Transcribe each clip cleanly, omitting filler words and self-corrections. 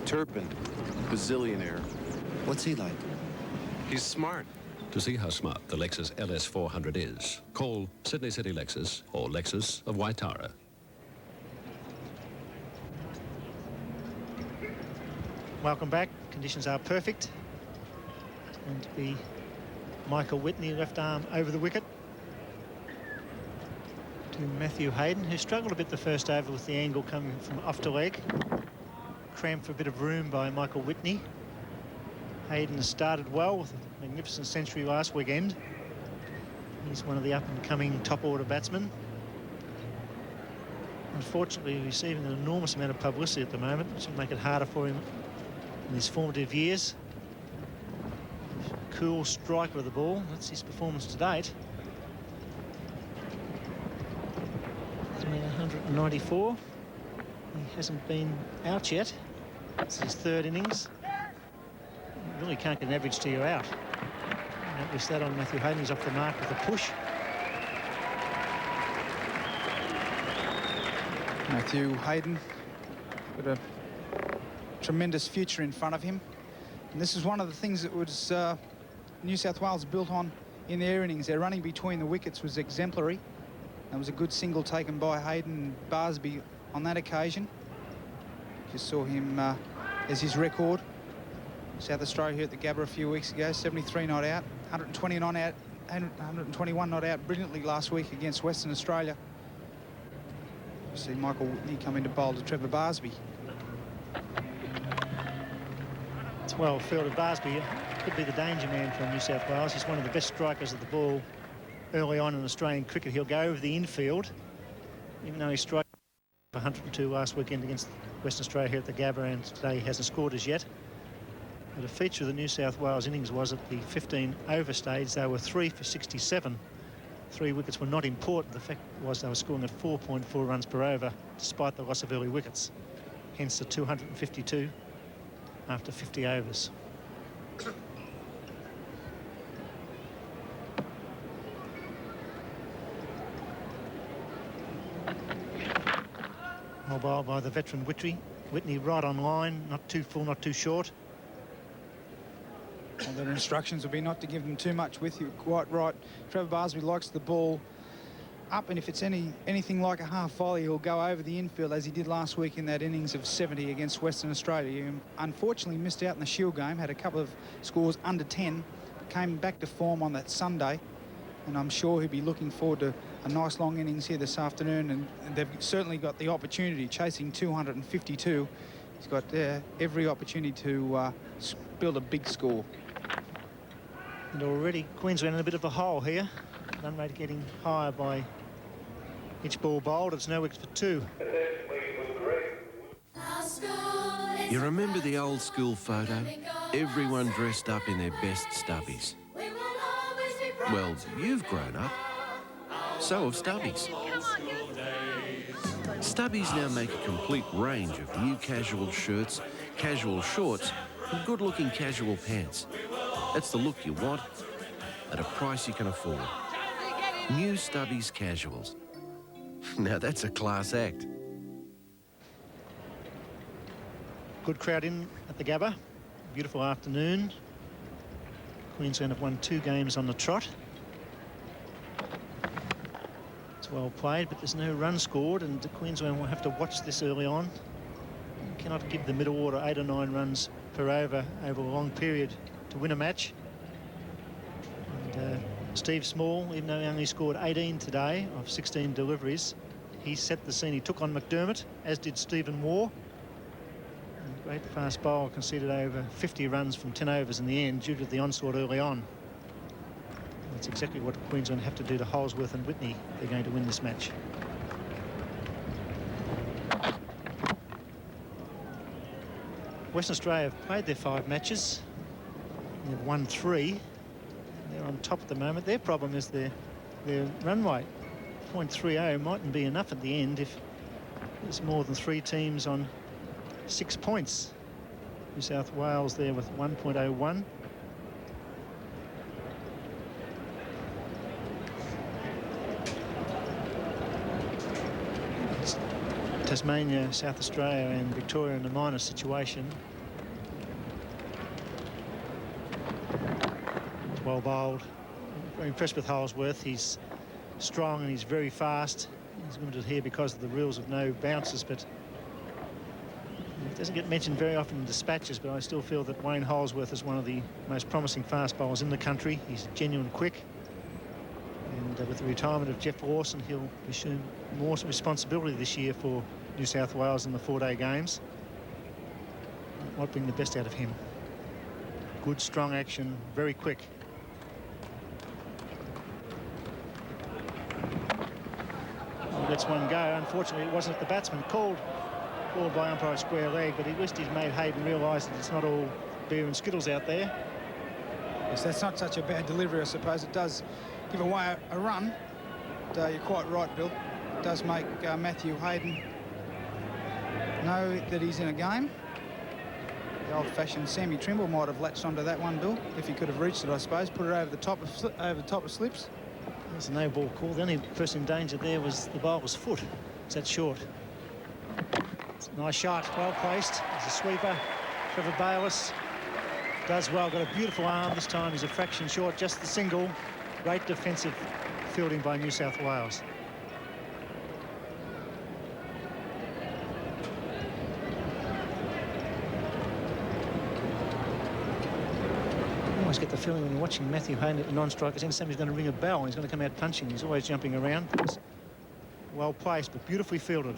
Turpin, bazillionaire. What's he like? He's smart. To see how smart the Lexus LS400 is, call Sydney City Lexus or Lexus of Waitara. Welcome back. Conditions are perfect. It's going to be Michael Whitney, left arm over the wicket, to Matthew Hayden, who struggled a bit the first over with the angle coming from off to leg. Crammed for a bit of room by Michael Whitney. Hayden has started well with a magnificent century last weekend. He's one of the up-and-coming top-order batsmen. Unfortunately, receiving an enormous amount of publicity at the moment, which will make it harder for him in his formative years. Cool striker of the ball. That's his performance to date. He's made 194. He hasn't been out yet. It's his third innings. You really can't get an average till you're out. Notice that on Matthew Hayden. He's off the mark with a push. Matthew Hayden got a tremendous future in front of him. And this is one of the things that was New South Wales built on in their innings. Their running between the wickets was exemplary. That was a good single taken by Hayden and Barsby on that occasion. Just saw him as his record. South Australia here at the Gabba a few weeks ago, 73 not out, 120 not out, 121 not out brilliantly last week against Western Australia. You see Michael Whitney come into bowl to Trevor Barsby. It's well fielded. Barsby could be the danger man for New South Wales. He's one of the best strikers of the ball early on in Australian cricket. He'll go over the infield, even though he struck 102 last weekend against Western Australia here at the Gabba, and today he hasn't scored as yet. But a feature of the New South Wales innings was at the 15 over stage, they were 3 for 67. 3 wickets were not important. The fact was they were scoring at 4.4 runs per over despite the loss of early wickets. Hence the 252 after 50 overs. Mobile by the veteran Whitney right on line, not too full, not too short. Well, their instructions will be not to give them too much with you. Quite right. Trevor Barsby likes the ball up, and if it's anything like a half volley, he'll go over the infield as he did last week in that innings of 70 against Western Australia. He unfortunately missed out in the Shield game, had a couple of scores under 10, came back to form on that Sunday, and I'm sure he'll be looking forward to a nice long innings here this afternoon, and they've certainly got the opportunity, chasing 252. He's got every opportunity to build a big score. And already Queensland in a bit of a hole here. Run rate getting higher by each ball bowled. It's no wickets for 2. You remember the old school photo? Everyone dressed up in their best stubbies. Well, you've grown up. So have stubbies. Stubbies now make a complete range of new casual shirts, casual shorts, and good-looking casual pants. That's the look you want at a price you can afford. New Stubbies Casuals. Now that's a class act. Good crowd in at the Gabba. Beautiful afternoon. Queensland have won 2 games on the trot. It's well played, but there's no run scored, and Queensland will have to watch this early on. You cannot give the middle order 8 or 9 runs per over a long period to win a match. And Steve Small, even though he only scored 18 today of 16 deliveries, he set the scene. He took on McDermott, as did Stephen Waugh. And great fast bowler conceded over 50 runs from 10 overs in the end due to the onslaught early on. That's exactly what Queensland have to do to Holsworth and Whitney if they're going to win this match. Western Australia have played their 5 matches. They've won 3. They're on top at the moment. Their problem is their run rate. 0.30 mightn't be enough at the end if there's more than 3 teams on 6 points. New South Wales there with 1.01. Tasmania, South Australia and Victoria in a minor situation. well bowled. Very impressed with Holsworth. He's strong and he's very fast. He's limited here because of the rules of no bounces, but it doesn't get mentioned very often in dispatches, but I still feel that Wayne Holsworth is one of the most promising fast bowlers in the country. He's genuine quick. And with the retirement of Jeff Lawson, he'll assume more responsibility this year for New South Wales in the 4-day games. Might bring the best out of him. Good, strong action, very quick. Lets one go. Unfortunately, it wasn't the batsman called by umpire square leg, but at least he's made Hayden realise that it's not all beer and skittles out there. Yes, that's not such a bad delivery, I suppose. It does give away a run. But, you're quite right, Bill. It does make Matthew Hayden know that he's in a game. The old-fashioned Sammy Trimble might have latched onto that one, Bill, if he could have reached it, I suppose. Put it over the top of slips. There's a no ball call. The only person in danger there was the bowler's foot. Is that short? It's a nice shot, well placed. There's a sweeper. Trevor Barsby does well. Got a beautiful arm this time. He's a fraction short, just the single. Great defensive fielding by New South Wales. I always get the feeling when you're watching Matthew Hayden at the non-strikers end, somebody's going to ring a bell and he's going to come out punching. He's always jumping around. It's well placed, but beautifully fielded.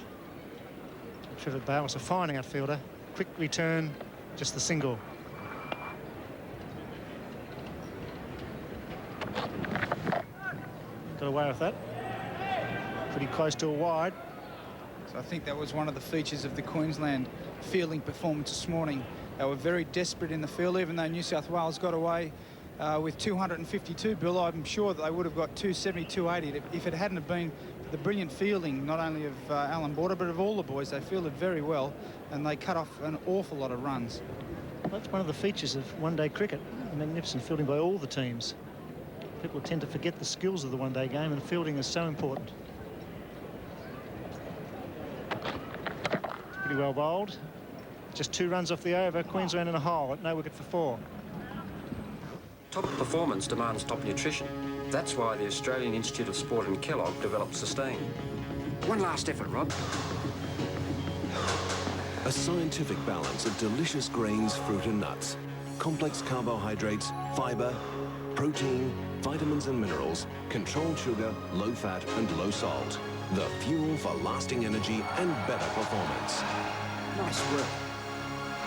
Trevor Barsby, a fine outfielder. Quick return, just the single. Got away with that. Pretty close to a wide. So I think that was one of the features of the Queensland fielding performance this morning. They were very desperate in the field, even though New South Wales got away with 252. Bill, I'm sure that they would have got 270, 280 if it hadn't have been for the brilliant fielding, not only of Allan Border, but of all the boys. They fielded very well, and they cut off an awful lot of runs. Well, that's one of the features of one-day cricket. Magnificent fielding by all the teams. People tend to forget the skills of the one-day game, and fielding is so important. It's pretty well bowled. Just 2 runs off the over. Queensland in a hole at no wicket for 4. Top performance demands top nutrition. That's why the Australian Institute of Sport and Kellogg developed Sustain. One last effort, Rob. A scientific balance of delicious grains, fruit and nuts, complex carbohydrates, fibre, protein, vitamins and minerals, controlled sugar, low fat and low salt. The fuel for lasting energy and better performance. Nice work.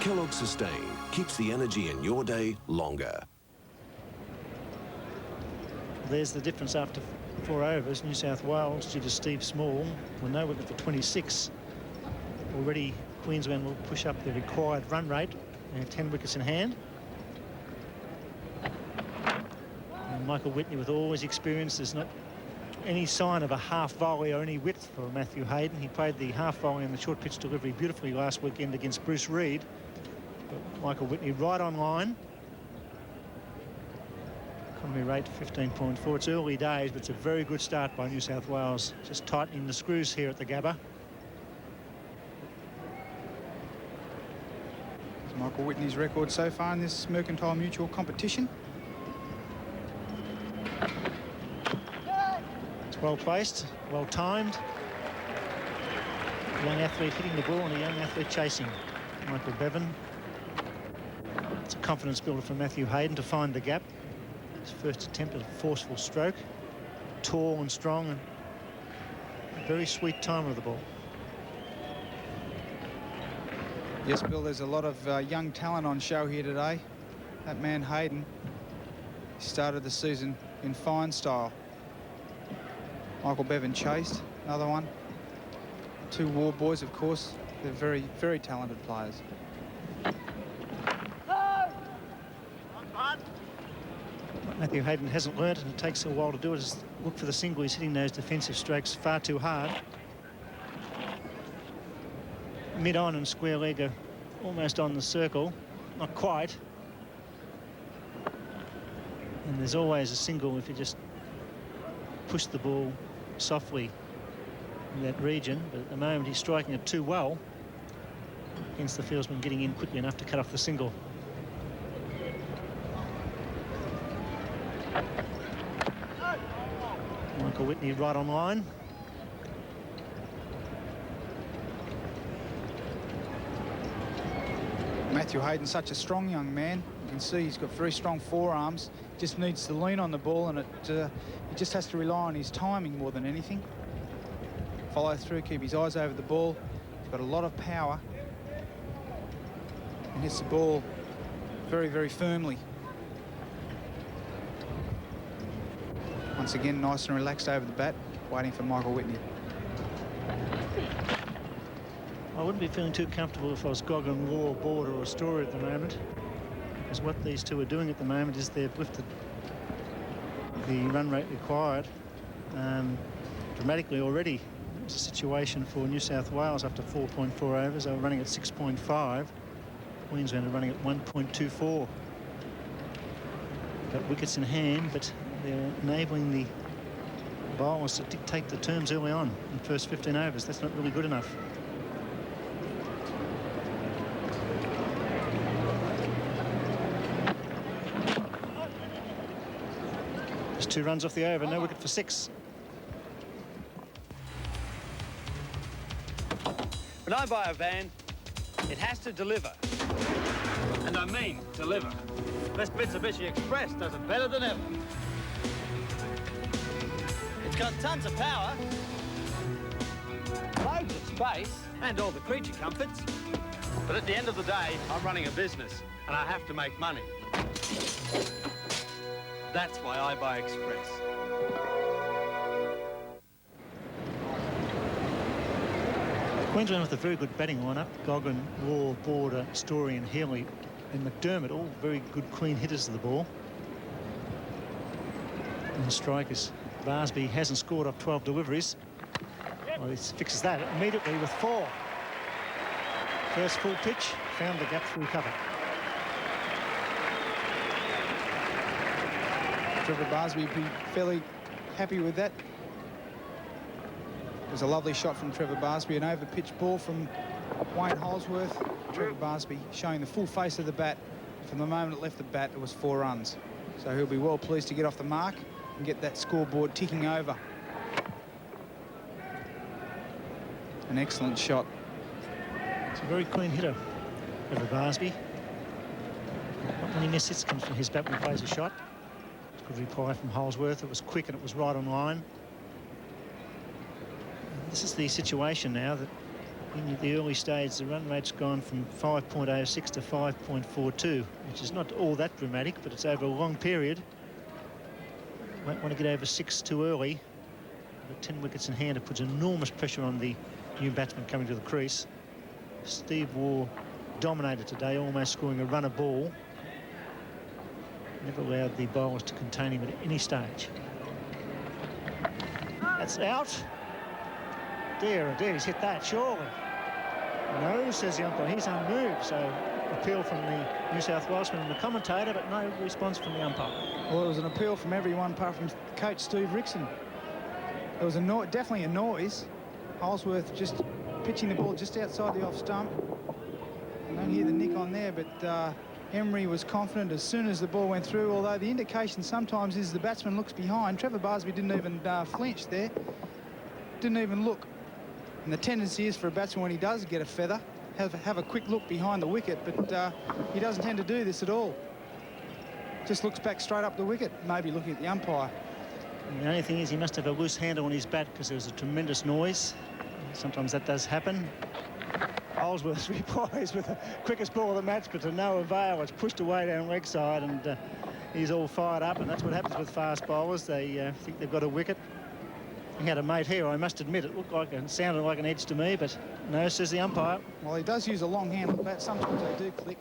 Kellogg Sustain keeps the energy in your day longer. There's the difference after 4 overs. New South Wales, due to Steve Small, were no wicket for 26. Already Queensland will push up the required run rate and 10 wickets in hand. And Michael Whitney, with all his experience, there's not any sign of a half volley or any width for Matthew Hayden. He played the half volley and the short pitch delivery beautifully last weekend against Bruce Reid. But Michael Whitney right on line. Economy rate 15.4. It's early days, but it's a very good start by New South Wales. Just tightening the screws here at the Gabba. It's Michael Whitney's record so far in this Mercantile Mutual competition. It's well placed, well timed. A young athlete hitting the ball and a young athlete chasing. Michael Bevan. It's a confidence builder for Matthew Hayden to find the gap. His first attempt at a forceful stroke. Tall and strong and a very sweet timer of the ball. Yes, Bill, there's a lot of young talent on show here today. That man Hayden started the season in fine style. Michael Bevan chased, another one. 2 War Boys, of course. They're very, very talented players. What Matthew Hayden hasn't learnt, and it takes a while to do it, is look for the single. He's hitting those defensive strokes far too hard. Mid-on and square leg are almost on the circle. Not quite. And there's always a single if you just push the ball softly in that region. But at the moment he's striking it too well against the fieldsman, getting in quickly enough to cut off the single. Michael Whitney right on line. Matthew Hayden, such a strong young man. You can see he's got very strong forearms. Just needs to lean on the ball, and he just has to rely on his timing more than anything. Follow through, keep his eyes over the ball. He's got a lot of power and hits the ball very, very firmly. Once again, nice and relaxed over the bat, waiting for Michael Whitney. I wouldn't be feeling too comfortable if I was Goen, Law, Border or Storey at the moment, because what these two are doing at the moment is they've lifted the run rate required dramatically already. It's a situation for New South Wales after 4.4 overs. They were running at 6.5. Queensland are running at 1.24. Got wickets in hand, but they're enabling the bowlers to dictate the terms early on in the first 15 overs. That's not really good enough. Just 2 runs off the over, no wicket for 6. When I buy a van, it has to deliver. And I mean deliver. This Mitsubishi Express does it better than ever. It's got tons of power, loads of space, and all the creature comforts. But at the end of the day, I'm running a business, and I have to make money. That's why I buy Express. Queensland with a very good batting lineup. Goen, Law, Border, Storey and Healey and McDermott, all very good clean hitters of the ball. And the strikers. Barsby hasn't scored off 12 deliveries. Well, he fixes that immediately with 4. First full pitch, found the gap through cover. Trevor Barsby would be fairly happy with that. It was a lovely shot from Trevor Barsby, an over-pitched ball from Wayne Holsworth. Trevor Barsby showing the full face of the bat. From the moment it left the bat, it was 4 runs. So he'll be well pleased to get off the mark and get that scoreboard ticking over. An excellent shot. It's a very clean hitter, Trevor Barsby. Not many miss hits comes from his bat when he plays a shot. Good reply from Holsworth. It was quick and it was right on line. This is the situation now that in the early stage the run rate's gone from 5.06 to 5.42, which is not all that dramatic, but it's over a long period. Might want to get over 6 too early. But 10 wickets in hand, it puts enormous pressure on the new batsman coming to the crease. Steve Law dominated today, almost scoring a run a ball. Never allowed the bowlers to contain him at any stage. That's out. Dear, oh dear, he's hit that, surely. No, says the umpire, he's unmoved. So appeal from the New South Welshman and the commentator, but no response from the umpire. Well, it was an appeal from everyone apart from coach Steve Rickson. There was definitely a noise. Holsworth just pitching the ball just outside the off stump. I don't hear the nick on there, but Emery was confident as soon as the ball went through, although the indication sometimes is the batsman looks behind. Trevor Barsby didn't even flinch there. Didn't even look. And the tendency is for a batsman when he does get a feather, have a quick look behind the wicket, but he doesn't tend to do this at all. Just looks back straight up the wicket, maybe looking at the umpire. And the only thing is he must have a loose handle on his bat because there was a tremendous noise. Sometimes that does happen. Holsworth replies with the quickest ball of the match, but to no avail. It's pushed away down leg side, and he's all fired up, and that's what happens with fast bowlers. They think they've got a wicket. He had a mate here, I must admit. It looked like, it sounded like an edge to me, but no, says the umpire. Well, he does use a long handle bat. Sometimes they do click.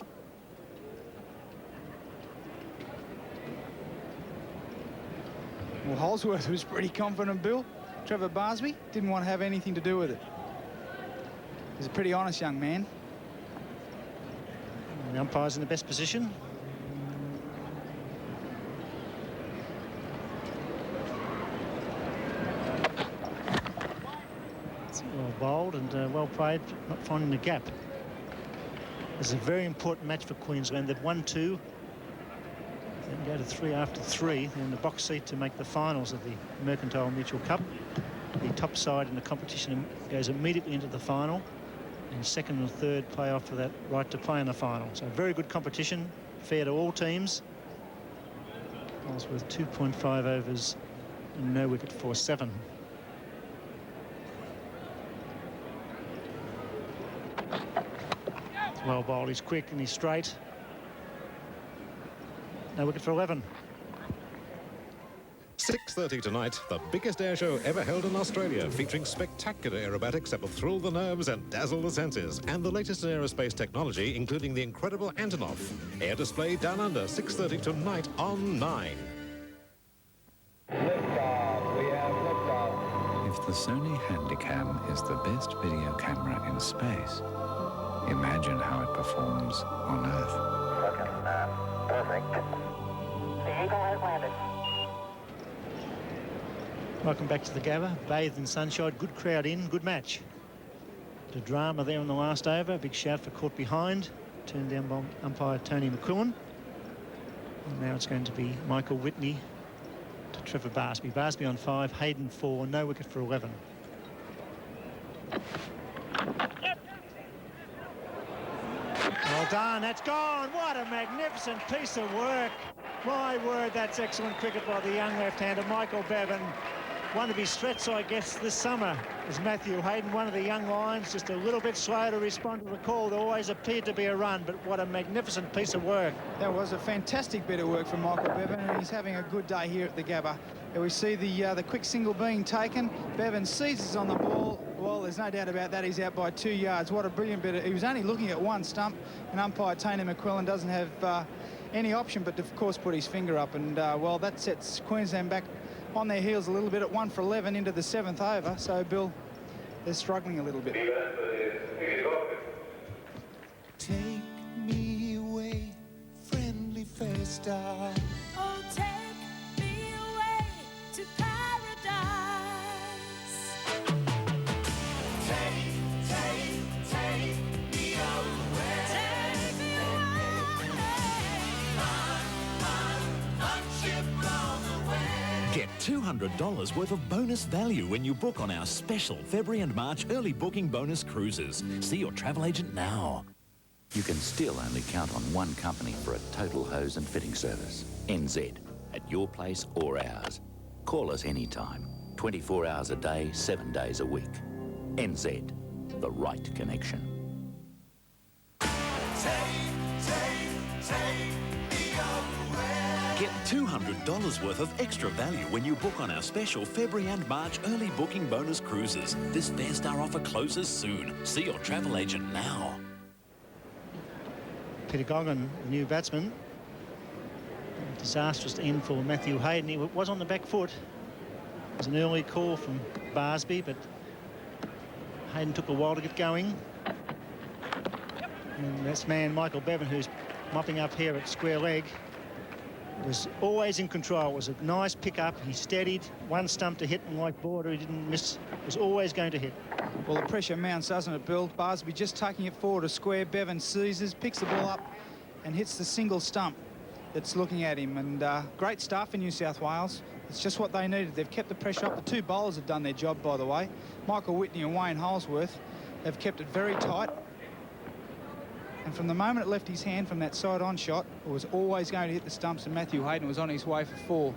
Well, Holsworth was pretty confident, Bill. Trevor Barsby didn't want to have anything to do with it. He's a pretty honest young man. And the umpire's in the best position. It's well bowled and well played, not finding the gap. This is a very important match for Queensland. They've won 2. Then go to 3 after 3. They're in the box seat to make the finals of the Mercantile Mutual Cup. The top side in the competition goes immediately into the final, and second and third play off for that right to play in the final. So very good competition, fair to all teams. Worth 2.5 overs and no wicket for 7. Well bowled, he's quick and he's straight. No wicket for 11. 6:30 tonight, the biggest air show ever held in Australia, featuring spectacular aerobatics that will thrill the nerves and dazzle the senses, and the latest in aerospace technology, including the incredible Antonov. Air display down under, 6:30 tonight on 9. If the Sony Handycam is the best video camera in space, imagine how it performs on Earth. Perfect. The Eagle has landed. Welcome back to the Gabba. Bathed in sunshine, good crowd in, good match. Bit of drama there in the last over. Big shout for caught behind. Turned down by umpire Tony McQuillan. And now it's going to be Michael Whitney to Trevor Barsby. Barsby on 5, Hayden 4, no wicket for 11. Well done, that's gone. What a magnificent piece of work. My word, that's excellent cricket by the young left-hander Michael Bevan. One of his threats, I guess, this summer is Matthew Hayden, one of the young lions, just a little bit slow to respond to the call. There always appeared to be a run, but what a magnificent piece of work. That was a fantastic bit of work from Michael Bevan, and he's having a good day here at the Gabba. And we see the quick single being taken. Bevan seizes on the ball. Well, there's no doubt about that. He's out by 2 yards. What a brilliant bit. He was only looking at one stump, and umpire Tony McQuillan doesn't have any option but to, of course, put his finger up. And, well, that sets Queensland back on their heels a little bit at 1 for 11 into the 7th over. So, Bill, they're struggling a little bit. Take me away, friendly fair star. Oh, take me away to paradise. Take me away. Take me Fun ship on the way. Get $200 worth of bonus value when you book on our special February and March early booking bonus cruises. See your travel agent now. You can still only count on one company for a total hose and fitting service. NZ, at your place or ours. Call us anytime, 24 hours a day, 7 days a week. NZ, the right connection. Get $200 worth of extra value when you book on our special February and March early booking bonus cruises. This Fair Star offer closes soon. See your travel agent now. Peter Goen, the new batsman. Disastrous end for Matthew Hayden. He was on the back foot. It was an early call from Barsby, but Hayden took a while to get going. And this man, Michael Bevan, who's mopping up here at square leg, was always in control. It was a nice pick-up. He steadied, one stump to hit, and like Border, he didn't miss. Was always going to hit. Well, the pressure mounts, doesn't it, Bill? Barsby just tucking it forward a square. Bevan seizes, picks the ball up and hits the single stump that's looking at him. And great start for New South Wales. It's just what they needed. They've kept the pressure up. The two bowlers have done their job, by the way. Michael Whitney and Wayne Holsworth have kept it very tight. And from the moment it left his hand from that side-on shot, it was always going to hit the stumps, and Matthew Hayden was on his way for 4.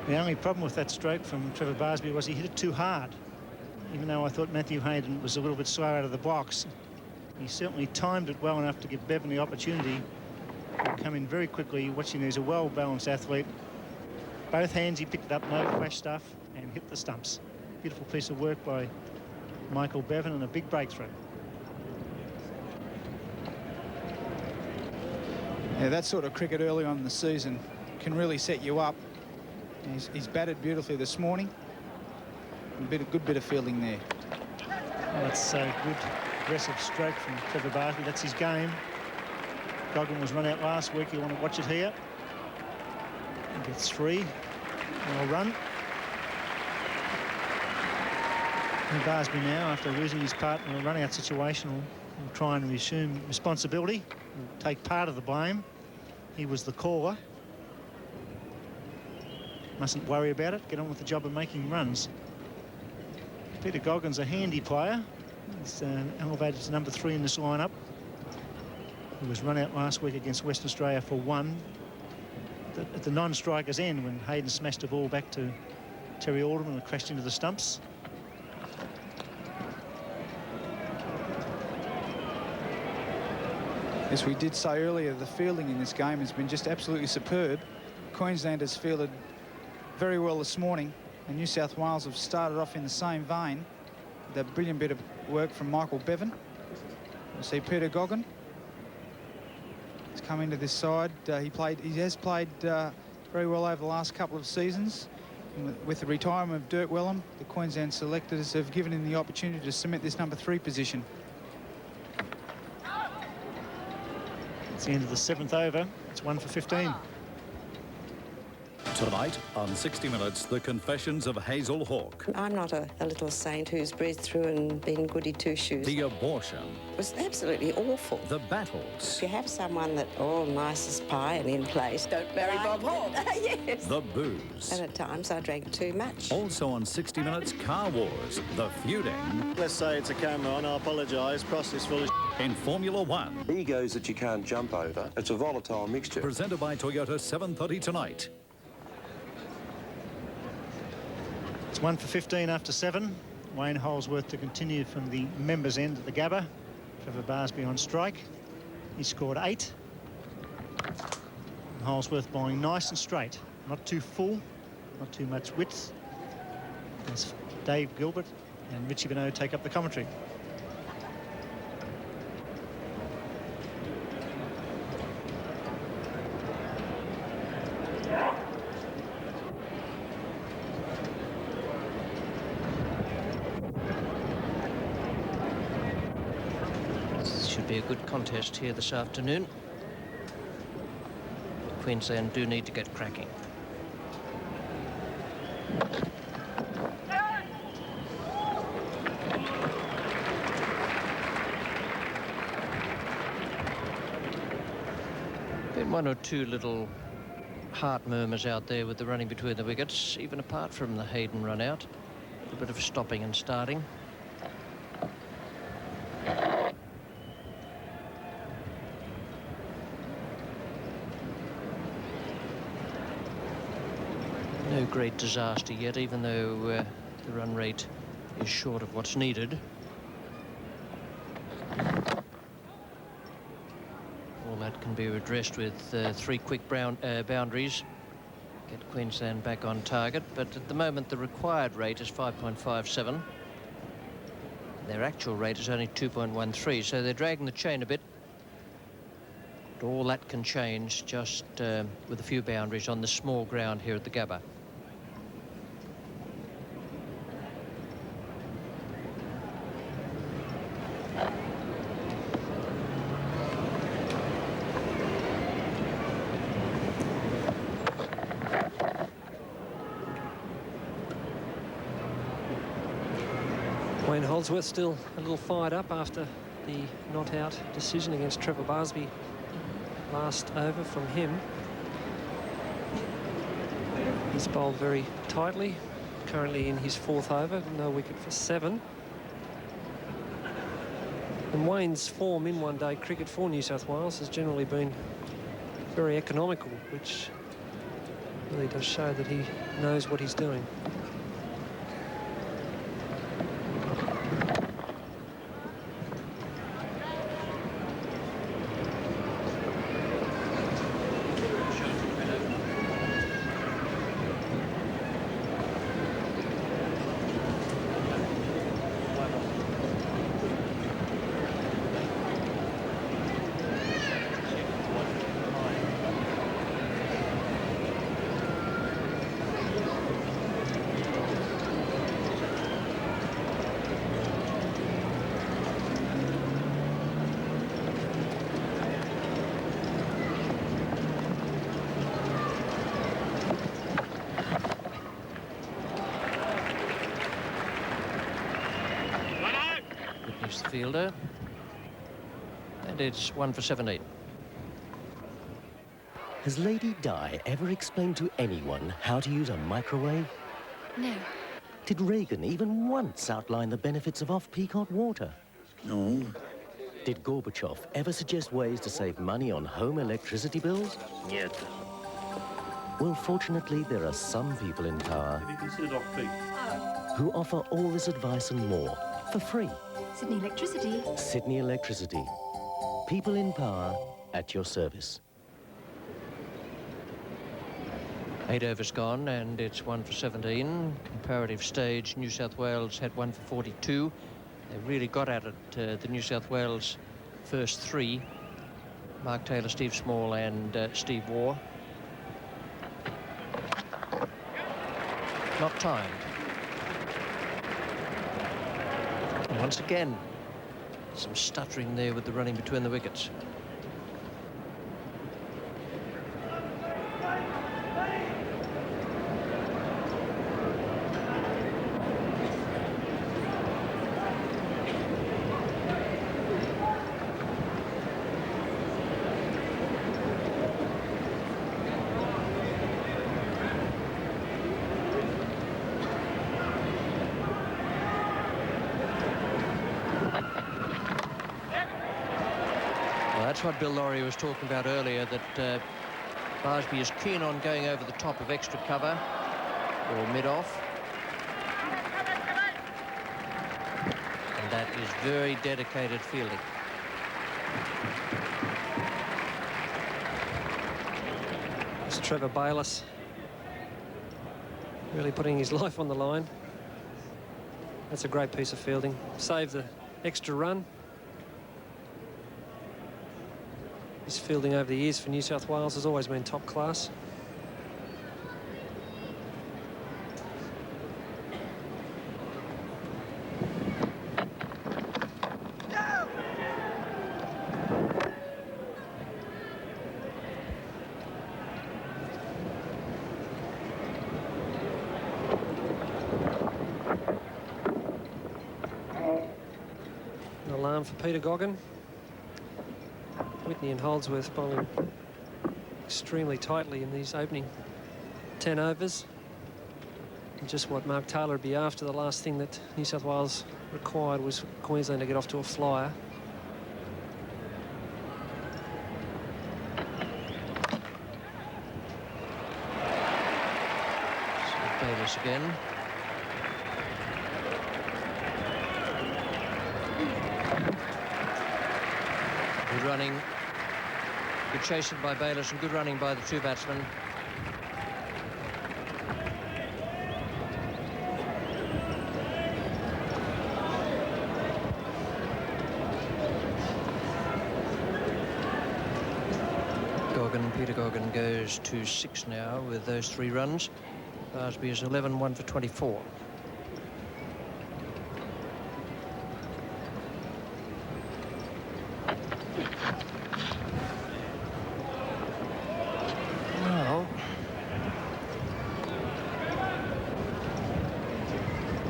The only problem with that stroke from Trevor Barsby was he hit it too hard. Even though I thought Matthew Hayden was a little bit slow out of the box, he certainly timed it well enough to give Bevan the opportunity to come in very quickly. Watching, he's a well-balanced athlete. Both hands he picked it up, no flash stuff, and hit the stumps. Beautiful piece of work by Michael Bevan and a big breakthrough. Yeah, that sort of cricket early on in the season can really set you up. He's batted beautifully this morning. A good bit of fielding there. Well, that's a good aggressive stroke from Trevor Barsby. That's his game. Goen was run out last week. You want to watch it here. He gets 3. Well run. And Barsby now, after losing his partner in a run-out situation, will will try and resume responsibility, will take part of the blame. He was the caller. Mustn't worry about it, get on with the job of making runs. Peter Goggins, a handy player. He's elevated to number 3 in this lineup. He was run out last week against Western Australia for 1. At the non-striker's end when Hayden smashed the ball back to Terry Alderman and crashed into the stumps. As we did say earlier, the fielding in this game has been just absolutely superb. Queensland has fielded very well this morning, and New South Wales have started off in the same vein. The brilliant bit of work from Michael Bevan. We'll see Peter Goggin. He's come into this side. He has played very well over the last couple of seasons. And with the retirement of Dirk Wellham, the Queensland selectors have given him the opportunity to cement this number 3 position. It's the end of the 7th over. It's 1 for 15. Tonight on 60 Minutes, the confessions of Hazel Hawke. I'm not a little saint who's breathed through and been goody two-shoes. The abortion. It was absolutely awful. The battles. If you have someone that all nice as pie and in place, don't marry Bob Hawke. Yes. The booze. And at times I drank too much. Also on 60 Minutes, Car Wars. The feuding. Let's say it's a camera on. I apologise. Prost is full of in Formula One. Egos that you can't jump over. It's a volatile mixture. Presented by Toyota, 7:30 tonight. It's 1 for 15 after 7. Wayne Holsworth to continue from the members' end of the Gabba. Trevor Barsby on strike. He scored 8. And Holsworth bowling nice and straight. Not too full, not too much width. As Dave Gilbert and Richie Beno take up the commentary. Be a good contest here this afternoon. Queensland do need to get cracking. Been 1 or 2 little heart murmurs out there with the running between the wickets, even apart from the Hayden run out. A little bit of stopping and starting. No great disaster yet, even though the run rate is short of what's needed. All that can be redressed with 3 quick boundaries. Get Queensland back on target, but at the moment the required rate is 5.57. Their actual rate is only 2.13, so they're dragging the chain a bit. But all that can change just with a few boundaries on the small ground here at the Gabba. Wayne Holdsworth still a little fired up after the not-out decision against Trevor Barsby last over from him. He's bowled very tightly, currently in his 4th over, no wicket for 7. And Wayne's form in one-day cricket for New South Wales has generally been very economical, which really does show that he knows what he's doing. Fielder. And it's 1 for 17. Has Lady Di ever explained to anyone how to use a microwave? No. Did Reagan even once outline the benefits of off-peak hot water? No. Did Gorbachev ever suggest ways to save money on home electricity bills? Нет. Well, fortunately, there are some people in power who offer all this advice and more for free. Sydney Electricity. Sydney Electricity. People in power at your service. 8 overs gone, and it's 1 for 17. Comparative stage, New South Wales had 1 for 42. They really got at it, the New South Wales first three. Mark Taylor, Steve Small and Steve Waugh. Not timed. And once again, some stuttering there with the running between the wickets. That's what Bill Laurie was talking about earlier, that Barsby is keen on going over the top of extra cover or mid-off. And that is very dedicated fielding. It's Trevor Barsby really putting his life on the line. That's a great piece of fielding. Save the extra run. His fielding over the years for New South Wales has always been top class. An alarm for Peter Goen. Whitney and Holdsworth bowling extremely tightly in these opening 10 overs. And just what Mark Taylor would be after, the last thing that New South Wales required was Queensland to get off to a flyer. So Davis again. Good running, good chasing by Bayliss and good running by the two batsmen. Peter Goen goes to 6 now with those 3 runs. Barsby is 11, 1 for 24. Well,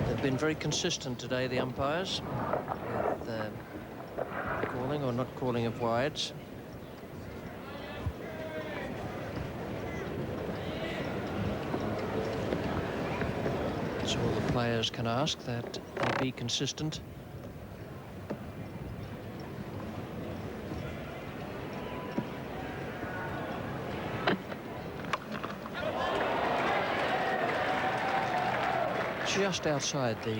they've been very consistent today, the umpires, with calling or not calling of wides. That's all the players can ask, that they be consistent. Just outside the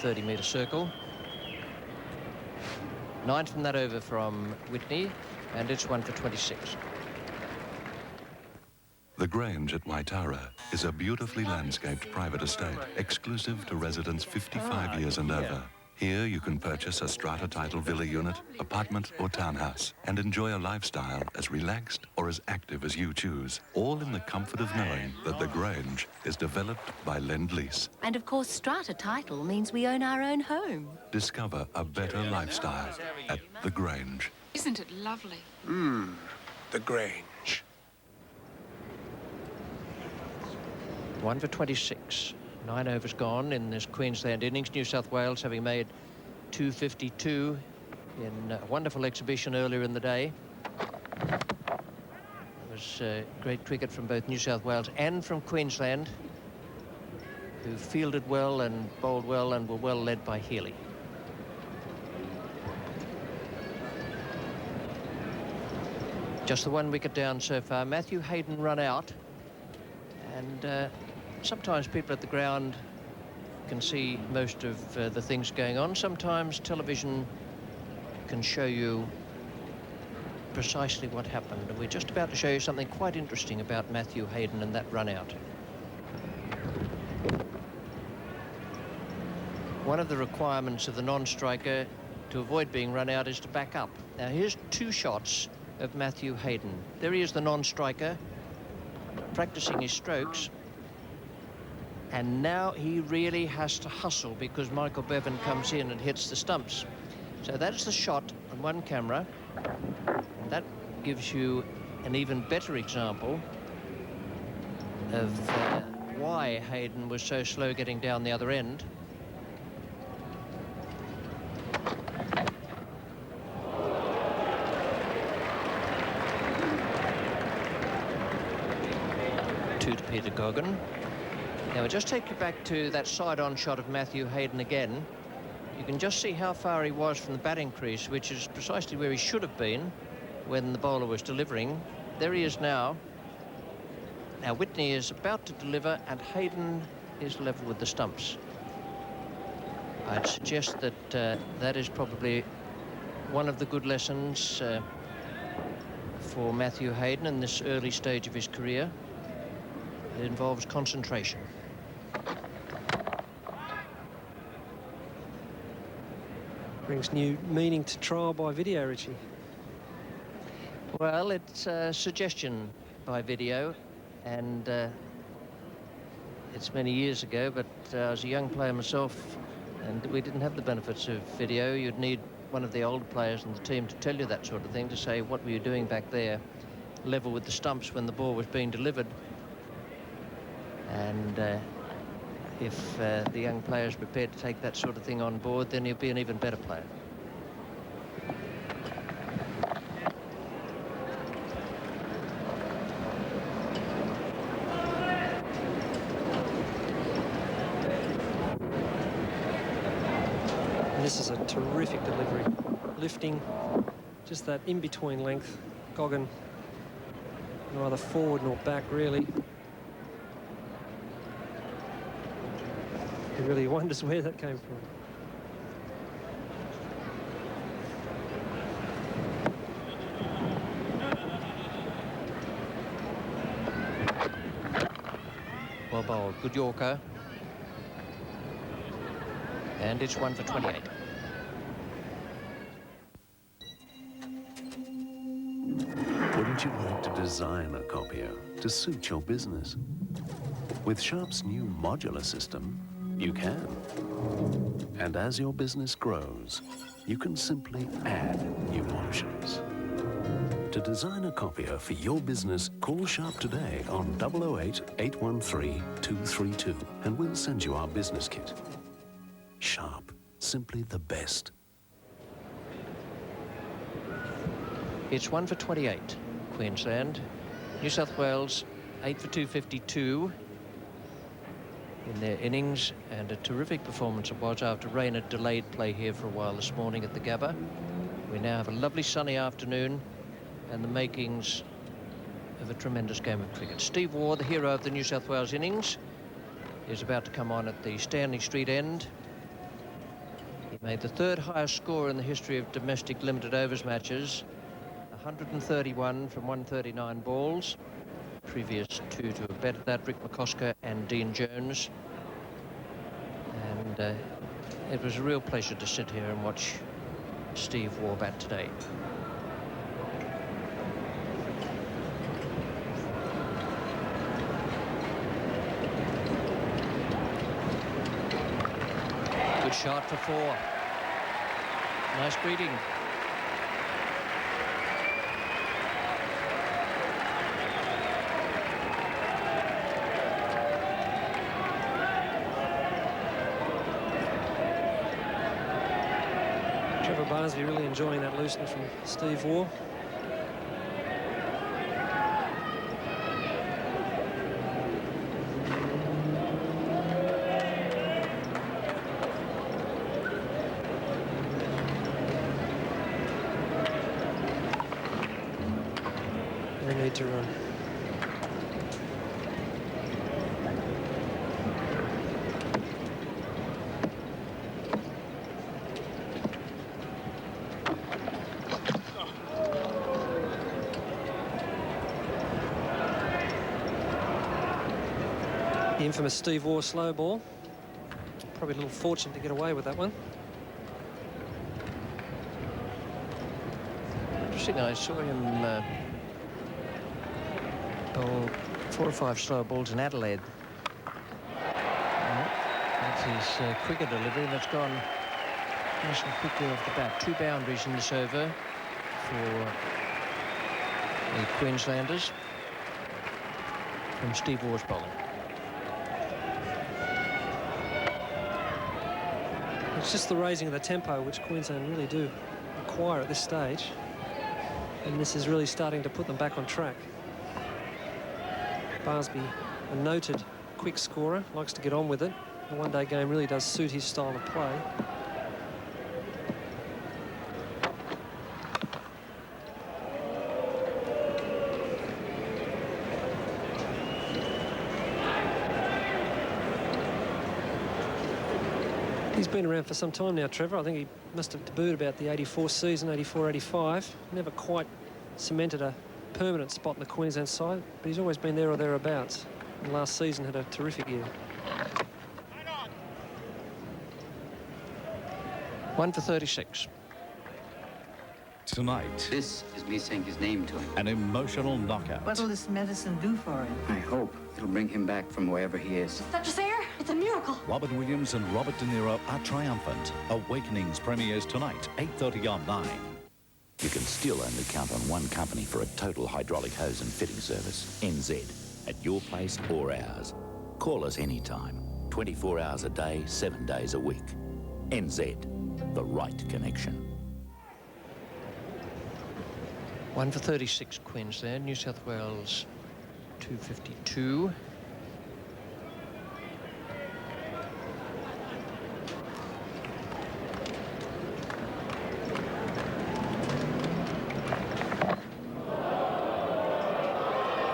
30-metre circle. 9 from that over from Whitney, and it's 1 for 26. The Grange at Waitara is a beautifully landscaped private estate, exclusive to residents 55 years and over. Here you can purchase a strata title villa unit, apartment or townhouse and enjoy a lifestyle as relaxed or as active as you choose, all in the comfort of knowing that The Grange is developed by Lend-Lease. And of course, strata title means we own our own home. Discover a better lifestyle at The Grange. Isn't it lovely? The Grange. 1 for 26. 9 overs gone in this Queensland innings. New South Wales having made 252 in a wonderful exhibition earlier in the day. There was great cricket from both New South Wales and from Queensland, who fielded well and bowled well and were well led by Healey. Just the 1 wicket down so far. Matthew Hayden run out, and sometimes people at the ground can see most of the things going on. Sometimes television can show you precisely what happened, and we're just about to show you something quite interesting about Matthew Hayden and that run out. One of the requirements of the non-striker to avoid being run out is to back up. Now here's 2 shots of Matthew Hayden. There he is, the non-striker, practicing his strokes, and now he really has to hustle because Michael Bevan comes in and hits the stumps. So that's the shot on one camera. That gives you an even better example of why Hayden was so slow getting down the other end. Peter Goen. Now we'll just take you back to that side-on shot of Matthew Hayden again. You can just see how far he was from the batting crease, which is precisely where he should have been when the bowler was delivering. There he is now. Now Whitney is about to deliver and Hayden is level with the stumps. I'd suggest that that is probably one of the good lessons for Matthew Hayden in this early stage of his career. It involves concentration. Brings new meaning to trial by video, Richie. Well, it's a suggestion by video, and it's many years ago, but I was a young player myself, and we didn't have the benefits of video. You'd need one of the older players in the team to tell you that sort of thing, to say, what were you doing back there, level with the stumps when the ball was being delivered. And if the young player is prepared to take that sort of thing on board, then he'll be an even better player. And this is a terrific delivery. Lifting, just that in-between length. Goen, neither forward nor back, really. He really wonders where that came from. Well bowled, good Yorker. And it's 1 for 28. Wouldn't you like to design a copier to suit your business? With Sharp's new modular system, you can. And as your business grows, you can simply add new options. To design a copier for your business, call Sharp today on 008 813 232 and we'll send you our business kit. Sharp, simply the best. It's 1 for 28, Queensland. New South Wales, 8 for 252 in their innings, and a terrific performance it was after rain had delayed play here for a while this morning at the Gabba. We now have a lovely sunny afternoon and the makings of a tremendous game of cricket. Steve Waugh, the hero of the New South Wales innings, is about to come on at the Stanley Street end. He made the 3rd highest score in the history of domestic limited overs matches, 131 from 139 balls. Previous two to have betted that, Rick McCosker and Dean Jones. And it was a real pleasure to sit here and watch Steve Waugh bat today. Good shot for 4. Nice greeting. Trevor Barsby really enjoying that loosening from Steve Law. They need to run. The infamous Steve Waugh slow ball. Probably a little fortunate to get away with that one. Interesting, I saw him bowl 4 or 5 slow balls in Adelaide. That's his quicker delivery, and that's gone nice and quickly off the bat. 2 boundaries in this over for the Queenslanders from Steve Waugh's bowling. It's just the raising of the tempo which Queensland really do require at this stage, and this is really starting to put them back on track. Barsby, a noted quick scorer, likes to get on with it. The one-day game really does suit his style of play. He's been around for some time now, Trevor. I think he must have debuted about the 84 season, 84-85. Never quite cemented a permanent spot in the Queensland side, but he's always been there or thereabouts. And last season had a terrific year. 1 for 36. Tonight, this is me saying his name to him. An emotional knockout. What'll this medicine do for him? I hope it'll bring him back from wherever he is. Dr. Sayer, it's a miracle. Robert Williams and Robert De Niro are triumphant. Awakenings premieres tonight, 8:30 on 9. You can still only count on one company for a total hydraulic hose and fitting service. NZ. At your place or ours. Call us anytime. 24 hours a day, 7 days a week. NZ. The right connection. 1 for 36 Queensland, New South Wales 252.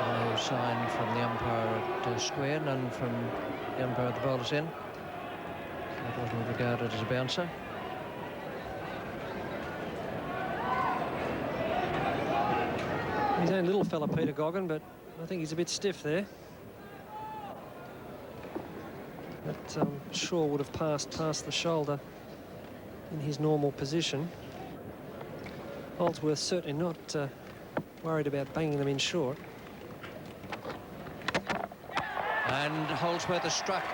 No sign from the umpire at square, none from the umpire at the bowler's end. That wasn't regarded as a bouncer. His own little fella, Peter Goen, but I think he's a bit stiff there. That sure would have passed past the shoulder in his normal position. Holdsworth certainly not worried about banging them in short. And Holdsworth has struck.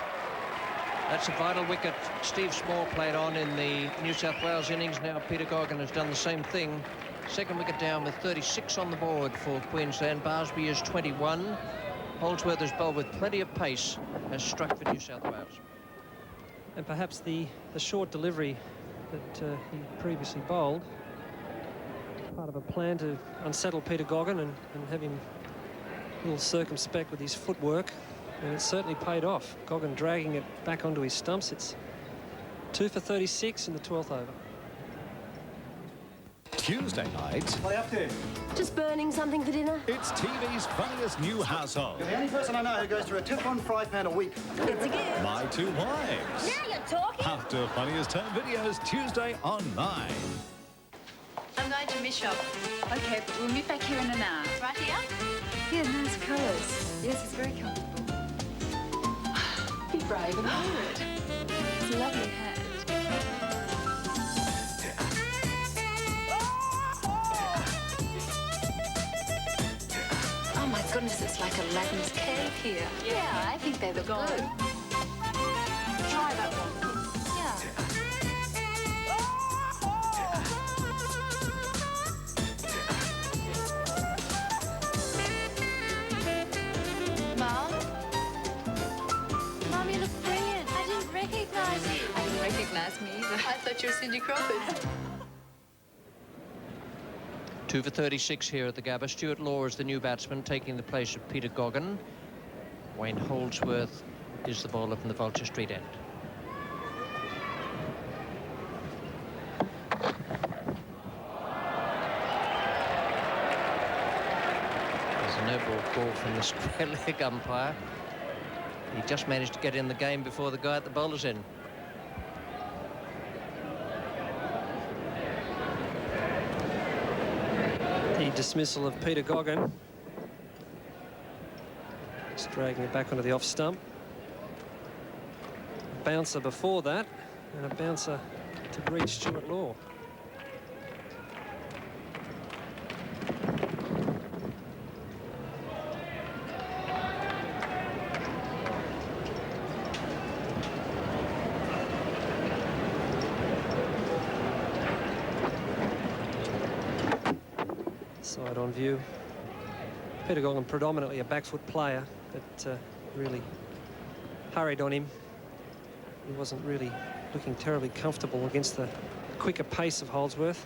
That's a vital wicket Steve Small played on in the New South Wales innings. Now Peter Goen has done the same thing. Second wicket down with 36 on the board for Queensland. Barsby is 21. Holdsworth has bowled with plenty of pace, has struck for New South Wales. And perhaps the short delivery that he previously bowled, part of a plan to unsettle Peter Goen and have him a little circumspect with his footwork. And it's certainly paid off. Goen dragging it back onto his stumps. It's 2 for 36 in the 12th over. Tuesday night. What are you up to? Just burning something for dinner. It's TV's funniest new household. You're the only person I know who goes through a Teflon fry pan a week. It's a gift. My Two Wives. Now you're talking. After Funniest Home Videos, Tuesday on 9. I'm going to miss shop. Okay, but we'll meet back here in an hour. Right here? Yeah, nice colours. Yes, it's very comfortable. Be brave and wear it. It's a lovely hat. Oh my goodness, it's like Aladdin's cave here. Yeah, I think they look good. Try that one. Yeah. Mom? Mom, you look brilliant. I didn't recognize you. I didn't recognize me either. I thought you were Cindy Crawford. 2 for 36 here at the Gabba. Stewart Law is the new batsman, taking the place of Peter Goen. Wayne Holdsworth is the bowler from the Vulture Street end. There's a no-ball call from the square leg umpire. He just managed to get in the game before the guy at the bowler's end. The dismissal of Peter Goen. Just dragging it back onto the off stump. A bouncer before that, and a bouncer to greet Stewart Law. Side on view. Peter Goen, predominantly a back foot player, but really hurried on him. He wasn't really looking terribly comfortable against the quicker pace of Holdsworth.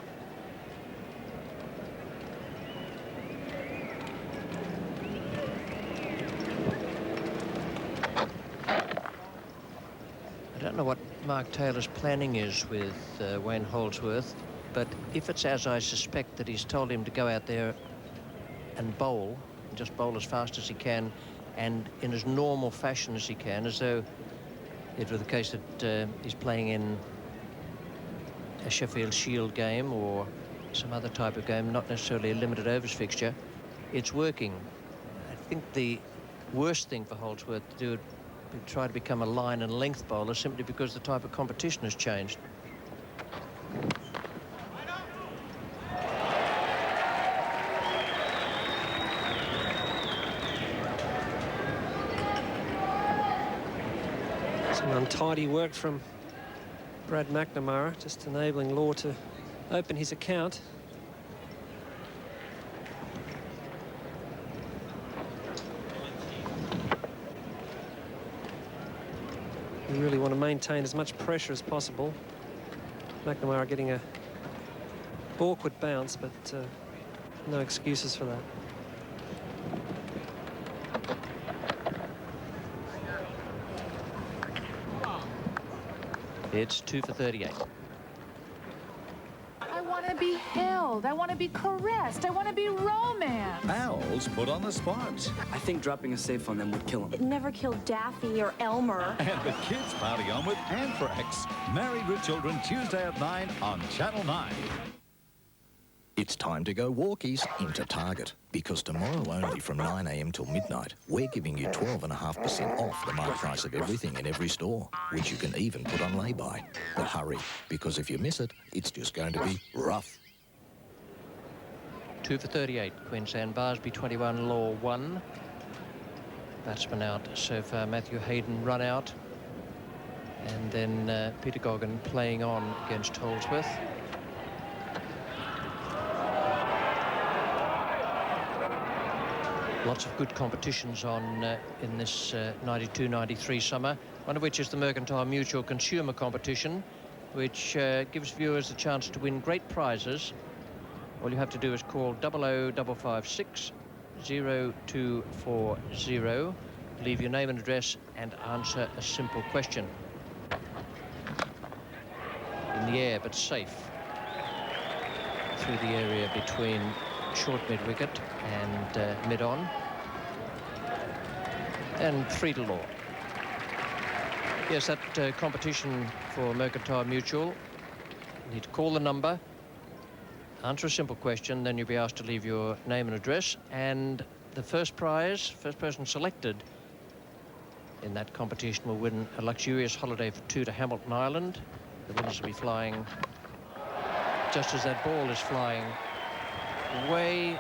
I don't know what Mark Taylor's planning is with Wayne Holdsworth, but if it's as I suspect, that he's told him to go out there and bowl, and just bowl as fast as he can and in as normal fashion as he can, as though it were the case that he's playing in a Sheffield Shield game or some other type of game, not necessarily a limited overs fixture, it's working. I think the worst thing for Holdsworth to do would be try to become a line and length bowler, simply because the type of competition has changed. Some untidy work from Brad McNamara, just enabling Law to open his account. You really want to maintain as much pressure as possible. McNamara getting a awkward bounce, but no excuses for that. It's 2 for 38. I want to be held. I want to be caressed. I want to be romanced. Owls put on the spot. I think dropping a safe on them would kill them. It never killed Daffy or Elmer. And the kids party on with Anthrax. Married with Children, Tuesday at 9 on Channel 9. It's time to go walkies into Target, because tomorrow only from 9 a.m. till midnight, we're giving you 12.5% off the mark price of everything in every store, which you can even put on lay-by. But hurry, because if you miss it, it's just going to be rough. 2 for 38. Queensland Barsby 21, Law 1. Batsman out so far. Matthew Hayden run out. And then Peter Goen playing on against Holdsworth. Lots of good competitions on in this 92-93 summer, one of which is the Mercantile Mutual Consumer Competition, which gives viewers a chance to win great prizes. All you have to do is call 00556 0240, leave your name and address and answer a simple question. In the air, but safe. Through the area between short mid-wicket and mid-on. And 3 to Law. Yes, that competition for Mercantile Mutual. You need to call the number, answer a simple question, then you'll be asked to leave your name and address. And the first prize, first person selected in that competition will win a luxurious holiday for 2 to Hamilton Island. The winners will be flying just as that ball is flying way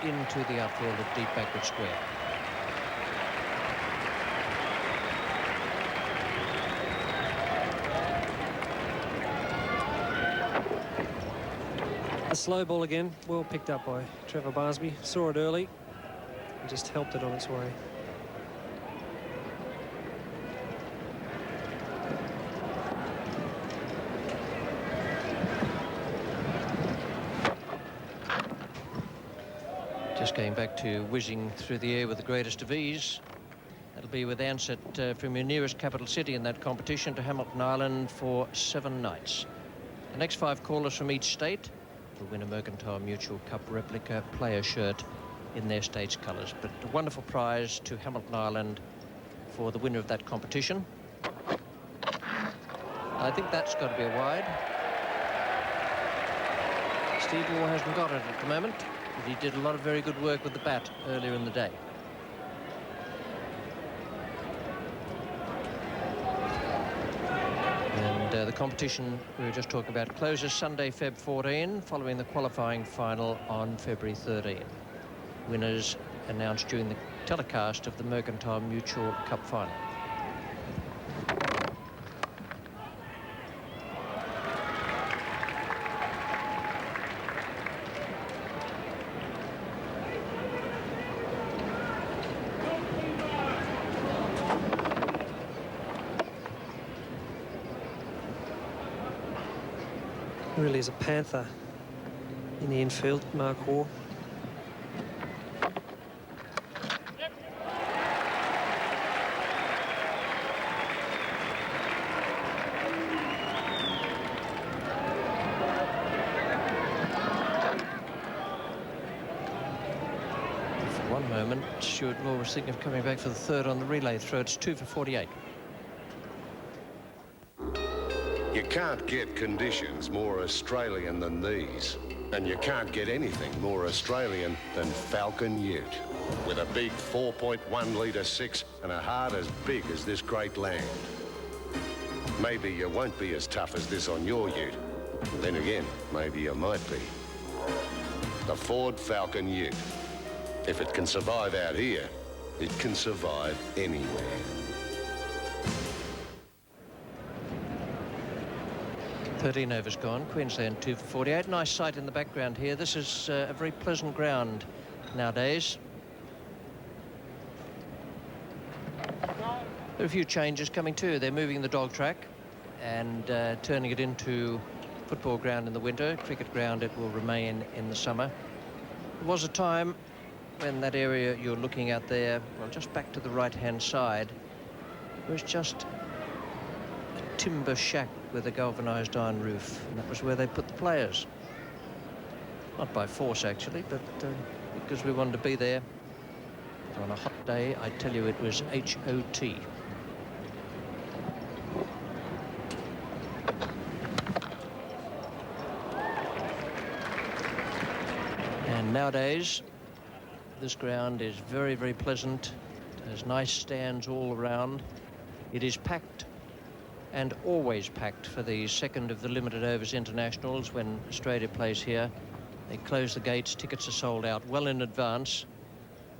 into the outfield of deep backward square. A slow ball again, well picked up by Trevor Barsby. Saw it early and just helped it on its way. Just going back to whizzing through the air with the greatest of ease. That'll be with Ansett from your nearest capital city in that competition to Hamilton Island for 7 nights. The next 5 callers from each state will win a Mercantile Mutual Cup replica player shirt in their state's colours. But a wonderful prize to Hamilton Island for the winner of that competition. I think that's got to be a wide. Stewart Law hasn't got it at the moment, but he did a lot of very good work with the bat earlier in the day. And the competition we were just talking about closes Sunday, Feb 14, following the qualifying final on February 13. Winners announced during the telecast of the Mercantile Mutual Cup final. Really is a panther in the infield, Mark Hoare. For one moment, Stewart Law was thinking of coming back for the third on the relay throw. It's 2 for 48. You can't get conditions more Australian than these. And you can't get anything more Australian than Falcon Ute. With a big 4.1 litre 6 and a heart as big as this great land. Maybe you won't be as tough as this on your ute. Then again, maybe you might be. The Ford Falcon Ute. If it can survive out here, it can survive anywhere. 13 overs gone. Queensland 2 for 48. Nice sight in the background here. This is a very pleasant ground nowadays. There are a few changes coming too. They're moving the dog track and turning it into football ground in the winter. Cricket ground it will remain in the summer. There was a time when that area you're looking at there, well, just back to the right-hand side, was just a timber shack with a galvanised iron roof, and that was where they put the players. Not by force, actually, but because we wanted to be there. But on a hot day, I tell you, it was H-O-T. And nowadays, this ground is very, very pleasant. There's nice stands all around. It is packed and always packed for the second of the limited overs internationals when Australia plays here. They close the gates, tickets are sold out well in advance.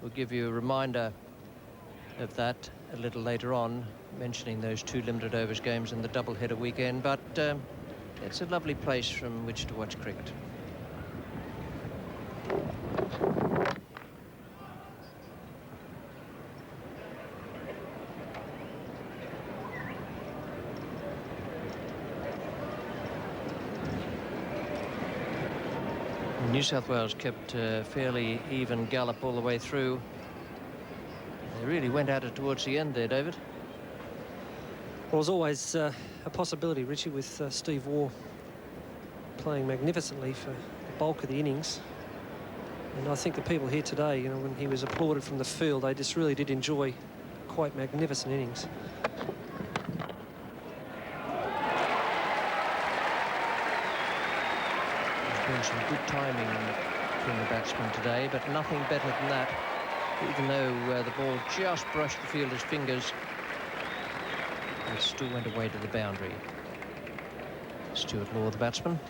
We'll give you a reminder of that a little later on, mentioning those 2 limited overs games in the doubleheader weekend, but it's a lovely place from which to watch cricket. New South Wales kept a fairly even gallop all the way through. They really went at it towards the end there, David. Well, there's always a possibility, Richie, with Steve Waugh playing magnificently for the bulk of the innings. And I think the people here today, you know, when he was applauded from the field, they just really did enjoy quite magnificent innings. Some good timing from the batsman today, but nothing better than that. Even though the ball just brushed the fielder's fingers, it still went away to the boundary. Stewart Law, the batsman.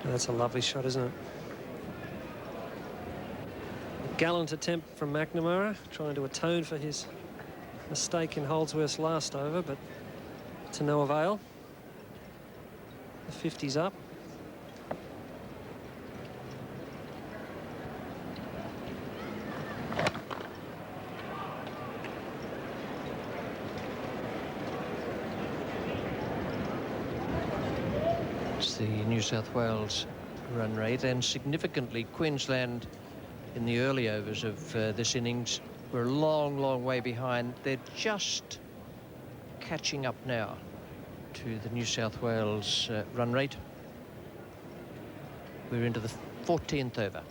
That's a lovely shot, isn't it? A gallant attempt from McNamara, trying to atone for his mistake in Holdsworth's last over, but to no avail. The 50's up. is the New South Wales run rate, and significantly Queensland in the early overs of this innings were a long way behind. They're just catching up now to the New South Wales run rate. We're into the 14th over.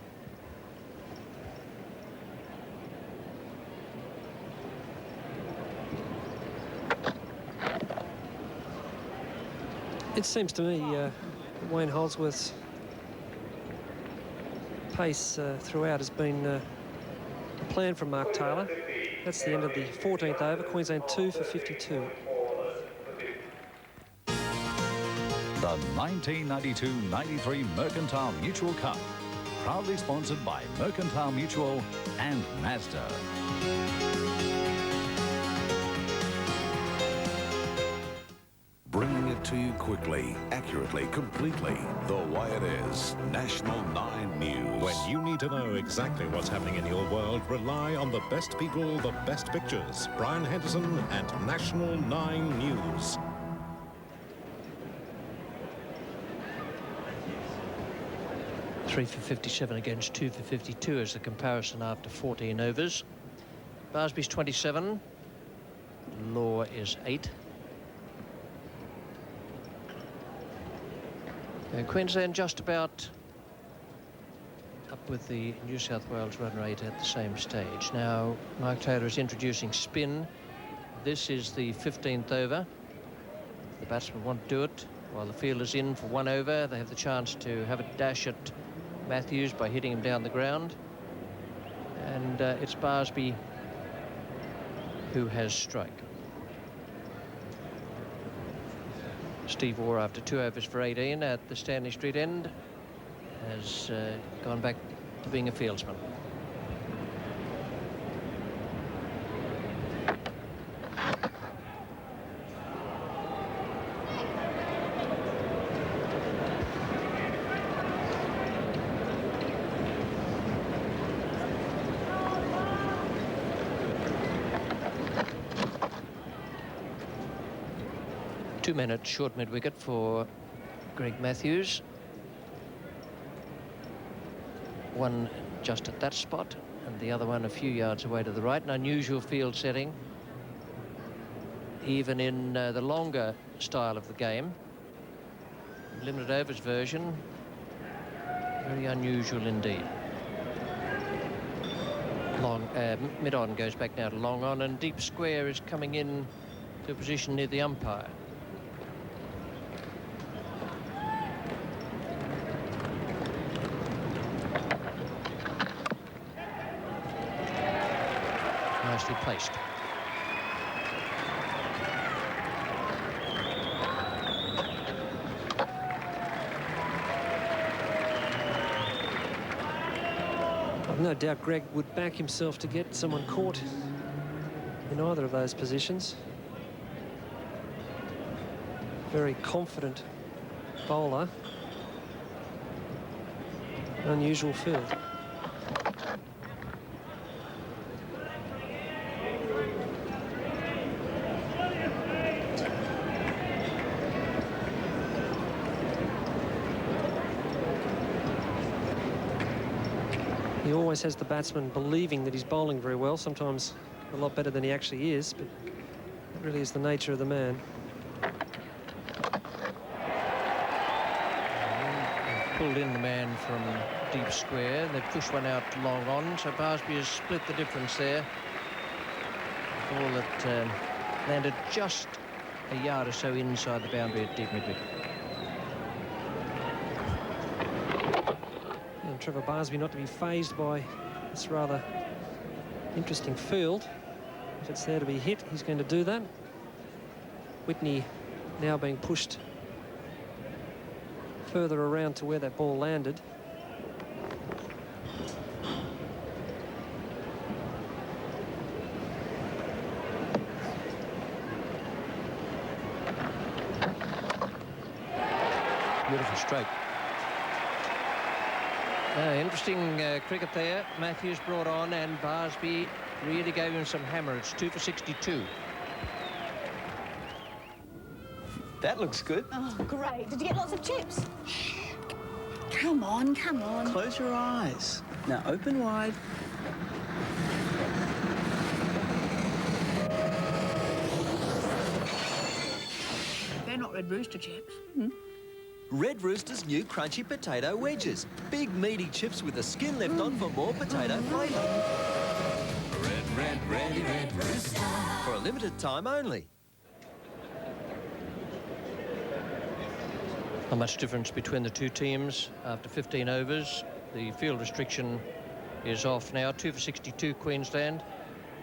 It seems to me Wayne Holdsworth's pace throughout has been a plan from Mark Taylor. That's the end of the 14th over. Queensland 2 for 52. The 1992-93 Mercantile Mutual Cup, proudly sponsored by Mercantile Mutual and Mazda. Bringing it to you quickly, accurately, completely, the way it is. National 9 News. When you need to know exactly what's happening in your world, rely on the best people, the best pictures. Brian Henderson and National 9 News. Three for 57 against 2 for 52 is the comparison after 14 overs. Barsby's 27. Law is 8. Queensland just about up with the New South Wales run rate at the same stage. Now, Mark Taylor is introducing spin. This is the 15th over. If the batsmen want to do it while the fielder's in for 1 over, they have the chance to have a dash at Matthews by hitting him down the ground. And it's Barsby who has strike. Steve Orr, after 2 overs for 18 at the Stanley Street end, has gone back to being a fieldsman. Two-minute short mid-wicket for Greg Matthews. One just at that spot, and the other one a few yards away to the right. An unusual field setting, even in the longer style of the game. Limited overs version, very unusual indeed. Long mid-on goes back now to long on, and deep square is coming in to a position near the umpire. Nicely placed. I've no doubt Greg would back himself to get someone caught in either of those positions. Very confident bowler. Unusual field. He always has the batsman believing that he's bowling very well, sometimes a lot better than he actually is, but that really is the nature of the man. They've pulled in the man from deep square. They've pushed one out to long on, so Barsby has split the difference there. A ball that landed just a yard or so inside the boundary at deep mid-wicket. Trevor Barsby not to be fazed by this rather interesting field. If it's there to be hit, he's going to do that. Whitney now being pushed further around to where that ball landed. Beautiful stroke. Interesting cricket there. Matthews brought on, and Barsby really gave him some hammer. It's 2 for 62. That looks good. Oh, great. Did you get lots of chips? Come on, come on. Close your eyes. Now open wide. They're not Red Rooster chips. Red Rooster's new crunchy potato wedges. Big meaty chips with the skin left on for more potato flavour. Red Rooster. For a limited time only. Not much difference between the two teams after 15 overs. The field restriction is off now. 2 for 62 Queensland,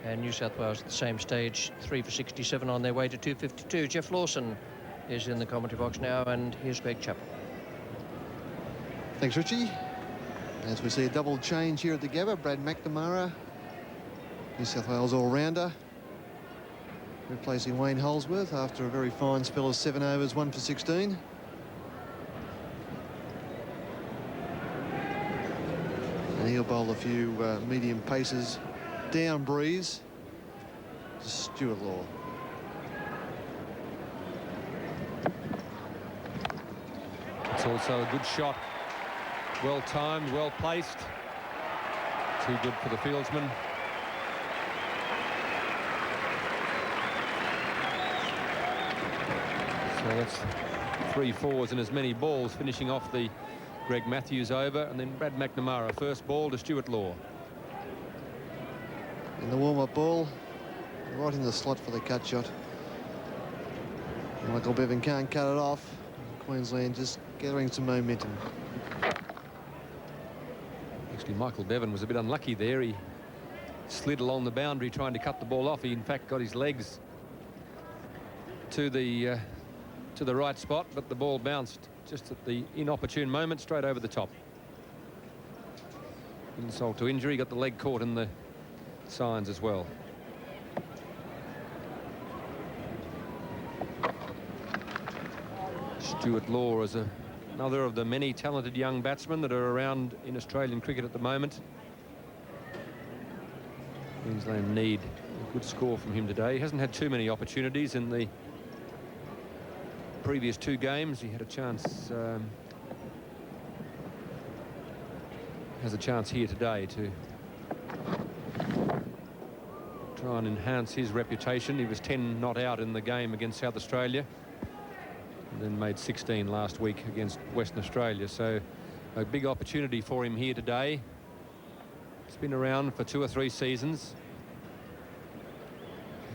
and New South Wales at the same stage, 3 for 67 on their way to 252. Jeff Lawson is in the commentary box now, and here's Greg Chappell. Thanks, Richie. As we see a double change here at the Gabba, Brad McNamara, New South Wales all-rounder, replacing Wayne Holsworth after a very fine spell of 7 overs, 1 for 16. And he'll bowl a few medium paces down breeze to Stewart Law. It's also a good shot. Well timed, well placed. Too good for the fieldsman. So that's 3 fours and as many balls, finishing off the Greg Matthews over, and then Brad McNamara, first ball to Stewart Law. In the warm-up ball, right in the slot for the cut shot. Michael Bevan can't cut it off. Queensland just gathering some momentum. Actually, Michael Bevan was a bit unlucky there. He slid along the boundary trying to cut the ball off. He, in fact, got his legs to the right spot, but the ball bounced just at the inopportune moment, straight over the top. Insult to injury, got the leg caught in the signs as well. Stewart Law is another of the many talented young batsmen that are around in Australian cricket at the moment. Queensland need a good score from him today. He hasn't had too many opportunities in the previous 2 games. He had a chance, has a chance here today to try and enhance his reputation. He was 10 not out in the game against South Australia, and then made 16 last week against Western Australia. So a big opportunity for him here today. He's been around for 2 or 3 seasons.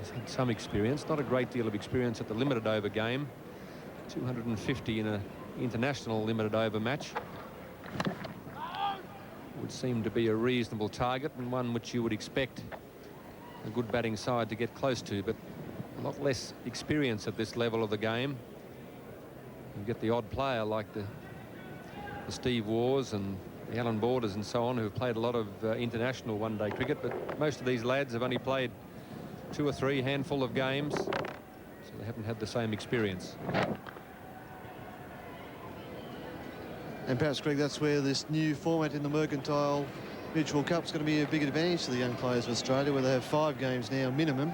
He's had some experience, not a great deal of experience at the limited over game. 250 in an international limited over match would seem to be a reasonable target, and one which you would expect a good batting side to get close to, but a lot less experience at this level of the game. You get the odd player like the Steve Wars and the Allan Borders and so on, who've played a lot of international one-day cricket, but most of these lads have only played 2 or 3 handful of games, so they haven't had the same experience. And perhaps, Greg, that's where this new format in the Mercantile Mutual Cup is going to be a big advantage to the young players of Australia, where they have 5 games now minimum,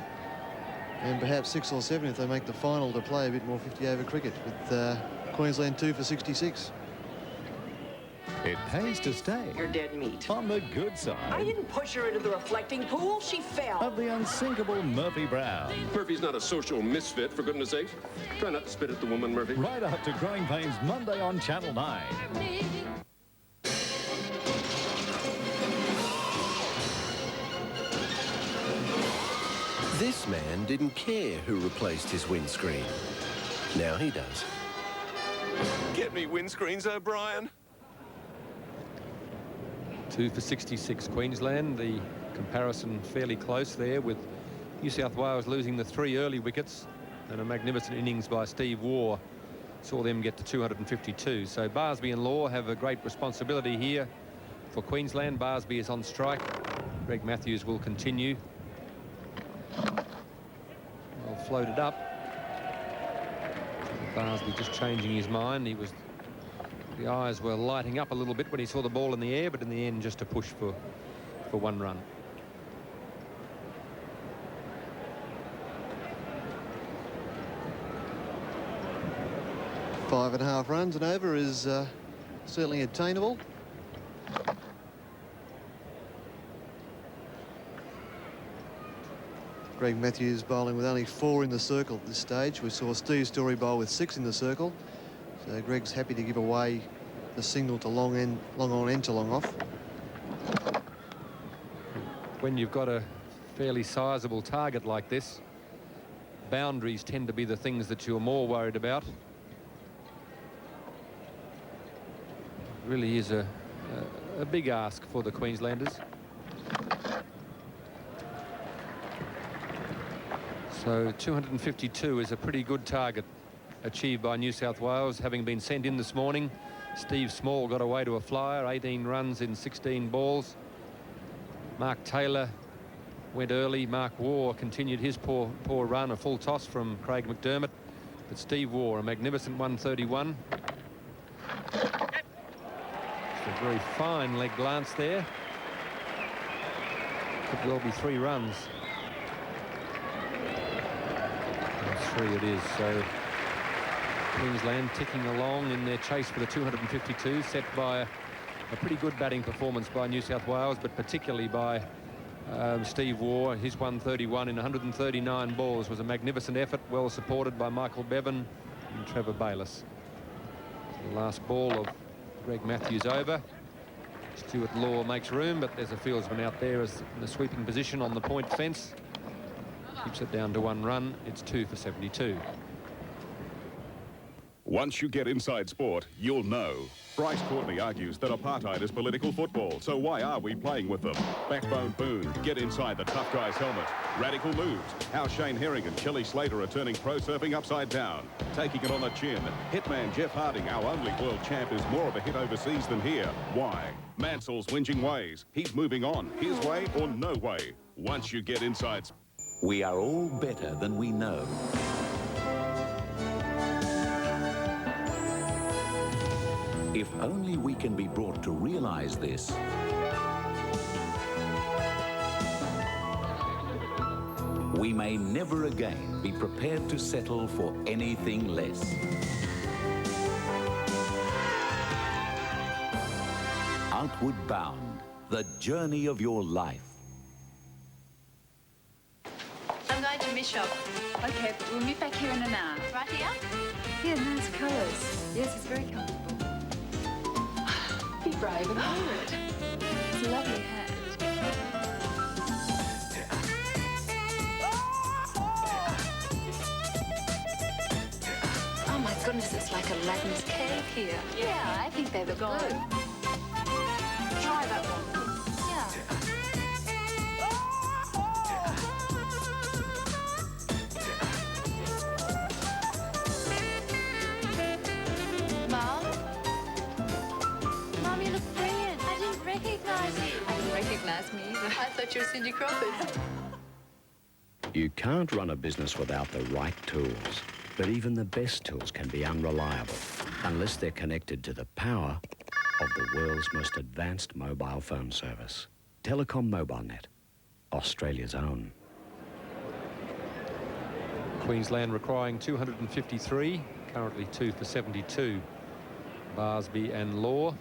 and perhaps 6 or 7 if they make the final to play a bit more 50-over cricket, with Queensland 2 for 66. It pays to stay. You're dead meat. On the good side. I didn't push her into the reflecting pool. She fell. Of the unsinkable Murphy Brown. Murphy's not a social misfit, for goodness sake. Try not to spit at the woman, Murphy. Right after Growing Pains Monday on Channel 9. This man didn't care who replaced his windscreen. Now he does. Get me windscreens, O'Brien. 2 for 66 Queensland. The comparison fairly close there, with New South Wales losing the 3 early wickets, and a magnificent innings by Steve Waugh saw them get to 252. So Barsby and Law have a great responsibility here for Queensland. Barsby is on strike. Greg Matthews will continue. Well floated up. Barsby just changing his mind. The eyes were lighting up a little bit when he saw the ball in the air, but in the end just a push for 1 run. 5.5 runs and over is certainly attainable. Greg Matthews bowling with only 4 in the circle at this stage. We saw Steve Storey bowl with 6 in the circle. So Greg's happy to give away the signal to long on and to long off. When you've got a fairly sizable target like this, boundaries tend to be the things that you're more worried about. It really is a big ask for the Queenslanders. So 252 is a pretty good target achieved by New South Wales, having been sent in this morning. Steve Small got away to a flyer, 18 runs in 16 balls. Mark Taylor went early. Mark Waugh continued his poor run, a full toss from Craig McDermott. But Steve Waugh, a magnificent 131. Just a very fine leg glance there. Could well be 3 runs. 3 it is. So Queensland ticking along in their chase for the 252, set by a pretty good batting performance by New South Wales, but particularly by Steve Waugh. His 131 in 139 balls was a magnificent effort, well supported by Michael Bevan and Trevor Bayliss. The last ball of Greg Matthews over. Stewart Law makes room, but there's a fieldsman out there as in the sweeping position on the point fence. Keeps it down to 1 run. It's 2 for 72. Once you get inside sport, you'll know. Bryce Courtney argues that apartheid is political football, so why are we playing with them? Backbone Boone, get inside the tough guy's helmet. Radical moves, how Shane Herring and Kelly Slater are turning pro surfing upside down. Taking it on the chin, hitman Jeff Harding, our only world champ, is more of a hit overseas than here. Why? Mansell's whinging ways. He's moving on, his way or no way. Once you get inside sport. We are all better than we know. If only we can be brought to realize this. We may never again be prepared to settle for anything less. Outward Bound, the journey of your life. I'm going to miss shop. Okay, but we'll meet back here in an hour. Right here? Yeah, nice colours. Yes, it's very comfortable. Be brave and wear it. It's a lovely hat. Oh my goodness, it's like Aladdin's cave here. Yeah, I think they look good. Try that one. Yeah. Mom? Mom, you look brilliant. I didn't recognize you. I didn't recognize me either. I thought you were Cindy Crawford. You can't run a business without the right tools. But even the best tools can be unreliable unless they're connected to the power of the world's most advanced mobile phone service. Telecom MobileNet, Australia's own. Queensland requiring 253, currently 2 for 72. Barsby and Law.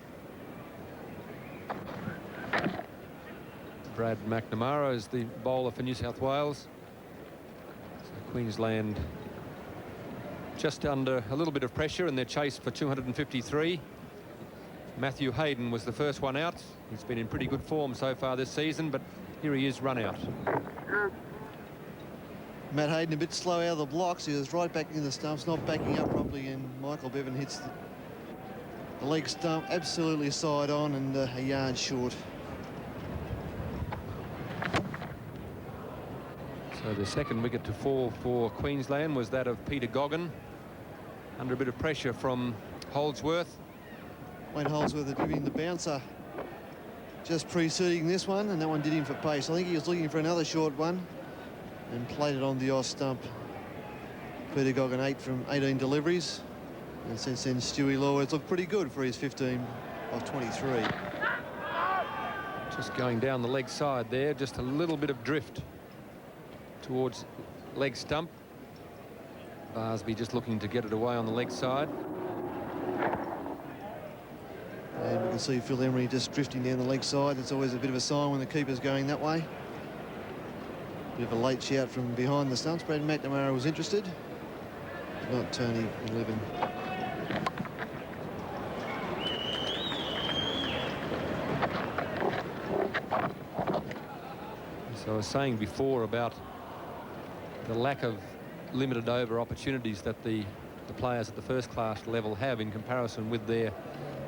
Brad McNamara is the bowler for New South Wales. So Queensland just under a little bit of pressure in their chase for 253. Matthew Hayden was the first one out. He's been in pretty good form so far this season, but here he is run out. Matt Hayden a bit slow out of the blocks. He was right back in the stumps, not backing up properly, and Michael Bevan hits the leg stump absolutely side on and a yard short. So the second wicket to fall for Queensland was that of Peter Goen, under a bit of pressure from Holdsworth. Wayne Holdsworth had given him the bouncer just preceding this one, and that one did him for pace. I think he was looking for another short one and played it on the off stump. Peter Goen 8 from 18 deliveries, and since then Stewart Law has looked pretty good for his 15 of 23. Just going down the leg side there, just a little bit of drift towards leg stump. Barsby just looking to get it away on the leg side. And we can see Phil Emery just drifting down the leg side. It's always a bit of a sign when the keeper's going that way. Bit of a late shout from behind the stumps. Brad McNamara was interested. Not Tony 11. So I was saying before about the lack of limited over opportunities that the players at the first class level have in comparison with their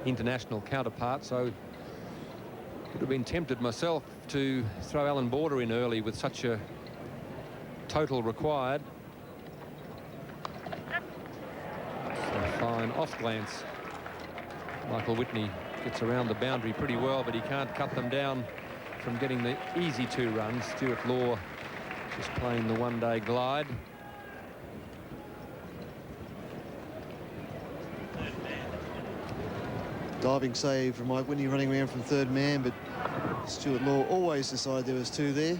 international counterparts. So would have been tempted myself to throw Allan Border in early with such a total required. So fine off glance. Michael Whitney gets around the boundary pretty well, but he can't cut them down from getting the easy 2 runs. Stewart Law just playing the one-day glide. Diving save from Mike Whitney running around from third man, but Stewart Law always decided there was 2 there.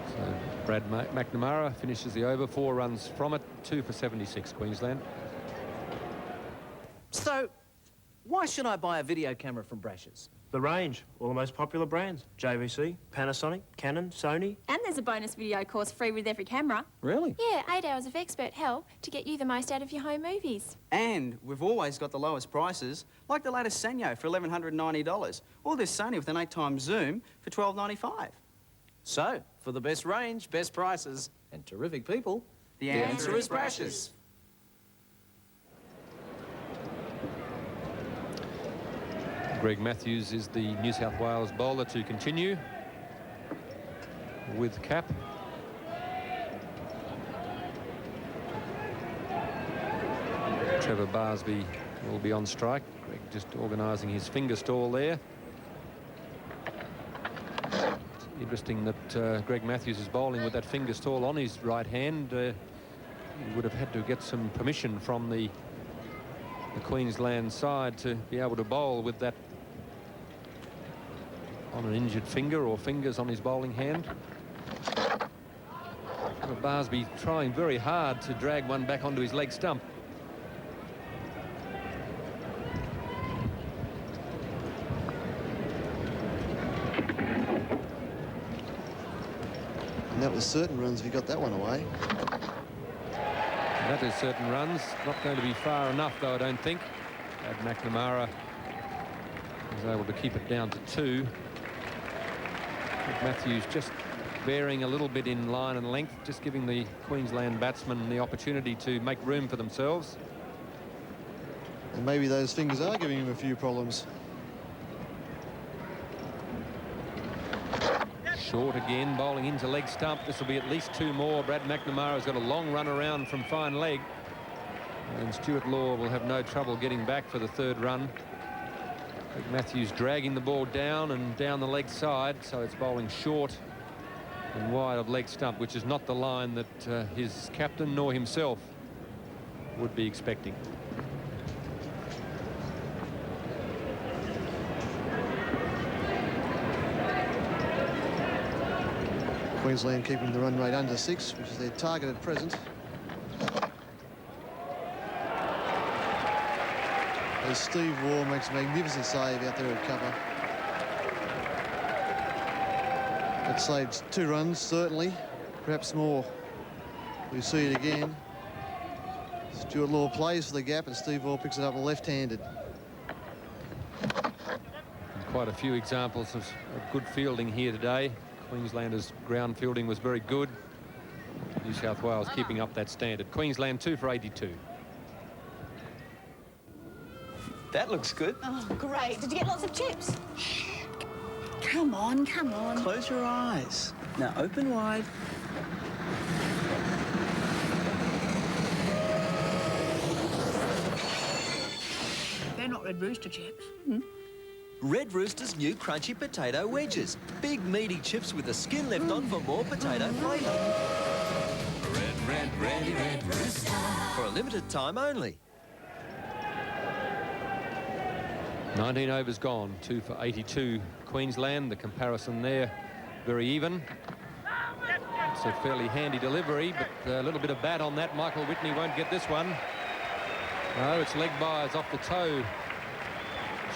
So Brad McNamara finishes the over, 4 runs from it, 2 for 76 Queensland. So, why should I buy a video camera from Brash's? The range, all the most popular brands. JVC, Panasonic, Canon, Sony. And there's a bonus video course free with every camera. Really? Yeah, 8 hours of expert help to get you the most out of your home movies. And we've always got the lowest prices, like the latest Sanyo for $1,190, or this Sony with an 8x zoom for $1,295. So, for the best range, best prices, and terrific people, the answer is Brash's. Greg Matthews is the New South Wales bowler to continue with cap. Trevor Barsby will be on strike. Greg just organising his finger stall there. It's interesting that Greg Matthews is bowling with that finger stall on his right hand. He would have had to get some permission from the Queensland side to be able to bowl with that on an injured finger or fingers on his bowling hand. Barsby trying very hard to drag one back onto his leg stump. And that was certain runs if he got that one away. That is certain runs. Not going to be far enough, though, I don't think. McNamara was able to keep it down to 2. Matthews just varying a little bit in line and length, just giving the Queensland batsmen the opportunity to make room for themselves. And maybe those fingers are giving him a few problems. Short again, bowling into leg stump. This will be at least 2 more. Brad McNamara's got a long run around from fine leg. And Stewart Law will have no trouble getting back for the 3rd run. Matthews dragging the ball down and down the leg side, so it's bowling short and wide of leg stump, which is not the line that his captain nor himself would be expecting. Queensland keeping the run rate under 6, which is their target at present. As Steve Waugh makes a magnificent save out there at cover. That saved 2 runs, certainly, perhaps more. We see it again. Stewart Law plays for the gap and Steve Waugh picks it up left-handed. Quite a few examples of good fielding here today. Queenslanders' ground fielding was very good. New South Wales keeping up that standard. Queensland 2 for 82. That looks good. Oh, great. Did you get lots of chips? Come on, come on. Close your eyes. Now open wide. They're not Red Rooster chips. Red Rooster's new crunchy potato wedges. Big meaty chips with the skin left on for more potato flavour. Red Rooster. For a limited time only. 19 overs gone, 2 for 82 Queensland. The comparison there very even. It's a fairly handy delivery, but a little bit of bat on that. Michael Whitney won't get this one. No, it's leg byes off the toe.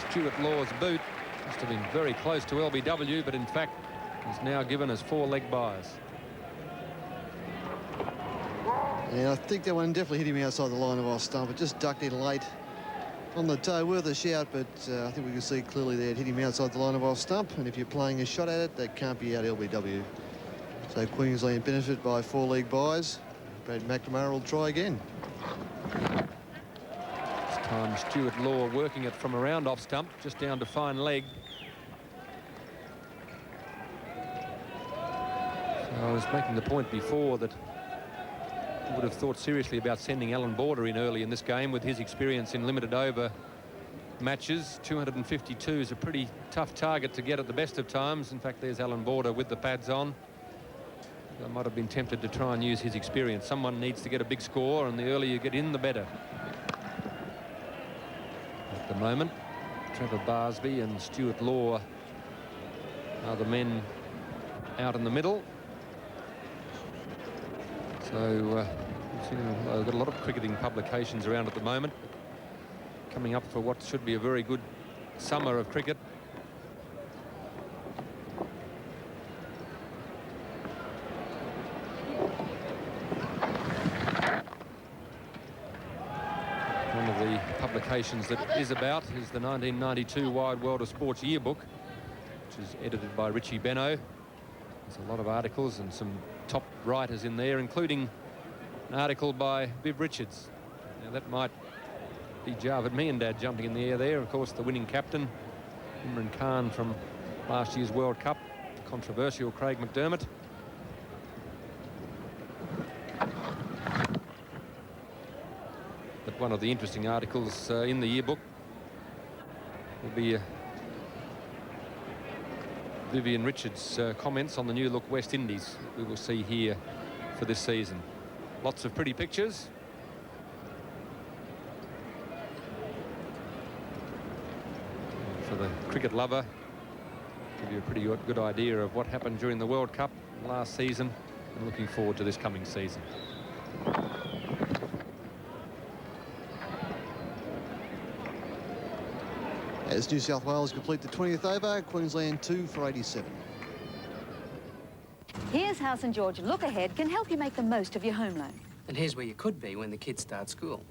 Stewart Law's boot must have been very close to LBW, but in fact is now given as 4 leg byes. Yeah, I think that one definitely hit him outside the line of off stump. It just ducked in late on the toe. Worth a shout, but I think we can see clearly there it hit him outside the line of off stump. And if you're playing a shot at it, that can't be out LBW. So Queensland benefit by 4 leg byes. Brad McNamara will try again. This time Stewart Law working it from around off stump, just down to fine leg. So I was making the point before that I would have thought seriously about sending Allan Border in early in this game with his experience in limited over matches. 252 is a pretty tough target to get at the best of times. In fact, there's Allan Border with the pads on. I might have been tempted to try and use his experience. Someone needs to get a big score, and the earlier you get in, the better. At the moment, Trevor Barsby and Stewart Law are the men out in the middle. So I've got a lot of cricketing publications around at the moment, coming up for what should be a very good summer of cricket. One of the publications that is about is the 1992 Wide World of Sports Yearbook, which is edited by Richie Benno. There's a lot of articles and some top writers in there, including an article by Viv Richards. Now that might be Javed Miandad jumping in the air there. Of course, the winning captain, Imran Khan from last year's World Cup, the controversial Craig McDermott. But one of the interesting articles in the yearbook will be Vivian Richards' comments on the new look West Indies we will see here for this season. Lots of pretty pictures. For the cricket lover, give you a pretty good idea of what happened during the World Cup last season, and looking forward to this coming season. As New South Wales complete the 20th over, Queensland 2 for 87. Here's how St George Look Ahead can help you make the most of your home loan. And here's where you could be when the kids start school.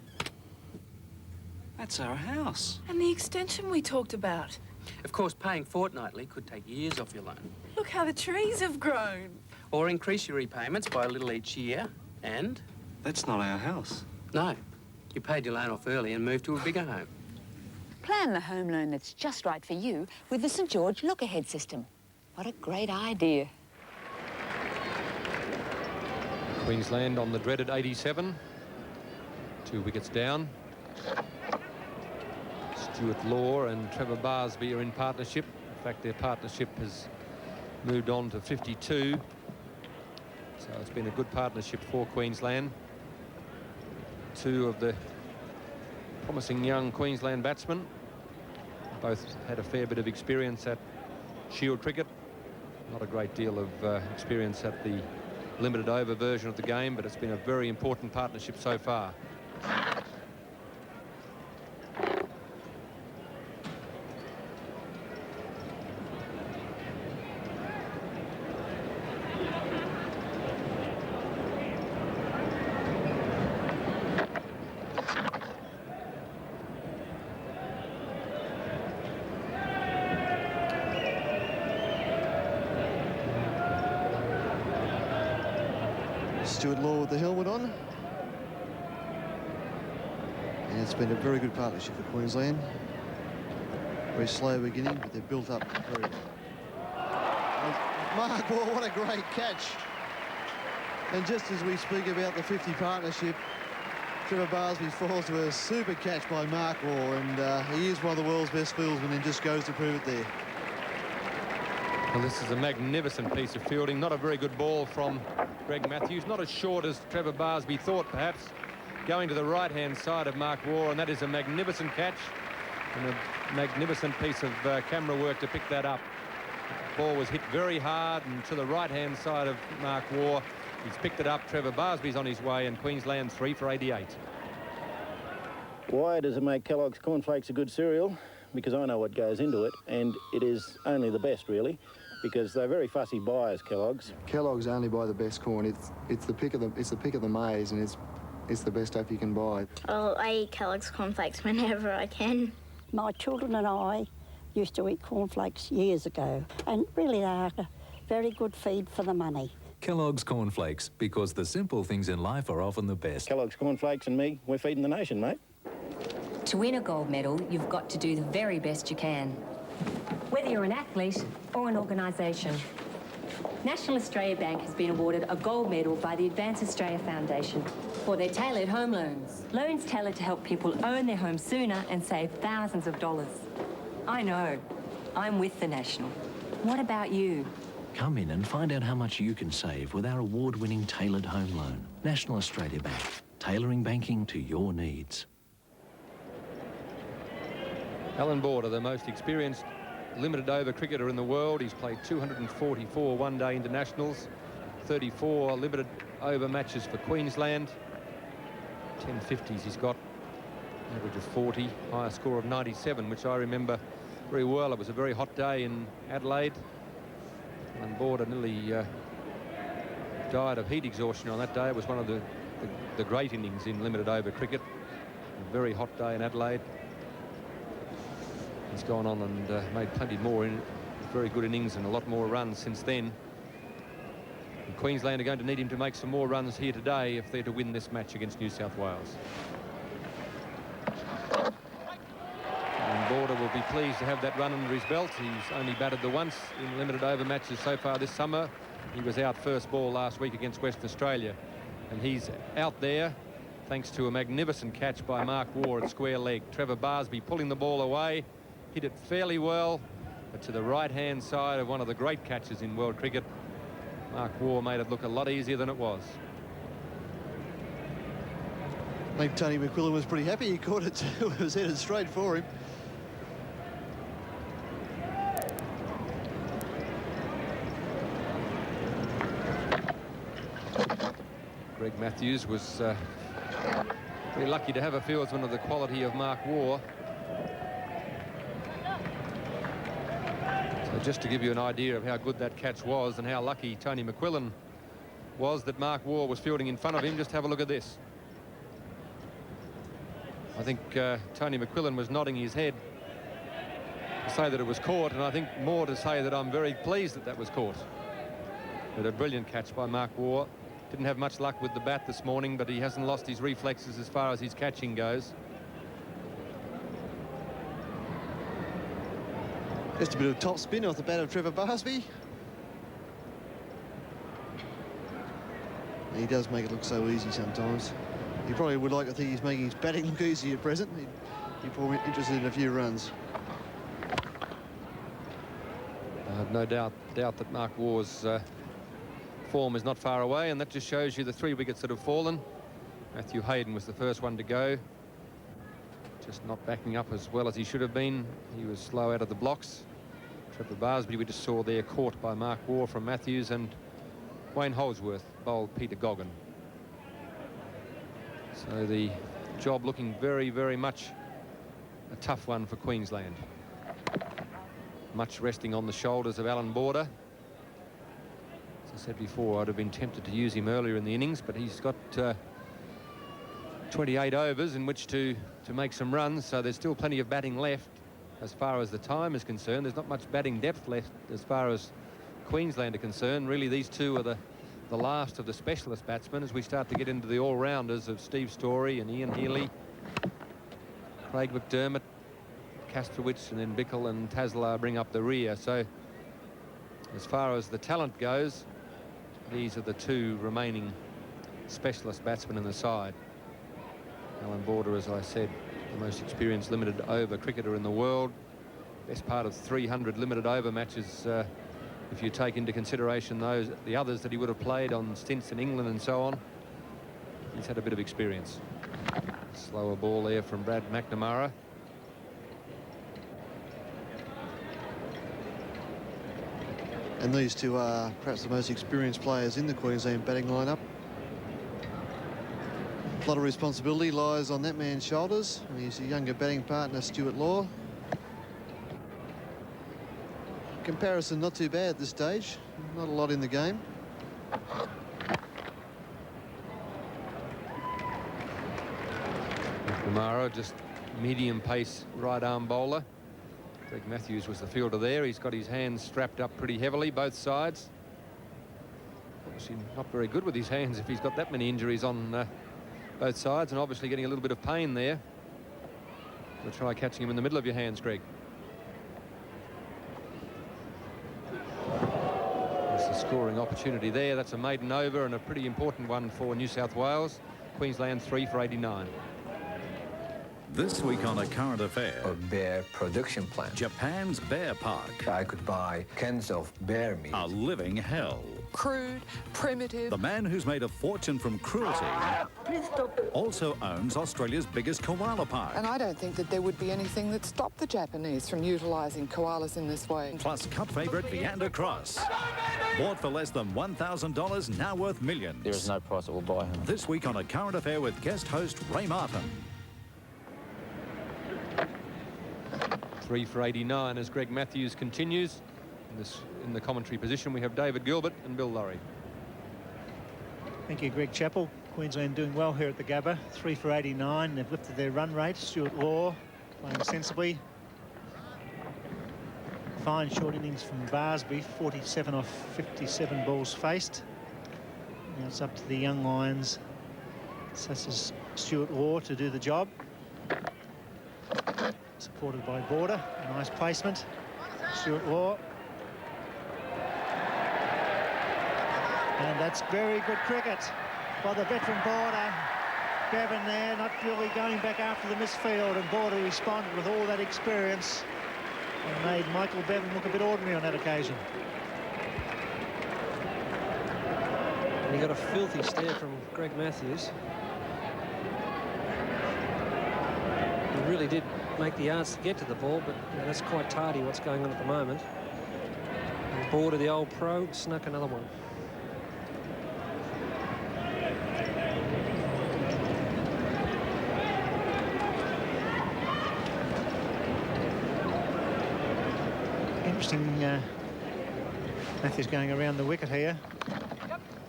That's our house. And the extension we talked about. Of course, paying fortnightly could take years off your loan. Look how the trees have grown. Or increase your repayments by a little each year. And? That's not our house. No. You paid your loan off early and moved to a bigger home. Plan the home loan that's just right for you with the St George Look Ahead system. What a great idea. Queensland on the dreaded 87. 2 wickets down. Stewart Law and Trevor Barsby are in partnership. In fact, their partnership has moved on to 52. So it's been a good partnership for Queensland. 2 of the promising young Queensland batsmen. Both had a fair bit of experience at Shield cricket. Not a great deal of experience at the limited over version of the game, but it's been a very important partnership so far. Stewart Law with the helmet on. And it's been a very good partnership for Queensland. Very slow beginning, but they've built up very well. Mark Waugh, what a great catch. And just as we speak about the 50 partnership, Trevor Barsby falls to a super catch by Mark Waugh, and he is one of the world's best fieldsmen and just goes to prove it there. Well, this is a magnificent piece of fielding. Not a very good ball from Greg Matthews. Not as short as Trevor Barsby thought, perhaps. Going to the right-hand side of Mark Waugh, and that is a magnificent catch and a magnificent piece of camera work to pick that up. Ball was hit very hard and to the right-hand side of Mark Waugh. He's picked it up. Trevor Barsby's on his way, and Queensland 3 for 88. Why does it make Kellogg's cornflakes a good cereal? Because I know what goes into it, and it is only the best, really, because they're very fussy buyers, Kellogg's. Kellogg's only buy the best corn. It's the pick of the maize, and it's the best stuff you can buy. Oh, I eat Kellogg's cornflakes whenever I can. My children and I used to eat cornflakes years ago, and really they are a very good feed for the money. Kellogg's cornflakes, because the simple things in life are often the best. Kellogg's cornflakes and me, we're feeding the nation, mate. To win a gold medal, you've got to do the very best you can. Whether you're an athlete or an organisation. National Australia Bank has been awarded a gold medal by the Advance Australia Foundation for their tailored home loans. Loans tailored to help people own their home sooner and save thousands of dollars. I know. I'm with the National. What about you? Come in and find out how much you can save with our award-winning tailored home loan. National Australia Bank. Tailoring banking to your needs. Allan Border, the most experienced limited over cricketer in the world. He's played 244 one-day internationals, 34 limited over matches for Queensland. 10 50s he's got, average of 40, higher score of 97, which I remember very well. It was a very hot day in Adelaide. Allan Border nearly died of heat exhaustion on that day. It was one of the great innings in limited over cricket. A very hot day in Adelaide. He's gone on and made plenty more in very good innings and a lot more runs since then. And Queensland are going to need him to make some more runs here today if they're to win this match against New South Wales. And Border will be pleased to have that run under his belt. He's only batted the once in limited over matches so far this summer. He was out first ball last week against Western Australia, and he's out there thanks to a magnificent catch by Mark Waugh at square leg. Trevor Barsby pulling the ball away. Hit it fairly well, but to the right-hand side of one of the great catches in world cricket. Mark Waugh made it look a lot easier than it was. I think Tony McQuillan was pretty happy he caught it too. It was headed straight for him. Greg Matthews was very lucky to have a fieldsman of the quality of Mark Waugh. Just to give you an idea of how good that catch was and how lucky Tony McQuillan was that Mark Waugh was fielding in front of him, just have a look at this. I think Tony McQuillan was nodding his head to say that it was caught, and I think more to say that I'm very pleased that that was caught. But a brilliant catch by Mark Waugh. Didn't have much luck with the bat this morning, but he hasn't lost his reflexes as far as his catching goes. Just a bit of top spin off the bat of Trevor Barsby. He does make it look so easy sometimes. He probably would like to think he's making his batting look easy at present. He'd probably be interested in a few runs. I have no doubt that Mark Waugh's form is not far away, and that just shows you the 3 wickets that have fallen. Matthew Hayden was the first one to go. Just not backing up as well as he should have been. He was slow out of the blocks. Trevor Barsby, we just saw there, caught by Mark Waugh from Matthews, and Wayne Holdsworth bowled Peter Goen. So the job looking very, very much a tough one for Queensland. Much resting on the shoulders of Allan Border. As I said before, I'd have been tempted to use him earlier in the innings, but he's got 28 overs in which to make some runs, so there's still plenty of batting left. As far as the time is concerned, there's not much batting depth left as far as Queensland are concerned. Really, these two are the last of the specialist batsmen as we start to get into the all-rounders of Steve Storey and Ian Healey, Craig McDermott, Kastrowitz, and then Bickle and Taslar bring up the rear. So as far as the talent goes, these are the two remaining specialist batsmen in the side. Allan Border, as I said, the most experienced limited over cricketer in the world. Best part of 300 limited over matches if you take into consideration the others that he would have played on stints in England and so on. He's had a bit of experience. Slower ball there from Brad McNamara. And these two are perhaps the most experienced players in the Queensland batting lineup. A lot of responsibility lies on that man's shoulders, and he's a younger batting partner, Stewart Law. Comparison not too bad at this stage, not a lot in the game. McNamara, just medium pace right arm bowler. Greg Matthews was the fielder there. He's got his hands strapped up pretty heavily, both sides. Obviously not very good with his hands if he's got that many injuries on both sides, and obviously getting a little bit of pain there. We'll try catching him in the middle of your hands, Greg. There's the scoring opportunity there. That's a maiden over and a pretty important one for New South Wales. Queensland 3 for 89. This week on A Current Affair. A bear production plant. Japan's bear park. I could buy cans of bear meat. A living hell. Crude, primitive. The man who's made a fortune from cruelty also owns Australia's biggest koala park. And I don't think that there would be anything that stopped the Japanese from utilising koalas in this way. Plus cup favourite Leander Cross. Bought for less than $1,000, now worth millions. There is no price that will buy him. This week on A Current Affair with guest host Ray Martin. 3 for 89 as Greg Matthews continues. In the commentary position, we have David Gilbert and Bill Laurie. Thank you, Greg Chappell. Queensland doing well here at the Gabba. 3 for 89. They've lifted their run rate. Stewart Law playing sensibly. Fine short innings from Barsby. 47 off 57 balls faced. Now it's up to the young Lions, such as Stewart Law, to do the job. Supported by Border. A nice placement. Stewart Law. And that's very good cricket by the veteran Border. Bevan there, not really going back after the misfield, and Border responded with all that experience and made Michael Bevan look a bit ordinary on that occasion. And he got a filthy stare from Greg Matthews. He really did make the yards to get to the ball, but you know, that's quite tardy what's going on at the moment. And Border, the old pro, snuck another one. Interesting, Matthews going around the wicket here.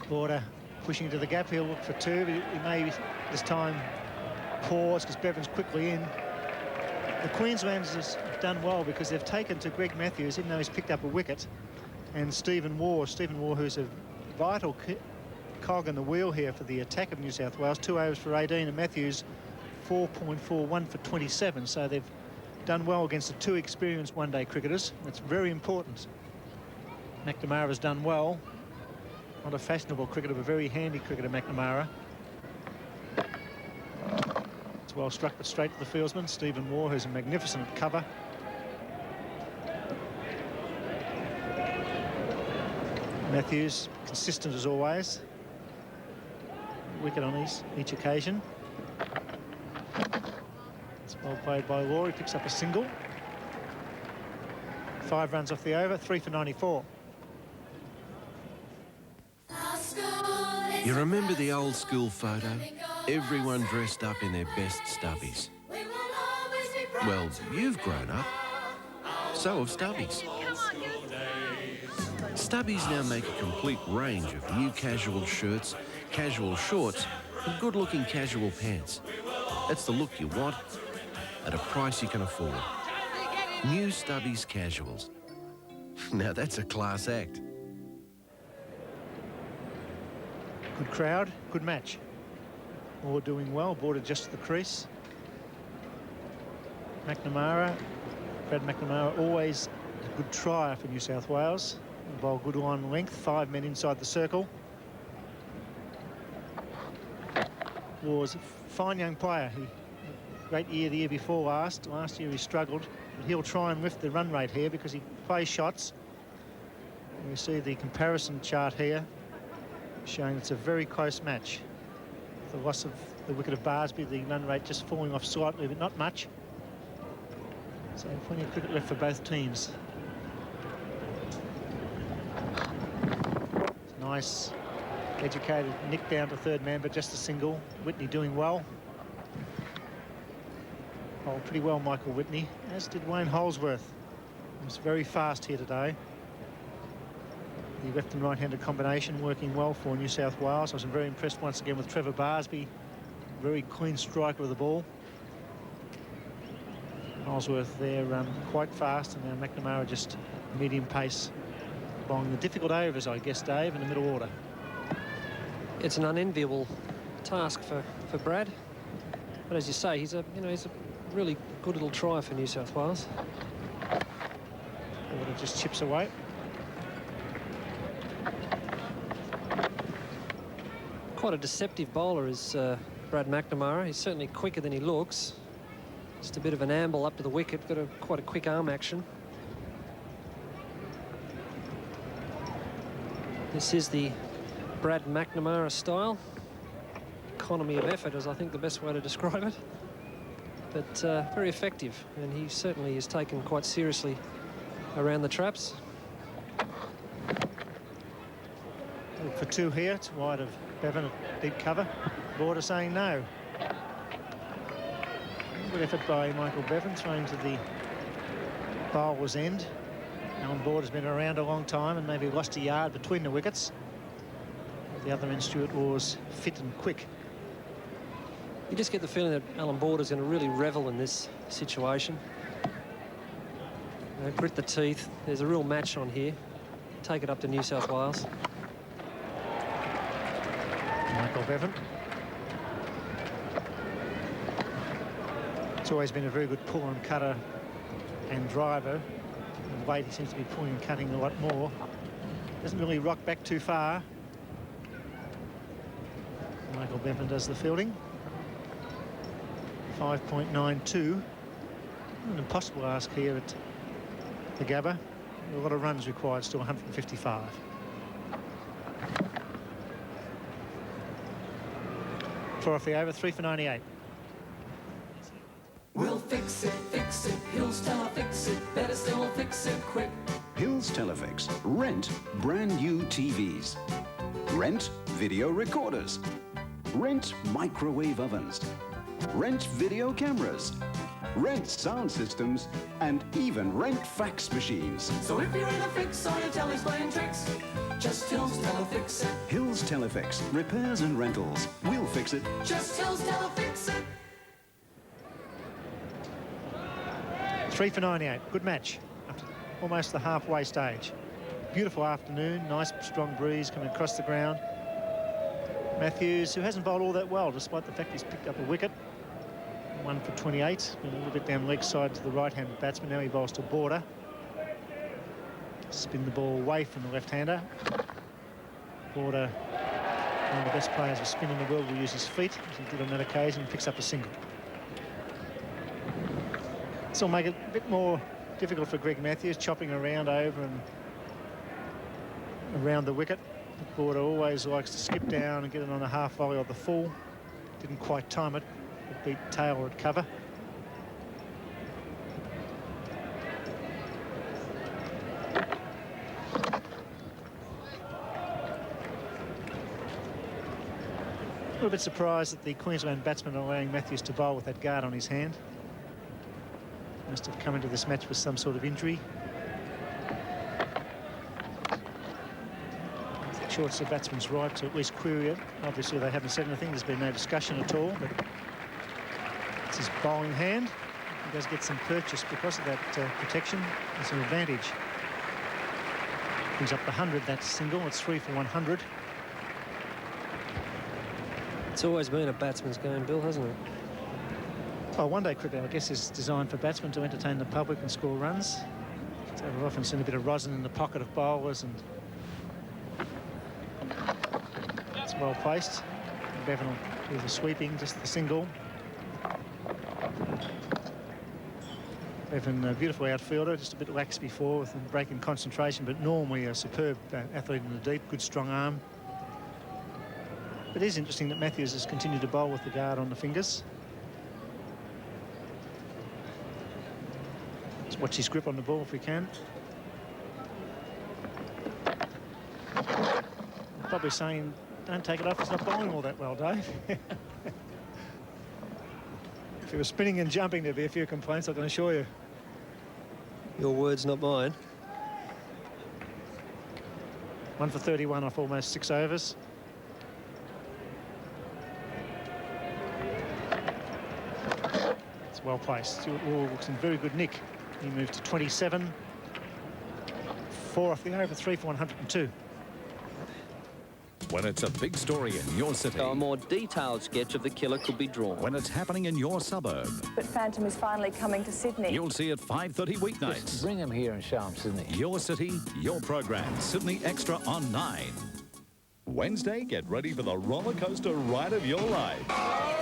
Border pushing to the gap. He'll look for two, but he may this time pause because Bevan's quickly in. The Queenslanders have done well because they've taken to Greg Matthews, even though he's picked up a wicket, and Stephen Waugh, who's a vital cog in the wheel here for the attack of New South Wales. 2 overs for 18, and Matthews 4.41 for 27. So they've done well against the two experienced one-day cricketers. That's very important. McNamara has done well. Not a fashionable cricketer, but a very handy cricketer, McNamara. It's well struck, but straight to the fieldsman. Stephen Waugh, who's a magnificent cover. Matthews, consistent as always. Wicket on each occasion. It's well played by Law. He picks up a single. 5 runs off the over, 3 for 94. You remember the old school photo? Everyone dressed up in their best stubbies. Well, you've grown up. So have Stubbies. Stubbies now make a complete range of new casual shirts, casual shorts, and good-looking casual pants. That's the look you want at a price you can afford. New Stubbies Casuals. Now that's a class act. Good crowd, good match. All doing well. Border just to the crease. McNamara, Brad McNamara, always a good try for New South Wales. Bowl good on length, 5 men inside the circle. Was a fine young player. He great year the year before last. Last year he struggled, but he'll try and lift the run rate here because he plays shots. We see the comparison chart here showing it's a very close match. The loss of the wicket of Barsby, the run rate just falling off slightly, but not much. So plenty of cricket left for both teams. Nice, educated nick down to third man, but just a single. Whitney doing well. Bowled pretty well, Michael Whitney, as did Wayne Holsworth. He was very fast here today. The left and right-handed combination working well for New South Wales. I was very impressed once again with Trevor Barsby. Very clean striker of the ball. Holsworth there quite fast, and now McNamara just medium pace along the difficult overs, I guess, Dave, in the middle order. It's an unenviable task for Brad, but as you say, he's a really good little try for New South Wales. Border just chips away. Quite a deceptive bowler is Brad McNamara. He's certainly quicker than he looks. Just a bit of an amble up to the wicket. Got quite a quick arm action. This is the Brad McNamara style. Economy of effort is, I think, the best way to describe it. But very effective, and he certainly is taken quite seriously around the traps. Look for two here. It's wide of Bevan at deep cover. Border saying no. Good effort by Michael Bevan, throwing to the bowler's end. Allan Border's been around a long time and maybe lost a yard between the wickets. At the other end, Stewart Law's fit and quick. You just get the feeling that Allan Border's going to really revel in this situation. Grit the teeth. There's a real match on here. Take it up to New South Wales. Michael Bevan. It's always been a very good pull and cutter and driver. And weight, he seems to be pulling and cutting a lot more. Doesn't really rock back too far. Michael Bevan does the fielding. 5.92. An impossible ask here at the Gabba. A lot of runs required, still 155. Four off the over, 3 for 98. We'll fix it, Hills Telefix it, better still fix it quick. Hills Telefix. Rent brand new TVs. Rent video recorders. Rent microwave ovens. Rent video cameras. Rent sound systems, and even rent fax machines. So if you're in a fix or your telly's playing tricks, just Hills Telefix it. Hills Telefix. Repairs and rentals. We'll fix it. Just Hills Telefix it. 3 for 98. Good match. Up to almost the halfway stage. Beautiful afternoon. Nice strong breeze coming across the ground. Matthews, who hasn't bowled all that well, despite the fact he's picked up a wicket. 1 for 28. Been a little bit down leg side to the right-hand batsman. Now he bowls to Border. Spin the ball away from the left-hander. Border, one of the best players of spin in the world, will use his feet, as he did on that occasion, picks up a single. This will make it a bit more difficult for Greg Matthews, chopping around over and around the wicket. Border always likes to skip down and get it on a half volley or the full. Didn't quite time it. It beat Taylor at cover. A little bit surprised that the Queensland batsmen are allowing Matthews to bowl with that guard on his hand. Must have come into this match with some sort of injury. Sure, it's the batsman's right to at least query it. Obviously, they haven't said anything. There's been no discussion at all, but it's his bowling hand. He does get some purchase because of that protection. It's an advantage. Brings up the 100, that single. It's 3 for 100. It's always been a batsman's game, Bill, hasn't it? Oh, one-day cricket, I guess, is designed for batsmen to entertain the public and score runs. So we've often seen a bit of rosin in the pocket of bowlers, and it's well placed. Bevan will do the sweeping, just the single. Bevan, a beautiful outfielder, just a bit lax before with a break in concentration, but normally a superb athlete in the deep, good strong arm. But it is interesting that Matthews has continued to bowl with the guard on the fingers. Let's watch his grip on the ball if we can. probably saying, don't take it off, it's not bowling all that well, Dave. If he was spinning and jumping, there'd be a few complaints, I can assure you. Your words, not mine. 1 for 31 off almost 6 overs. It's well placed. Stewart Law looks in very good nick. He moved to 27. 4 off the over, 3 for 102. When it's a big story in your city. So a more detailed sketch of the killer could be drawn. When it's happening in your suburb. But Phantom is finally coming to Sydney. You'll see at 5:30 weeknights. Just bring him here and show him Sydney. Your city, your program. Sydney Extra on 9. Wednesday, get ready for the roller coaster ride of your life.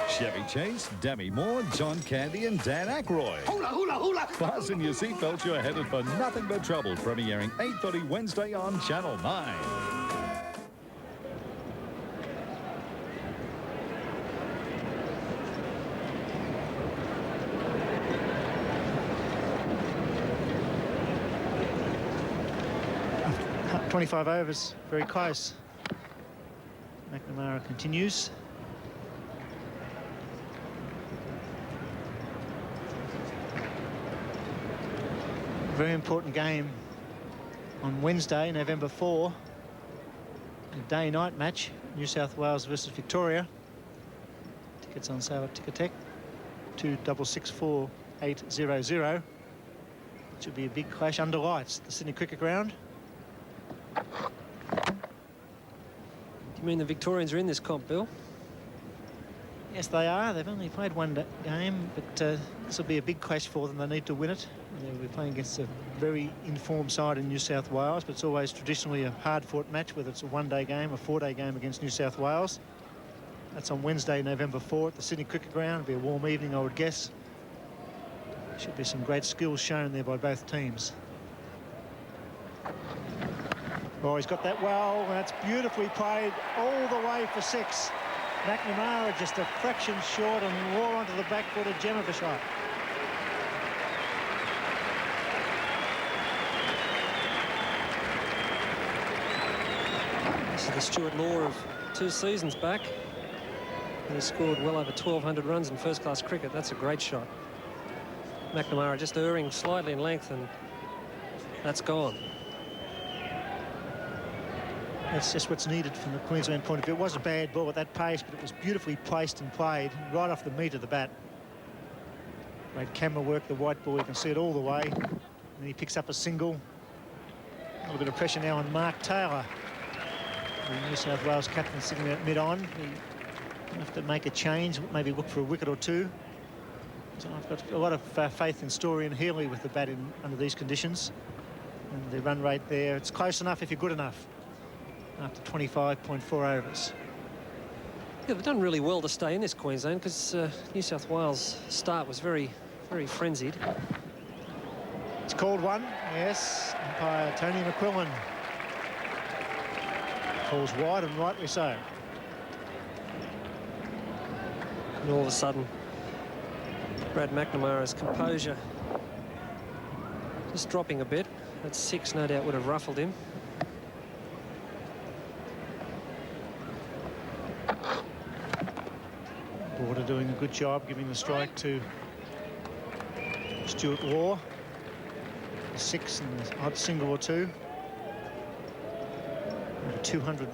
Chevy Chase, Demi Moore, John Candy and Dan Aykroyd. Hula, hula, hula! Fasten your seatbelts, you're headed for nothing but trouble. Premiering 8:30 Wednesday on Channel 9. Up 25 overs, very close. McNamara continues. Very important game on Wednesday, November 4. A day-night match, New South Wales versus Victoria. Tickets on sale at Ticketek. 2664800. Should be a big clash under lights at the Sydney Cricket Ground. You mean the Victorians are in this comp, Bill? Yes, they are. They've only played one game, but this will be a big clash for them. They need to win it. They'll be playing against a very informed side in New South Wales, but it's always traditionally a hard-fought match, whether it's a one-day game, a four-day game against New South Wales. That's on Wednesday, November 4 at the Sydney Cricket Ground. It'll be a warm evening, I would guess. Should be some great skills shown there by both teams. Oh, he's got that well, and that's beautifully played all the way for 6. McNamara just a fraction short and Law onto the back foot, a gem of a shot. This is the Stewart Law of 2 seasons back. And he scored well over 1,200 runs in first-class cricket. That's a great shot. McNamara just erring slightly in length, and that's gone. That's just what's needed from the Queensland point of view. It was a bad ball at that pace, but it was beautifully placed and played right off the meat of the bat. Great camera work, the white ball, you can see it all the way. And he picks up a single. A little bit of pressure now on Mark Taylor, the New South Wales captain, sitting at mid-on. He have to make a change, maybe look for a wicket or two. So I've got a lot of faith in Storey and Healey with the bat under these conditions. And the run rate there, it's close enough if you're good enough. After 25.4 overs. Yeah, they've done really well to stay in this Queensland, because New South Wales' start was very, very frenzied. It's called one, yes. Umpire Tony McQuillan calls wide, and rightly so. And all of a sudden, Brad McNamara's composure just dropping a bit. That 6 no doubt would have ruffled him. Border doing a good job giving the strike to Stewart Law. 6 and an odd single or two. Over 200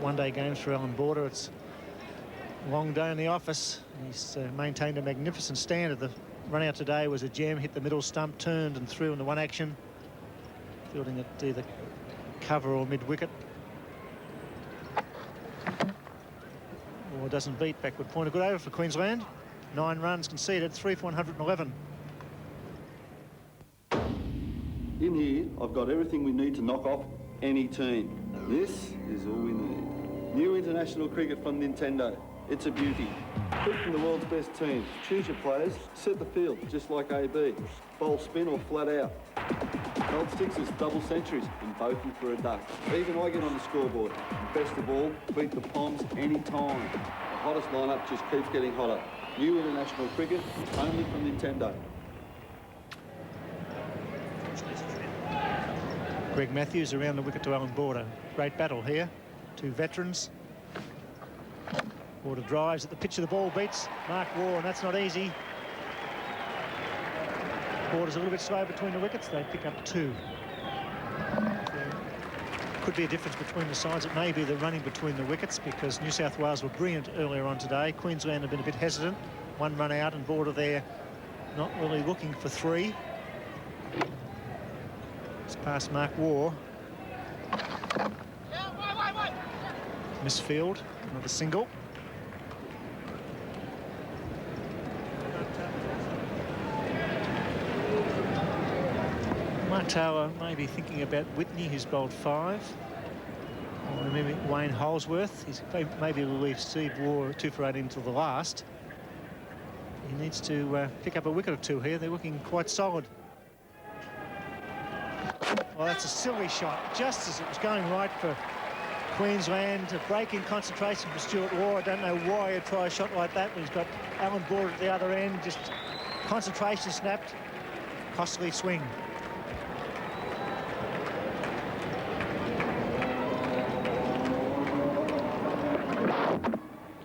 one-day games for Allan Border. It's a long day in the office. He's maintained a magnificent standard. The run out today was a gem, hit the middle stump, turned and through in the one action. Fielding at either cover or mid-wicket. Or doesn't beat backward point. A good over for Queensland. 9 runs conceded, 3 for 111. In here, I've got everything we need to knock off any team. This is all we need. New international cricket from Nintendo. It's a beauty. Pick from the world's best teams. Choose your players, set the field, just like AB. Bowl spin or flat out. Hold sixes, double centuries, and bogey for a duck. Even I get on the scoreboard. And best of all, beat the Poms any time. The hottest lineup just keeps getting hotter. New international cricket, only from Nintendo. Greg Matthews around the wicket to Allan Border. Great battle here. Two veterans. Border drives at the pitch of the ball, beats Mark Waugh, and that's not easy. Border's a little bit slow between the wickets. They pick up 2. Could be a difference between the sides. It may be the running between the wickets, because New South Wales were brilliant earlier on today. Queensland have been a bit hesitant. 1 run out, and Border there not really looking for 3. It's past Mark Waugh. Misfield, another single. Mark Taylor may be thinking about Whitney, who's bowled 5. Or maybe Wayne Holsworth. He's maybe will leave Steve Waugh 2 for 8 until the last. He needs to pick up a wicket or 2 here. They're looking quite solid. Well, that's a silly shot, just as it was going right for Queensland. A break in concentration for Stewart Law. I don't know why he'd try a shot like that when he's got Allan Border at the other end. Just concentration snapped. Costly swing.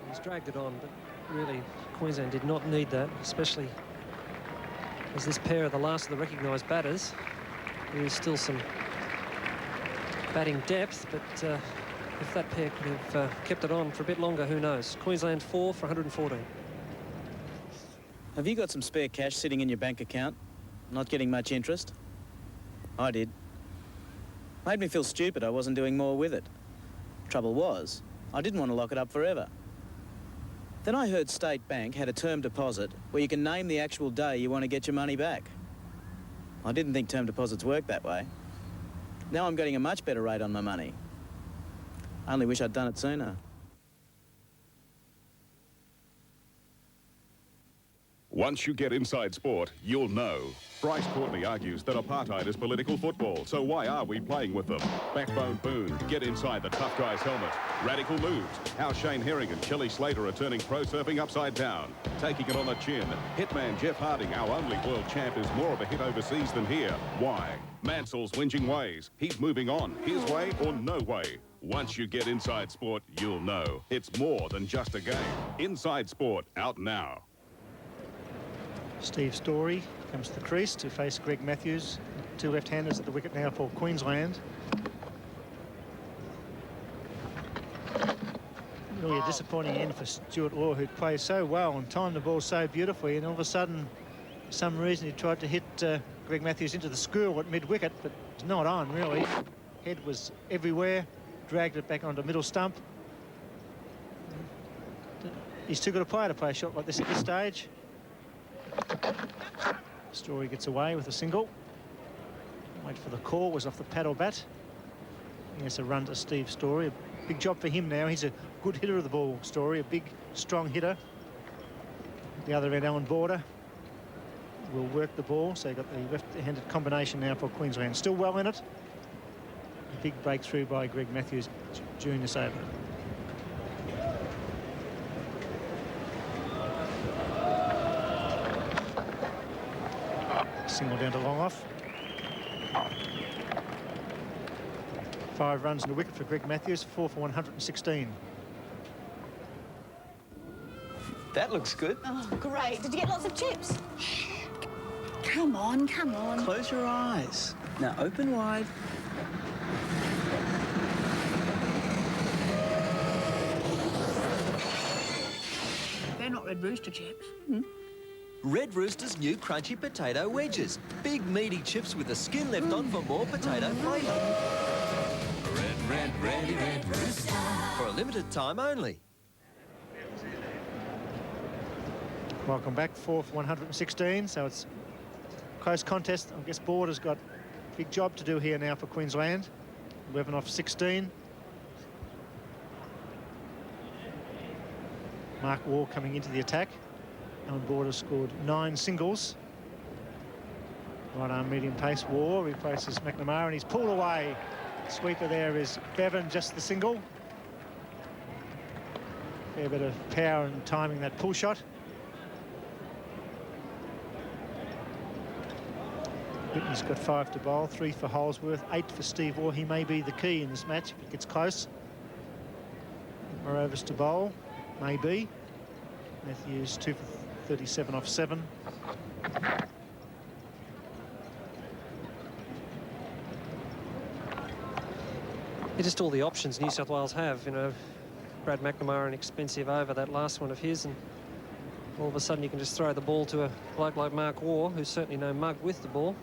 He's dragged it on, but really Queensland did not need that, especially as this pair are the last of the recognised batters. There is still some batting depth, but if that pair could have kept it on for a bit longer, who knows? Queensland 4 for 114. Have you got some spare cash sitting in your bank account, not getting much interest? I did. Made me feel stupid I wasn't doing more with it. Trouble was, I didn't want to lock it up forever. Then I heard State Bank had a term deposit where you can name the actual day you want to get your money back. I didn't think term deposits worked that way. Now I'm getting a much better rate on my money. I only wish I'd done it sooner. Once you get inside sport, you'll know. Bryce Courtney argues that apartheid is political football, so why are we playing with them? Backbone Boone, get inside the tough guy's helmet. Radical moves, how Shane Herring and Kelly Slater are turning pro surfing upside down. Taking it on the chin, hitman Jeff Harding, our only world champ, is more of a hit overseas than here. Why? Mansell's whinging ways. He's moving on, his way or no way. Once you get inside sport, you'll know. It's more than just a game. Inside Sport, out now. Steve Storey comes to the crease to face Greg Matthews. 2 left-handers at the wicket now for Queensland. Really a disappointing end for Stewart Law, who'd played so well and timed the ball so beautifully, and all of a sudden, for some reason, he tried to hit Greg Matthews into the school at mid-wicket, but it's not on, really. Head was everywhere, dragged it back onto middle stump. He's too good a player to play a shot like this at this stage. Storey gets away with a single. Wait for the call, was off the paddle bat. Yes, a run to Steve Storey. A big job for him now. He's a good hitter of the ball, Storey, a big, strong hitter. The other end, Allan Border will work the ball, so you've got the left-handed combination now for Queensland. Still well in it. A big breakthrough by Greg Matthews during this over. Single down to long off. 5 runs and a wicket for Greg Matthews, 4 for 116. That looks good. Oh, great. Did you get lots of chips? Come on, come on. Close your eyes. Now open wide. They're not Red Rooster chips. Red Rooster's new crunchy potato wedges. Big meaty chips with the skin left on for more potato flavour. Red Rooster. For a limited time only. Welcome back, 4 for 116, so it's a close contest. I guess Border's got a big job to do here now for Queensland. 11 off 16. Mark Waugh coming into the attack. Allan Border scored 9 singles. Right arm medium pace. Waugh replaces McNamara, and he's pulled away. Sweeper there is Bevan, just the single. Fair bit of power and timing that pull shot. Whitney's got 5 to bowl, 3 for Holsworth, 8 for Steve Waugh. He may be the key in this match if it gets close. More overs to bowl, maybe. Matthews 2 for 37 off 7. It's just all the options New South Wales have, you know. Brad McNamara, an expensive over, that last one of his, and all of a sudden you can just throw the ball to a bloke like Mark Waugh, who's certainly no mug with the ball.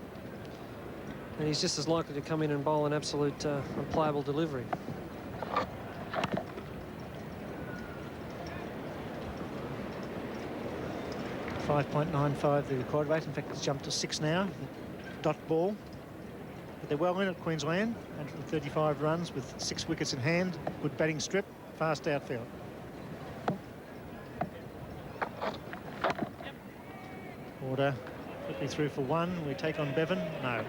And he's just as likely to come in and bowl an absolute unplayable delivery. .95 the record rate. In fact, it's jumped to 6 now. Dot ball. But they're well in at Queensland. 135 runs with 6 wickets in hand. Good batting strip. Fast outfield. Border quickly through for 1. We take on Bevan. No.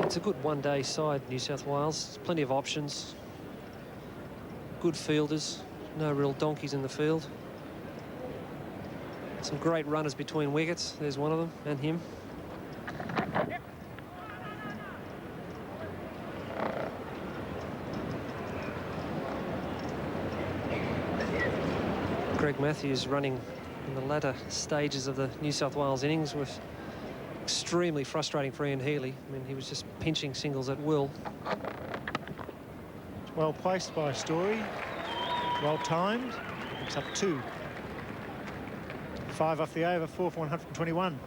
It's a good one-day side, New South Wales. Plenty of options. Good fielders. No real donkeys in the field. Some great runners between wickets. There's one of them, and him. Greg Matthews running in the latter stages of the New South Wales innings was extremely frustrating for Ian Healey. I mean, he was just pinching singles at will. Well placed by Storey. Well timed. It's up 2. 5 off the over, 4 for 121.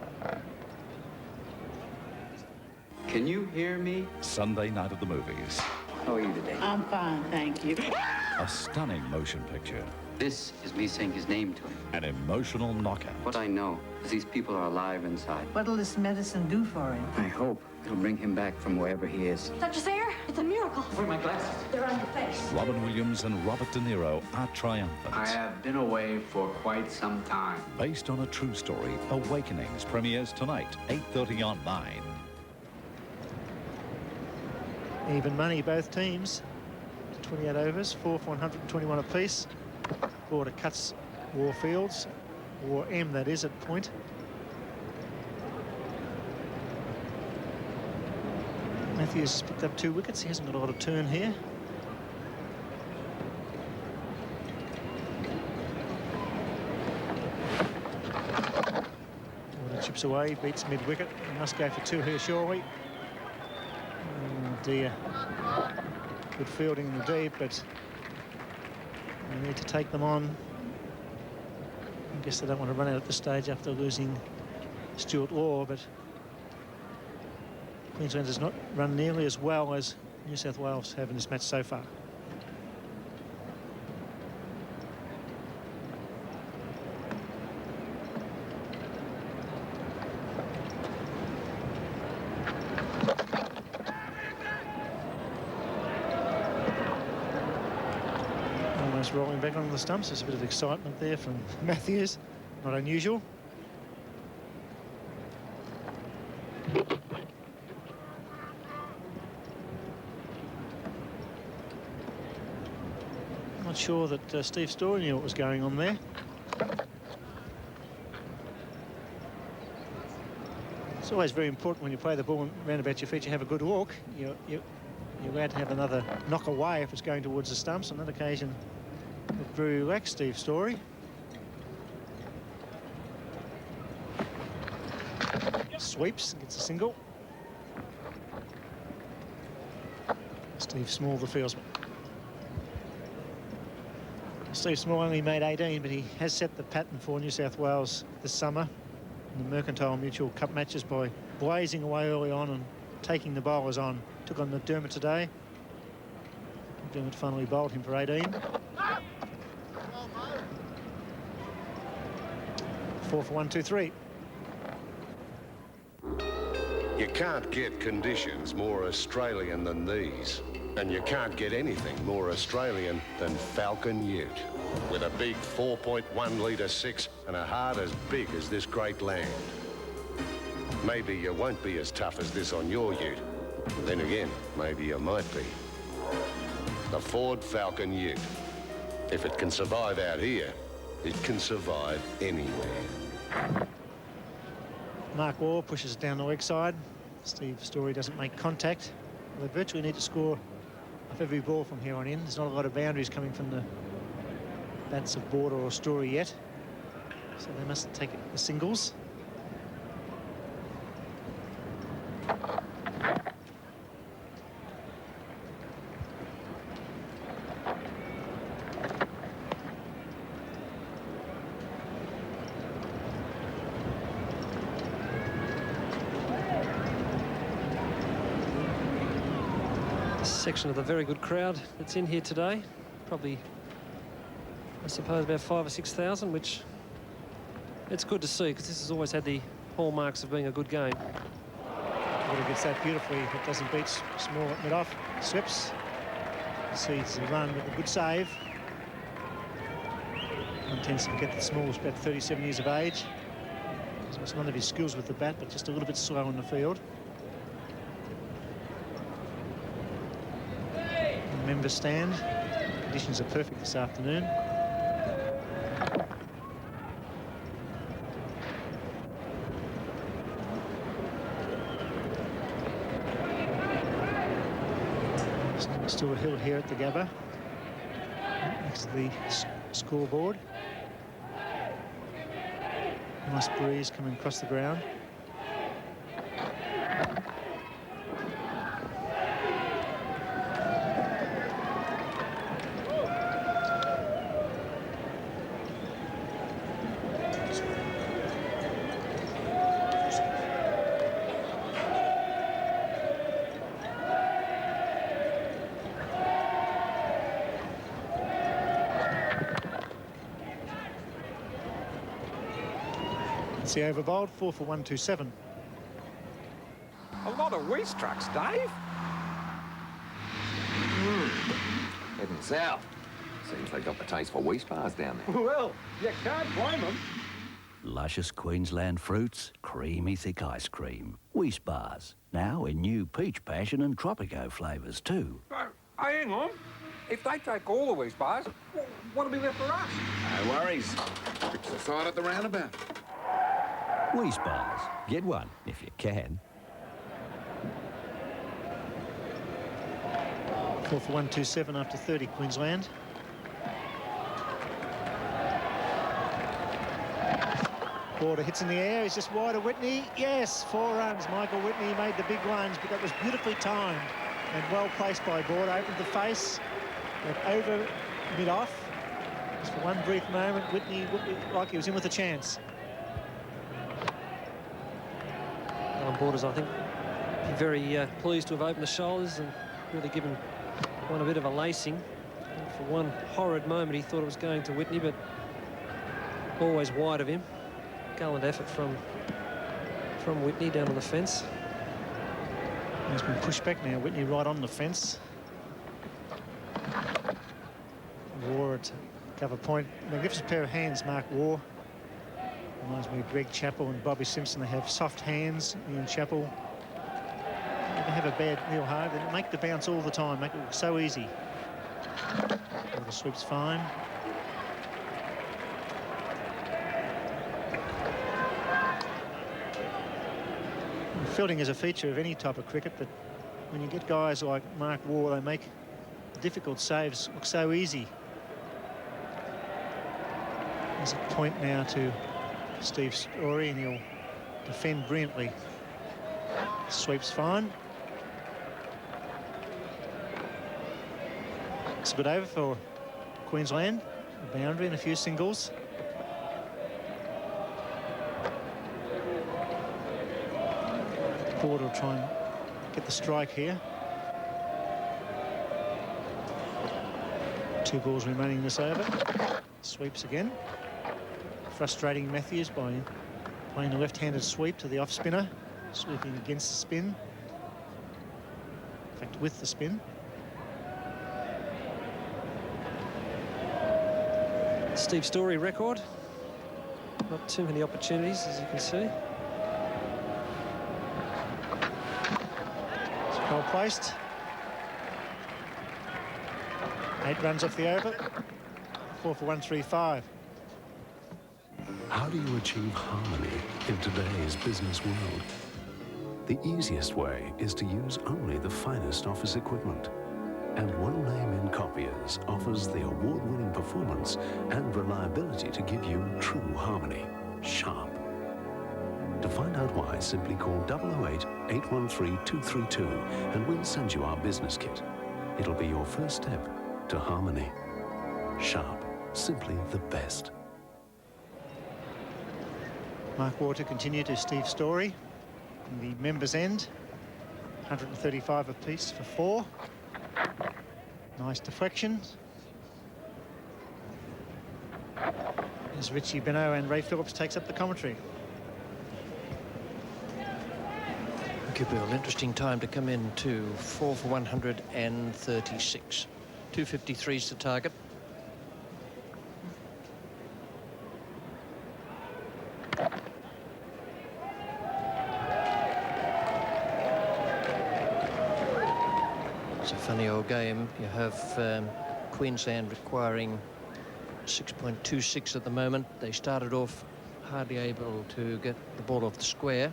Can you hear me? Sunday night at the movies. How are you today? I'm fine, thank you. A stunning motion picture. This is me saying his name to him. An emotional knockout. What I know is these people are alive inside. What'll this medicine do for him? I hope it'll bring him back from wherever he is. Dr. Sayer, it's a miracle. Where are my glasses? They're on your face. Robin Williams and Robert De Niro are triumphant. I have been away for quite some time. Based on a true story, Awakenings premieres tonight, 8:30 on 9. Even money, both teams. 28 overs, 4 for 121 apiece. Border cuts Warfields, or M that is, at point. Matthews picked up 2 wickets. He hasn't got a lot of turn here. Border chips away, beats mid-wicket. He must go for 2 here, surely. Oh dear. Good fielding in the deep, but they need to take them on. I guess they don't want to run out at this stage after losing Stewart Law, but Queensland has not run nearly as well as New South Wales have in this match so far. Almost rolling back on the stumps. There's a bit of excitement there from Matthews. Not unusual. Not sure that Steve Storey knew what was going on there. It's always very important when you play the ball round about your feet, you have a good look. You're allowed to have another knock away if it's going towards the stumps. On that occasion, looked very relaxed, Steve Storey. Sweeps, gets a single. Steve Small, the fieldsman. Steve Small only made 18, but he has set the pattern for New South Wales this summer in the Mercantile Mutual Cup matches by blazing away early on and taking the bowlers on. Took on McDermott today. McDermott finally bowled him for 18. 4 for 123. You can't get conditions more Australian than these. And you can't get anything more Australian than Falcon Ute. With a big 4.1 litre 6 and a heart as big as this great land. Maybe you won't be as tough as this on your ute. Then again, maybe you might be. The Ford Falcon Ute. If it can survive out here, it can survive anywhere. Mark Waugh pushes it down the leg side. Steve Storey doesn't make contact. They virtually need to score off every ball from here on in. There's not a lot of boundaries coming from the bats of Border or Storey yet, so they must take the singles. Section of the very good crowd that's in here today, probably I suppose about 5,000 or 6,000, which it's good to see because this has always had the hallmarks of being a good game. Border gets that beautifully. It doesn't beat Small at mid-off. Slips. Sees a run with a good save. One tends to get the Small's about 37 years of age. So it's none of his skills with the bat, but just a little bit slow in the field. Member stand. Conditions are perfect this afternoon. Still a hill here at the Gabba, next to the scoreboard. Nice breeze coming across the ground. It's the over bowled, 4 for 127. A lot of waste trucks, Dave. Heading south. Seems they got the taste for wheat bars down there. Well, you can't blame them. Luscious Queensland fruits, creamy thick ice cream. Wheat bars, now in new peach passion and tropico flavours too. Hang on. If they take all the wheat bars, what'll be left for us? No worries. Fix the side at the roundabout. Wheat bars, get one if you can. 4 for 127 after 30, Queensland. Border hits in the air, he's just wide of Whitney. Yes, 4 runs. Michael Whitney made the big ones, but that was beautifully timed and well placed by Border. Opened the face, went over mid-off. Just for one brief moment, Whitney looked like he was in with a chance. Allan Border's, I think, be very pleased to have opened the shoulders and really given one a bit of a lacing. And for one horrid moment, he thought it was going to Whitney, but always wide of him. Gallant effort from Whitney down on the fence. He's been pushed back now. Whitney right on the fence. Waugh at cover point. Magnificent pair of hands, Mark Waugh. Reminds me of Greg Chappell and Bobby Simpson. They have soft hands. Ian Chappell. Never have a bad Neil Hard. They make the bounce all the time. Make it look so easy. The sweep's fine. Fielding is a feature of any type of cricket, but when you get guys like Mark Waugh, they make difficult saves look so easy. There's a point now to Steve Storey, and he'll defend brilliantly. Sweeps fine. It's a good over for Queensland. A boundary and a few singles. Border will try and get the strike here. 2 balls remaining in this over. Sweeps again. Frustrating Matthews by playing the left-handed sweep to the off-spinner, sweeping against the spin. In fact, with the spin. Steve Storey record. Not too many opportunities, as you can see. Well placed. 8 runs off the over. 4 for 135. How do you achieve harmony in today's business world? The easiest way is to use only the finest office equipment. And One Name in Copiers offers the award-winning performance and reliability to give you true harmony. Sharp. To find out why, simply call 008-813-232 and we'll send you our business kit. It'll be your first step to harmony. Sharp. Simply the best. Mark Waugh to continue to Steve Storey. In the members' end. 135 apiece for 4. Nice deflection. As Richie Beno and Ray Phillips takes up the commentary. Could be an interesting time to come in to 4 for 136. 253 is the target. It's a funny old game. You have Queensland requiring 6.26 at the moment. They started off hardly able to get the ball off the square.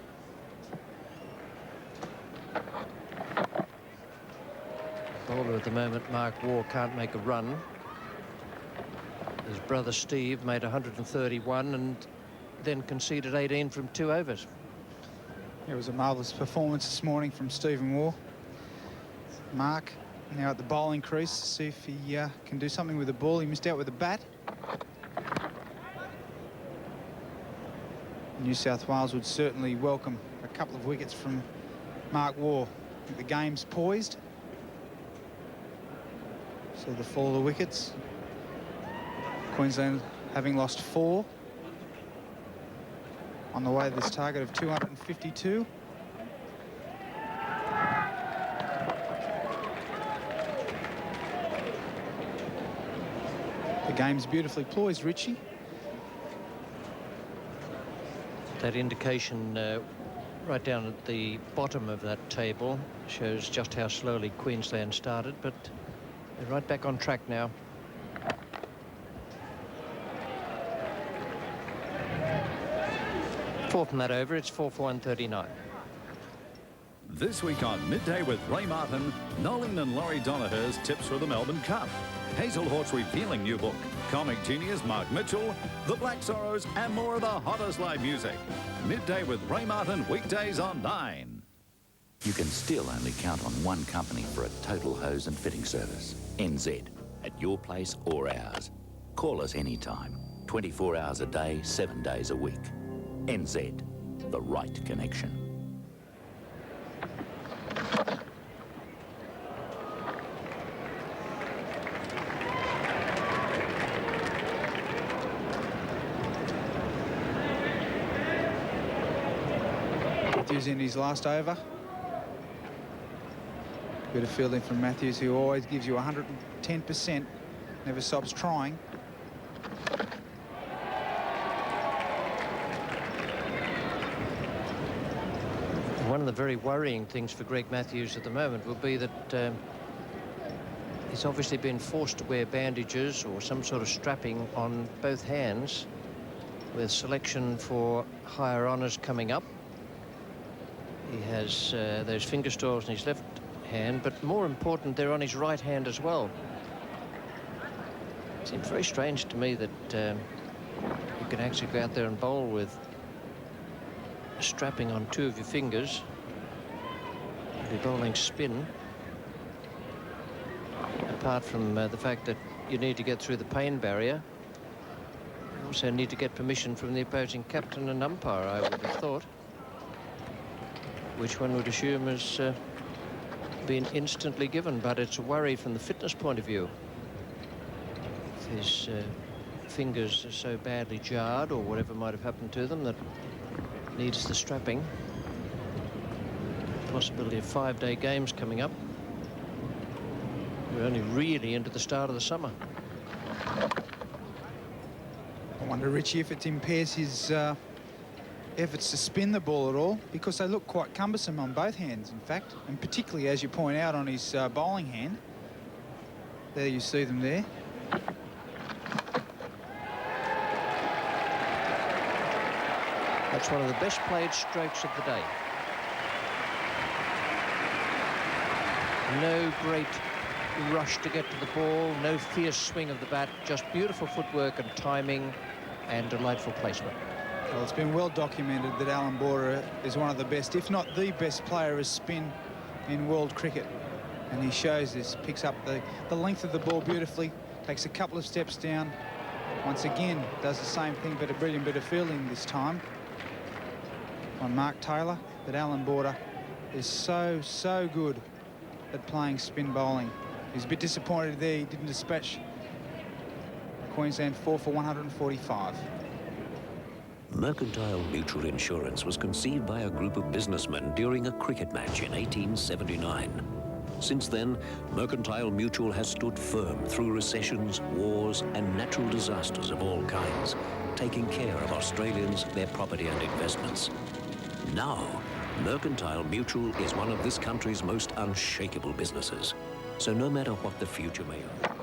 Bowler at the moment, Mark Waugh, can't make a run. His brother Steve made 131 and then conceded 18 from 2 overs. It was a marvellous performance this morning from Stephen Waugh. Mark now at the bowling crease to see if he can do something with the ball. He missed out with the bat. New South Wales would certainly welcome a couple of wickets from Mark Waugh. I think the game's poised. So the fall of the wickets. Queensland having lost 4 on the way to this target of 252. The game's beautifully poised, Richie. That indication right down at the bottom of that table shows just how slowly Queensland started, but they're right back on track now. Fourth from that over, it's 4 for 139. This week on Midday with Ray Martin, Nolan and Laurie Donaher's tips for the Melbourne Cup. Hazel Hort's revealing new book, comic genius Mark Mitchell, The Black Sorrows, and more of the hottest live music. Midday with Ray Martin, weekdays on 9. You can still only count on one company for a total hose and fitting service. NZ, at your place or ours. Call us anytime, 24 hours a day, 7 days a week. NZ, the right connection. Matthews in his last over. Bit of fielding from Matthews, who always gives you 110%, never stops trying. One of the very worrying things for Greg Matthews at the moment will be that he's obviously been forced to wear bandages or some sort of strapping on both hands, with selection for higher honours coming up. He has those finger stalls in his left hand, but more important, they're on his right hand as well. It seems very strange to me that you can actually go out there and bowl with strapping on 2 of your fingers. You'll be bowling spin. Apart from the fact that you need to get through the pain barrier, you also need to get permission from the opposing captain and umpire, I would have thought, which one would assume has been instantly given, but it's a worry from the fitness point of view. If his fingers are so badly jarred or whatever might have happened to them that needs the strapping. Possibility of 5-day games coming up. We're only really into the start of the summer. I wonder, Richie, if it impairs his efforts to spin the ball at all, because they look quite cumbersome on both hands, in fact, and particularly, as you point out, on his bowling hand. There you see them there. That's one of the best played strokes of the day. No great rush to get to the ball, no fierce swing of the bat, just beautiful footwork and timing and delightful placement. Well, it's been well documented that Allan Border is one of the best, if not the best player as spin in world cricket. And he shows this, picks up the length of the ball beautifully, takes a couple of steps down, once again does the same thing, but a brilliant bit of fielding this time on Mark Taylor. But Allan Border is so good at playing spin bowling. He's a bit disappointed there he didn't dispatch Queensland 4 for 145. Mercantile Mutual Insurance was conceived by a group of businessmen during a cricket match in 1879. Since then, Mercantile Mutual has stood firm through recessions, wars, and natural disasters of all kinds, taking care of Australians, their property and investments. Now, Mercantile Mutual is one of this country's most unshakable businesses. So no matter what the future may hold.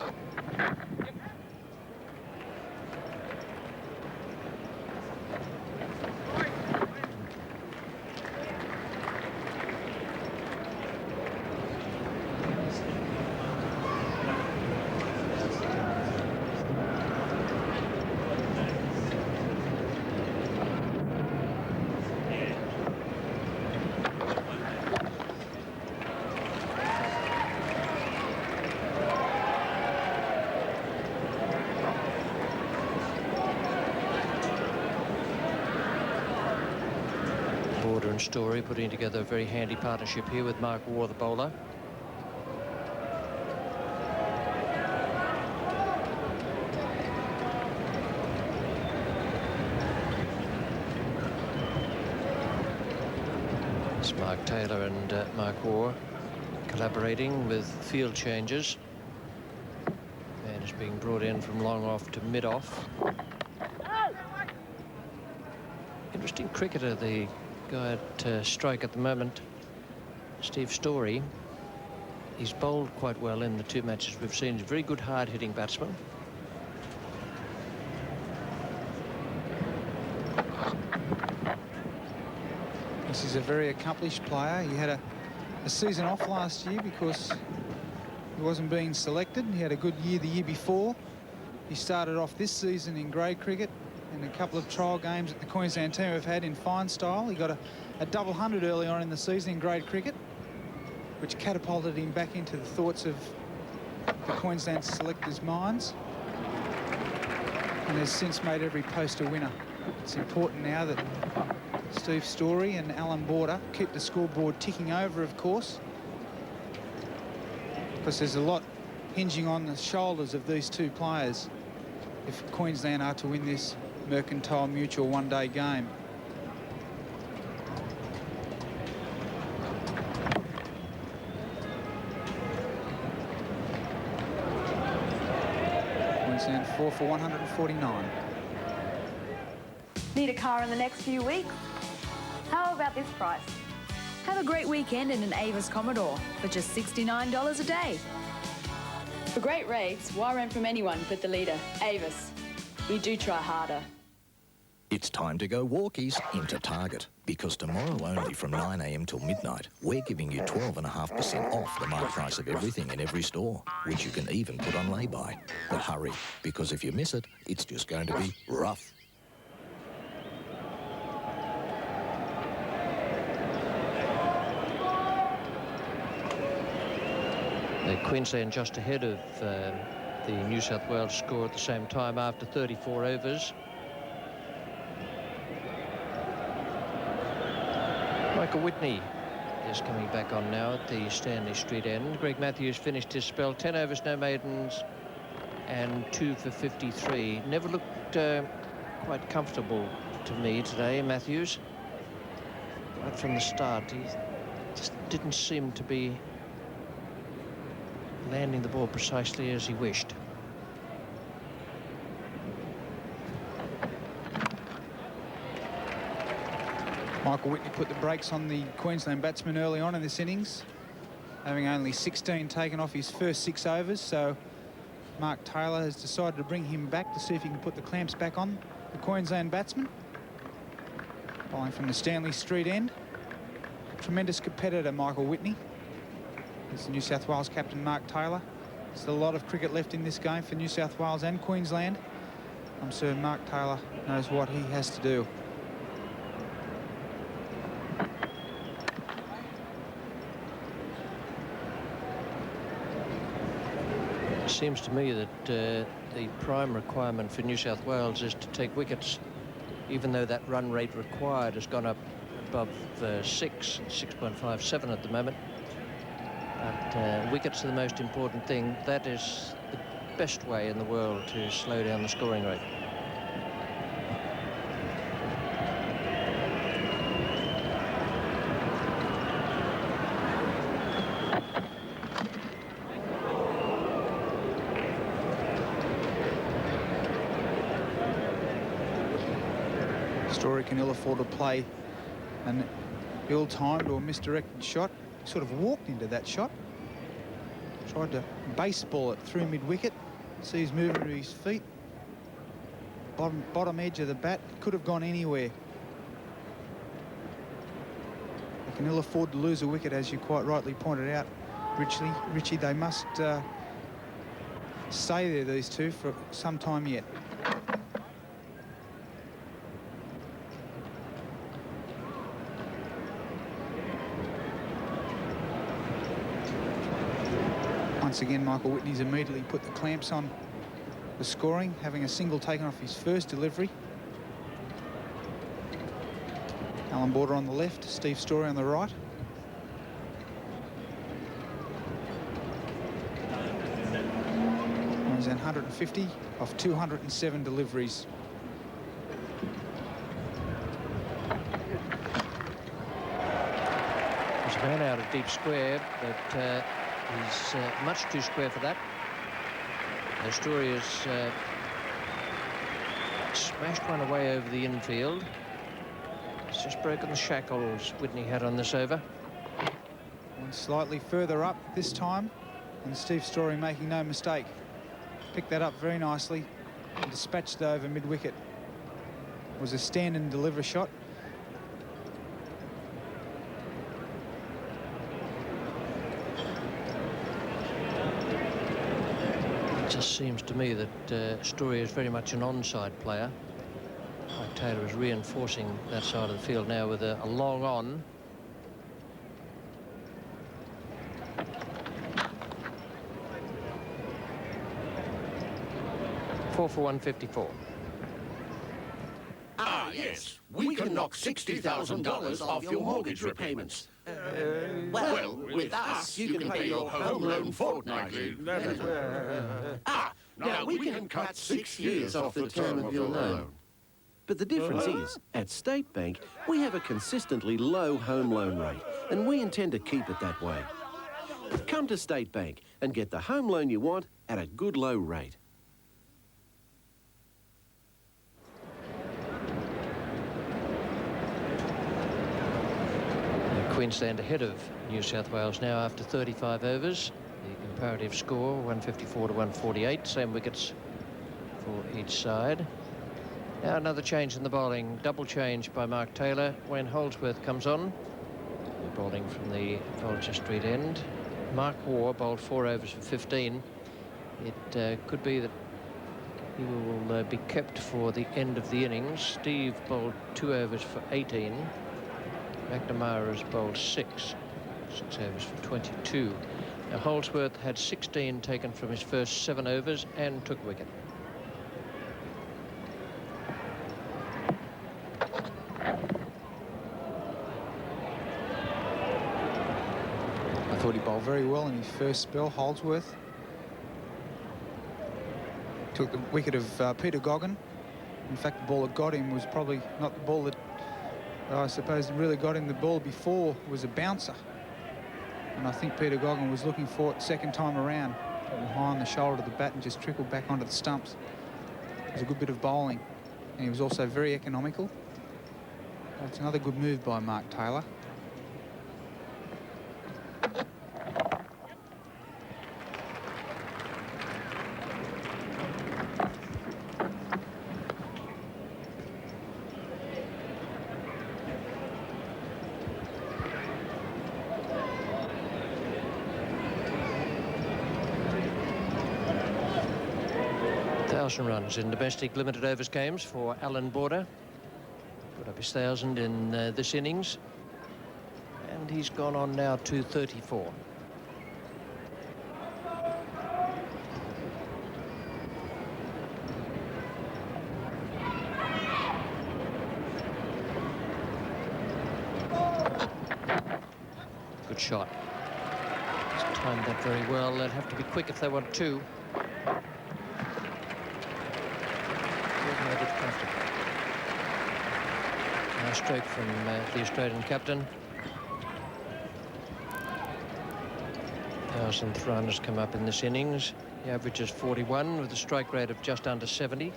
Border and Storey putting together a very handy partnership here with Mark Waugh, the bowler. It's Mark Taylor and Mark Waugh collaborating with field changes. Man is being brought in from long off to mid off. Interesting cricketer, the guy at strike at the moment, Steve Storey. He's bowled quite well in the two matches we've seen. He's a very good hard-hitting batsman. This is a very accomplished player. He had a season off last year because he wasn't being selected. He had a good year the year before. He started off this season in grade cricket, and a couple of trial games that the Queensland team have had in fine style. He got a double 100 early on in the season in grade cricket, which catapulted him back into the thoughts of the Queensland selectors' minds, and has since made every post a winner. It's important now that Steve Storey and Allan Border keep the scoreboard ticking over, of course, because there's a lot hinging on the shoulders of these two players if Queensland are to win this Mercantile Mutual one-day game. Queensland 4 for 149. Need a car in the next few weeks? How about this price? Have a great weekend in an Avis Commodore for just $69 a day. For great rates, why rent from anyone but the leader, Avis? We do try harder. It's time to go walkies into Target, because tomorrow only from 9 a.m. till midnight, we're giving you 12.5% off the mark price of everything in every store, which you can even put on lay-by. But hurry, because if you miss it, it's just going to be rough. Queensland just ahead of the New South Wales score at the same time after 34 overs. Michael Whitney is coming back on now at the Stanley Street end. Greg Matthews finished his spell, 10 overs, no maidens, and 2 for 53. Never looked quite comfortable to me today, Matthews. Right from the start, he just didn't seem to be landing the ball precisely as he wished. Michael Whitney put the brakes on the Queensland batsman early on in this innings, having only 16 taken off his first 6 overs, so Mark Taylor has decided to bring him back to see if he can put the clamps back on the Queensland batsman. Bowling from the Stanley Street end. Tremendous competitor, Michael Whitney. There's the New South Wales captain, Mark Taylor. There's a lot of cricket left in this game for New South Wales and Queensland. I'm certain Mark Taylor knows what he has to do. It seems to me that the prime requirement for New South Wales is to take wickets, even though that run rate required has gone up above 6.57 at the moment. But wickets are the most important thing. That is the best way in the world to slow down the scoring rate. Storey can ill afford to play an ill-timed or misdirected shot. Sort of walked into that shot. Tried to baseball it through mid-wicket. See he's moving to his feet. Bottom edge of the bat. Could have gone anywhere. They can ill afford to lose a wicket, as you quite rightly pointed out, Richie. They must stay there, these two, for some time yet. Once again, Michael Whitney's immediately put the clamps on the scoring, having a single taken off his first delivery. Allan Border on the left, Steve Storey on the right. He's 150 off 207 deliveries. There's a man out of deep square, but he's much too square for that. The Storey has smashed one away over the infield. It's just broken the shackles Whitney had on this over. And slightly further up this time, and Steve Storey making no mistake. Picked that up very nicely and dispatched it over mid-wicket. It was a stand and deliver shot. It just seems to me that Storey is very much an onside player. Mike Taylor is reinforcing that side of the field now with a long on. Four for 154. Ah, yes. We can knock $60,000 off your mortgage repayments. Well, with us, you can pay your home loan fortnightly. Now we can cut 6 years off the term of your loan. But the difference is, at State Bank, we have a consistently low home loan rate, and we intend to keep it that way. Come to State Bank and get the home loan you want at a good low rate. Queensland ahead of New South Wales now after 35 overs. The comparative score 154 to 148. Same wickets for each side. Now another change in the bowling. Double change by Mark Taylor. Wayne Holdsworth comes on. The bowling from the Vulture Street end. Mark Waugh bowled 4 overs for 15. It could be that he will be kept for the end of the innings. Steve bowled 2 overs for 18. McNamara has bowled 6 overs for 22. Now Holdsworth had 16 taken from his first 7 overs and took wicket. I thought he bowled very well in his first spell, Holdsworth. Took the wicket of Peter Goen. In fact, the ball that got him was probably not the ball that I suppose really got him. The ball before was a bouncer. And I think Peter Goen was looking for it second time around. High on the shoulder of the bat and just trickled back onto the stumps. It was a good bit of bowling. And he was also very economical. That's another good move by Mark Taylor. 1,000 runs in domestic limited overs games for Allan Border. Put up his 1,000 in this innings. And he's gone on now to 34. Good shot. He's timed that very well. They'd have to be quick if they want two. Nice stroke from the Australian captain. 1,000th run has come up in this innings. The average is 41 with a strike rate of just under 70.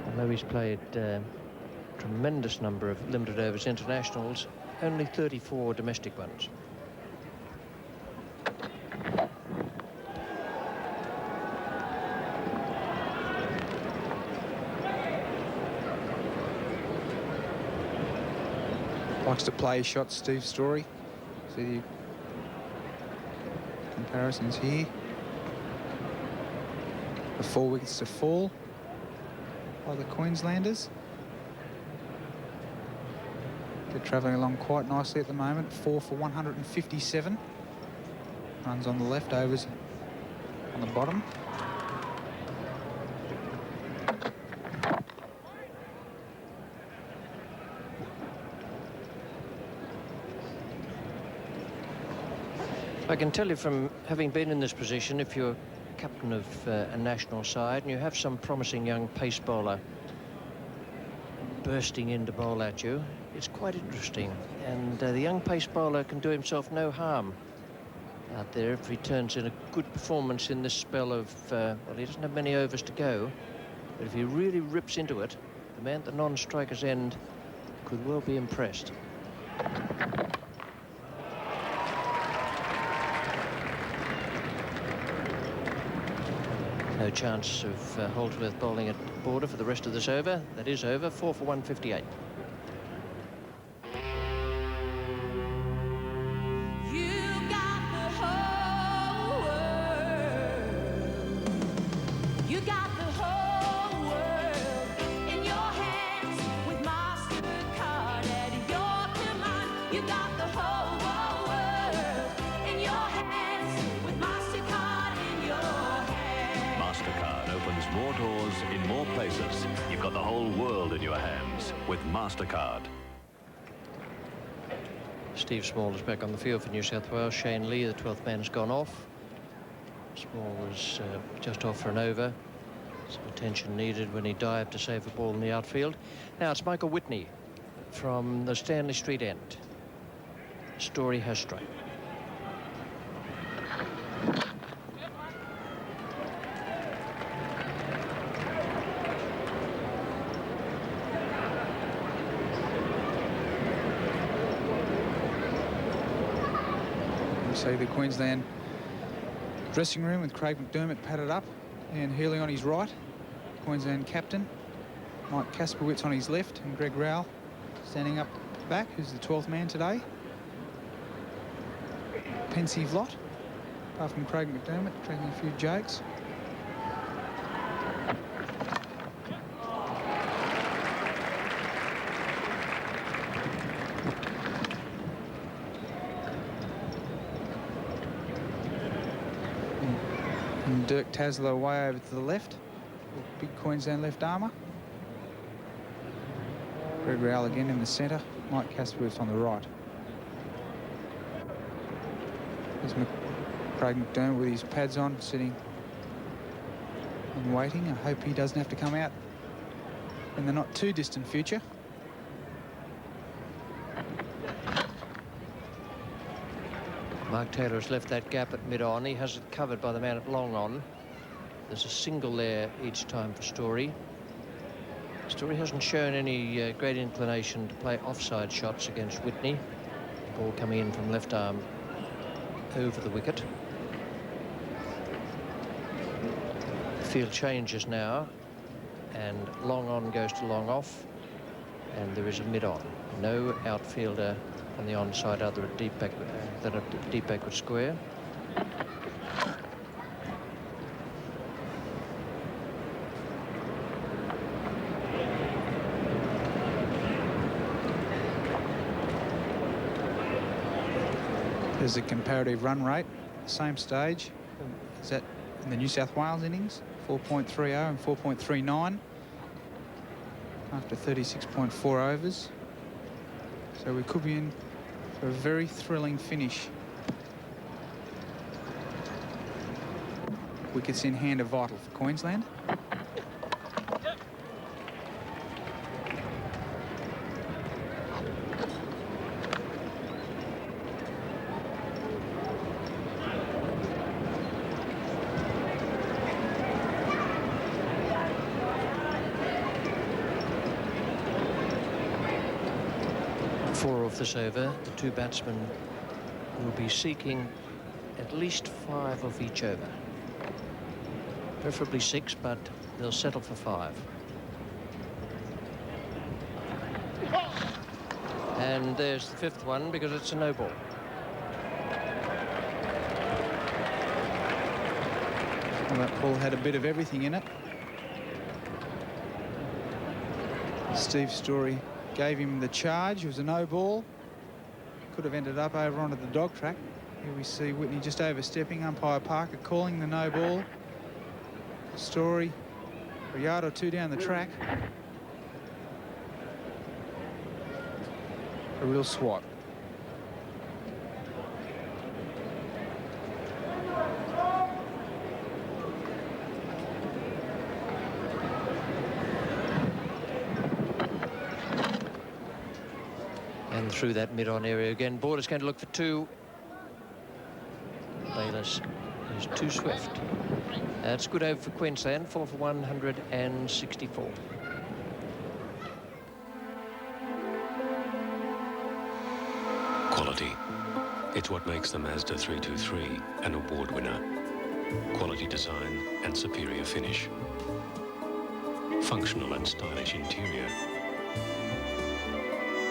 Although he's played tremendous number of limited overs internationals, only 34 domestic ones. Likes to play his shots, Steve Storey. See the comparisons here. The 4 wickets to fall by the Queenslanders. They're travelling along quite nicely at the moment. 4 for 157. Runs on the left, overs on the bottom. I can tell you from having been in this position, if you're captain of a national side and you have some promising young pace bowler bursting in to bowl at you, it's quite interesting. And the young pace bowler can do himself no harm out there if he turns in a good performance in this spell of, well, he doesn't have many overs to go, but if he really rips into it, the man at the non-striker's end could well be impressed. No chance of Holdsworth bowling at Border for the rest of this over. That is over. 4 for 158. More doors in more places. You've got the whole world in your hands with MasterCard. Steve Small is back on the field for New South Wales. Shane Lee, the 12th man, has gone off. Small was just off for an over. Some attention needed when he dived to save a ball in the outfield. Now it's Michael Whitney from the Stanley Street end. Storey has strike. See the Queensland dressing room with Craig McDermott padded up and Healey on his right, Queensland captain. Mike Kasperwitz on his left and Greg Rowell standing up back, who's the 12th man today. Pensive lot, apart from Craig McDermott cracking a few jokes. And Dirk Taslow way over to the left, big Queensland left armour. Greg Rowell again in the centre, Mike Kasperwitz on the right. There's Craig McDermott with his pads on, sitting and waiting. I hope he doesn't have to come out in the not too distant future. Mark Taylor has left that gap at mid-on. He has it covered by the man at long-on. There's a single there each time for Storey. Storey hasn't shown any great inclination to play offside shots against Whitney. Ball coming in from left arm over the wicket. Field changes now, and long on goes to long off, and there is a mid-on. No outfielder on the onside other at deep backward square. as a comparative run rate, same stage as that in the New South Wales innings, 4.30 and 4.39 after 36.4 overs. So we could be in for a very thrilling finish. Wickets in hand are vital for Queensland. Four off this over, the two batsmen will be seeking at least 5 of each over. Preferably 6, but they'll settle for 5. And there's the 5th one because it's a no ball. Well, that ball had a bit of everything in it. Steve Storey gave him the charge. It was a no ball. Could have ended up over onto the dog track. Here we see Whitney just overstepping. Umpire Parker calling the no ball. Storey a yard or 2 down the track. A real swat. And through that mid-on area again. Border's going to look for 2. Bayliss is too swift. That's good over for Queensland, 4 for 164. Quality. It's what makes the Mazda 323 an award winner. Quality design and superior finish. Functional and stylish interior.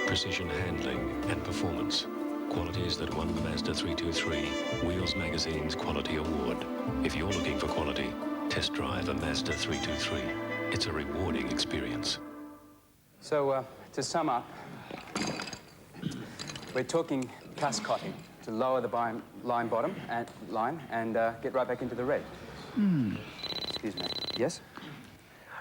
Precision handling and performance. Qualities that won the Mazda 323 Wheels Magazine's Quality Award. If you're looking for quality, test drive a Mazda 323. It's a rewarding experience. So, to sum up, we're talking cutting to lower the line bottom and get right back into the red. Excuse me. Yes?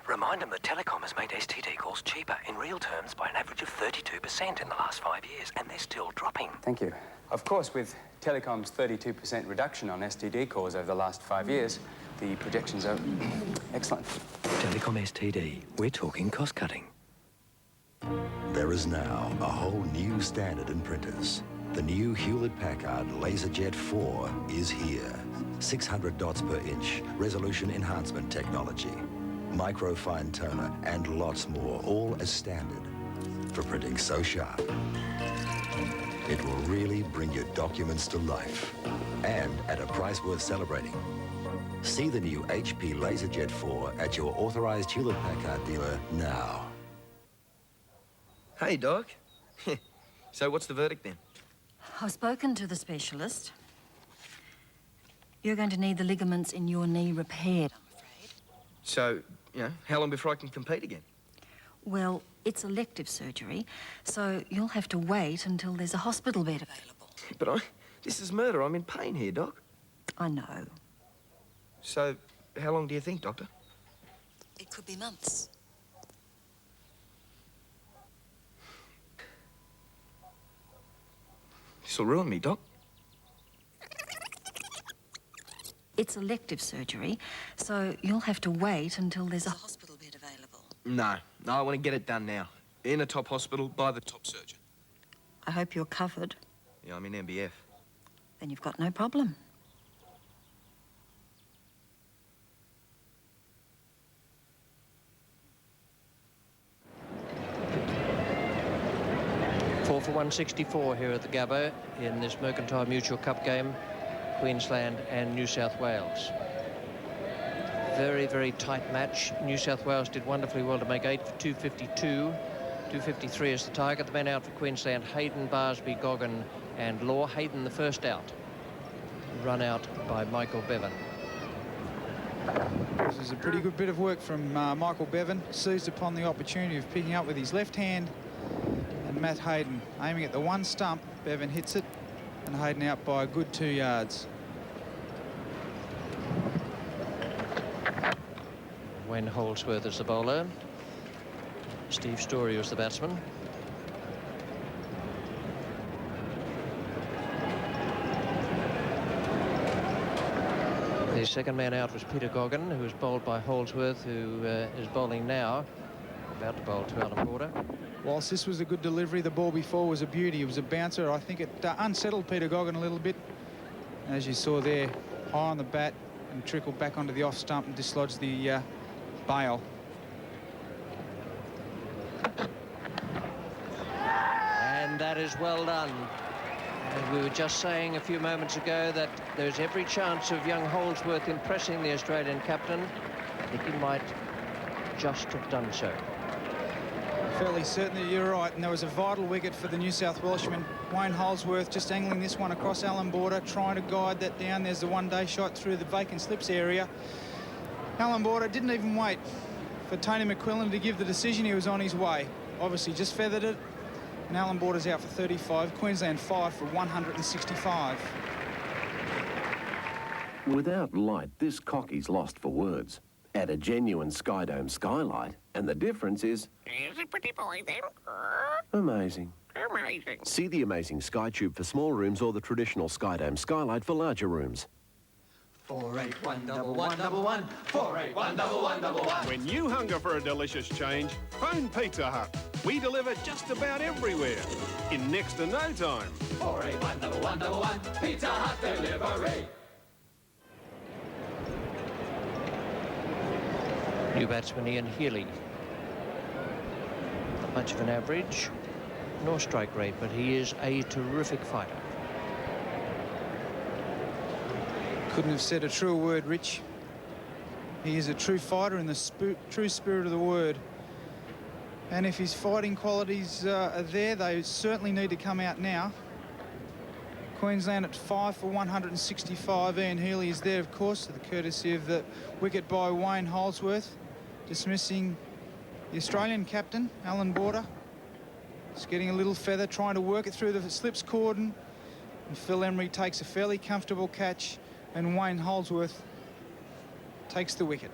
Remind them that Telecom has made STD calls cheaper in real terms by an average of 32% in the last 5 years, and they're still dropping. Thank you. Of course, with Telecom's 32% reduction on STD calls over the last 5 years, the projections are excellent. Telecom STD, we're talking cost-cutting. There is now a whole new standard in printers. The new Hewlett-Packard LaserJet 4 is here. 600 dots per inch, resolution enhancement technology, microfine toner, and lots more, all as standard for printing so sharp. It will really bring your documents to life, and at a price worth celebrating. See the new HP LaserJet 4 at your authorized Hewlett-Packard dealer now. Hey, Doc. So what's the verdict then? I've spoken to the specialist. You're going to need the ligaments in your knee repaired, I'm afraid. So, how long before I can compete again? Well, it's elective surgery, so you'll have to wait until there's a hospital bed available. But this is murder. I'm in pain here, Doc. I know. So, how long do you think, Doctor? It could be months. This'll ruin me, Doc. It's elective surgery, so you'll have to wait until there's a hospital bed available. No, I want to get it done now. In a top hospital, by the top surgeon. I hope you're covered. Yeah, I'm in MBF. Then you've got no problem. Four for 164 here at the Gabba in this Mercantile Mutual Cup game, Queensland and New South Wales. Very, very tight match. New South Wales did wonderfully well to make 8 for 252. 253 is the target. The men out for Queensland, Hayden, Barsby, Goen and Law. Hayden the first out. Run out by Michael Bevan. This is a pretty good bit of work from Michael Bevan. Seized upon the opportunity of picking up with his left hand. And Matt Hayden aiming at the one stump. Bevan hits it. and Hayden out by a good 2 yards. Wayne Holdsworth is the bowler. Steve Storey was the batsman. The second man out was Peter Goen, who was bowled by Holdsworth, who is bowling now, about to bowl to Allan Border. Whilst this was a good delivery, the ball before was a beauty. It was a bouncer. I think it unsettled Peter Goen a little bit. As you saw there, high on the bat and trickled back onto the off stump and dislodged the bail. And that is well done. And we were just saying a few moments ago that there's every chance of young Holdsworth impressing the Australian captain. I think he might just have done so. Fairly certain that you're right, and there was a vital wicket for the New South Welshman. Wayne Holdsworth just angling this one across Allan Border, trying to guide that down. There's the one-day shot through the vacant slips area. Allan Border didn't even wait for Tony McQuillan to give the decision. He was on his way. Obviously just feathered it, and Allan Border's out for 35. Queensland 5 for 165. Without light, this cockie's lost for words. Add a genuine Skydome skylight, and the difference is... Is a pretty boy then? amazing. Amazing. See the amazing Sky Tube for small rooms or the traditional Skydome skylight for larger rooms. 4811111 4811111. When you hunger for a delicious change, phone Pizza Hut. We deliver just about everywhere in next to no time. 4811111 Pizza Hut delivery. New batsman Ian Healey. Not much of an average, nor strike rate, but he is a terrific fighter. Couldn't have said a truer word, Rich. He is a true fighter in the true spirit of the word. And if his fighting qualities are there, they certainly need to come out now. Queensland at 5 for 165. Ian Healey is there, of course, to the courtesy of the wicket by Wayne Holdsworth, dismissing the Australian captain, Allan Border. Just getting a little feather, trying to work it through the slips cordon. And Phil Emery takes a fairly comfortable catch, and Wayne Holdsworth takes the wicket.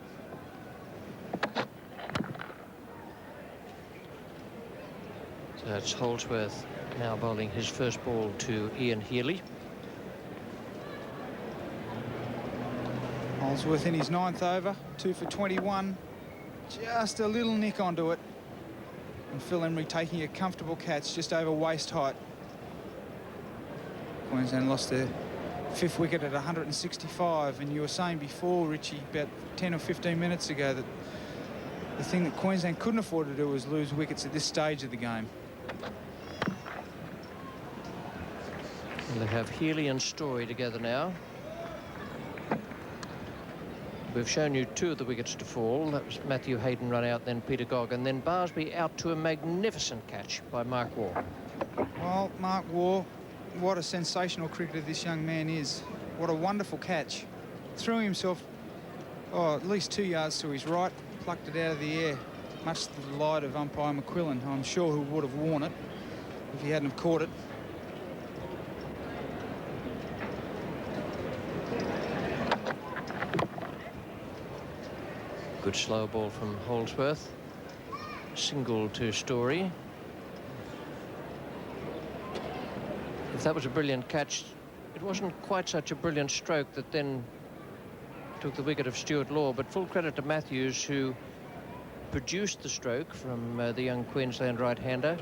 So it's Holdsworth now bowling his first ball to Ian Healey. Holdsworth in his 9th over, 2 for 21. Just a little nick onto it. And Phil Emery taking a comfortable catch just over waist height. Queensland lost their 5th wicket at 165. And you were saying before, Richie, about 10 or 15 minutes ago, that the thing that Queensland couldn't afford to do was lose wickets at this stage of the game. And they have Healey and Storey together now. We've shown you 2 of the wickets to fall. That was Matthew Hayden run out, then Peter Goen, then Barsby out to a magnificent catch by Mark Waugh. Well, Mark Waugh, what a sensational cricketer this young man is. What a wonderful catch. Threw himself, at least 2 yards to his right, plucked it out of the air, much to the delight of umpire McQuillan, I'm sure who would have worn it if he hadn't have caught it. Good slow ball from Holdsworth. Single to Storey. If that was a brilliant catch, it wasn't quite such a brilliant stroke that then took the wicket of Stewart Law, but full credit to Matthews, who produced the stroke from the young Queensland right-hander.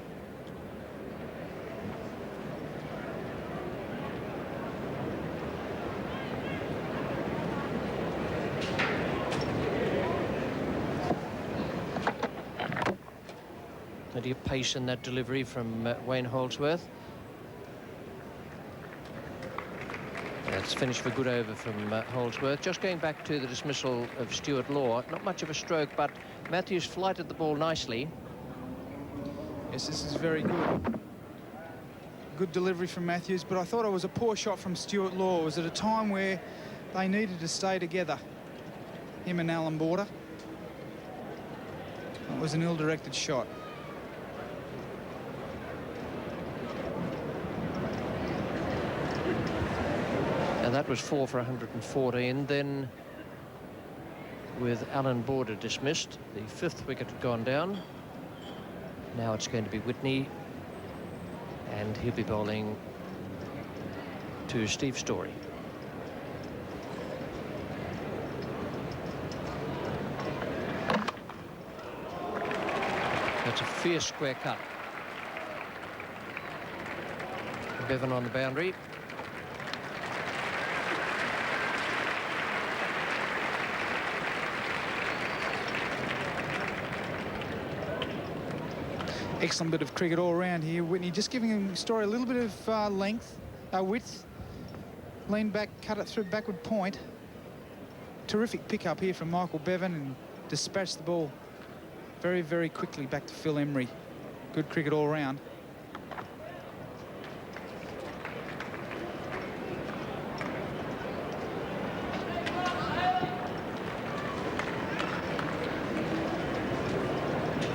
Plenty of pace in that delivery from Wayne Holdsworth. That's finished for good over from Holdsworth. Just going back to the dismissal of Stewart Law, not much of a stroke, but Matthews flighted the ball nicely. Yes, this is very good. Good delivery from Matthews, but I thought it was a poor shot from Stewart Law. It was at a time where they needed to stay together, him and Allan Border. It was an ill-directed shot. that was 4 for 114. Then, with Allan Border dismissed, the 5th wicket had gone down. Now it's going to be Whitney, and he'll be bowling to Steve Storey. That's a fierce square cut. Bevan on the boundary. Excellent bit of cricket all around here. Whitney just giving him Storey a little bit of width. Lean back, cut it through backward point. Terrific pick up here from Michael Bevan and dispatched the ball very, very quickly back to Phil Emery. Good cricket all round.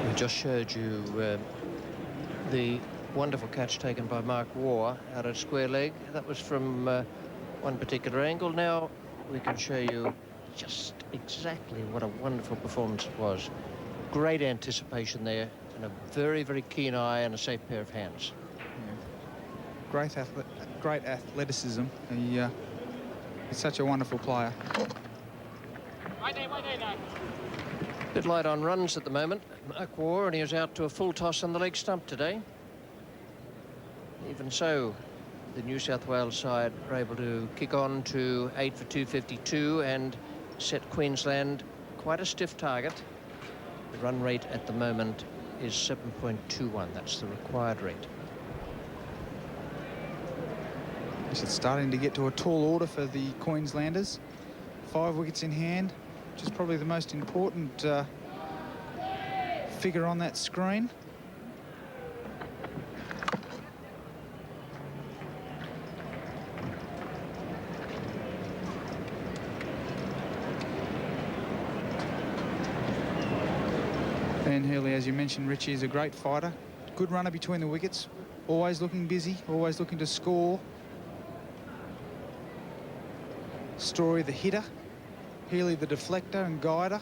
We just showed you the wonderful catch taken by Mark Waugh out at square leg. That was from one particular angle. Now we can show you just exactly what a wonderful performance it was. Great anticipation there, and a very, very keen eye and a safe pair of hands. Yeah. Great athleticism. He's such a wonderful player. Bit light on runs at the moment, Mark Waugh, and he was out to a full toss on the leg stump today. Even so, the New South Wales side are able to kick on to 8 for 252 and set Queensland quite a stiff target. The run rate at the moment is 7.21. That's the required rate. It's starting to get to a tall order for the Queenslanders. 5 wickets in hand, which is probably the most important figure on that screen. And Healey, as you mentioned, Richie is a great fighter. Good runner between the wickets. Always looking busy, always looking to score. Storey, the hitter. Healey, the deflector and guider.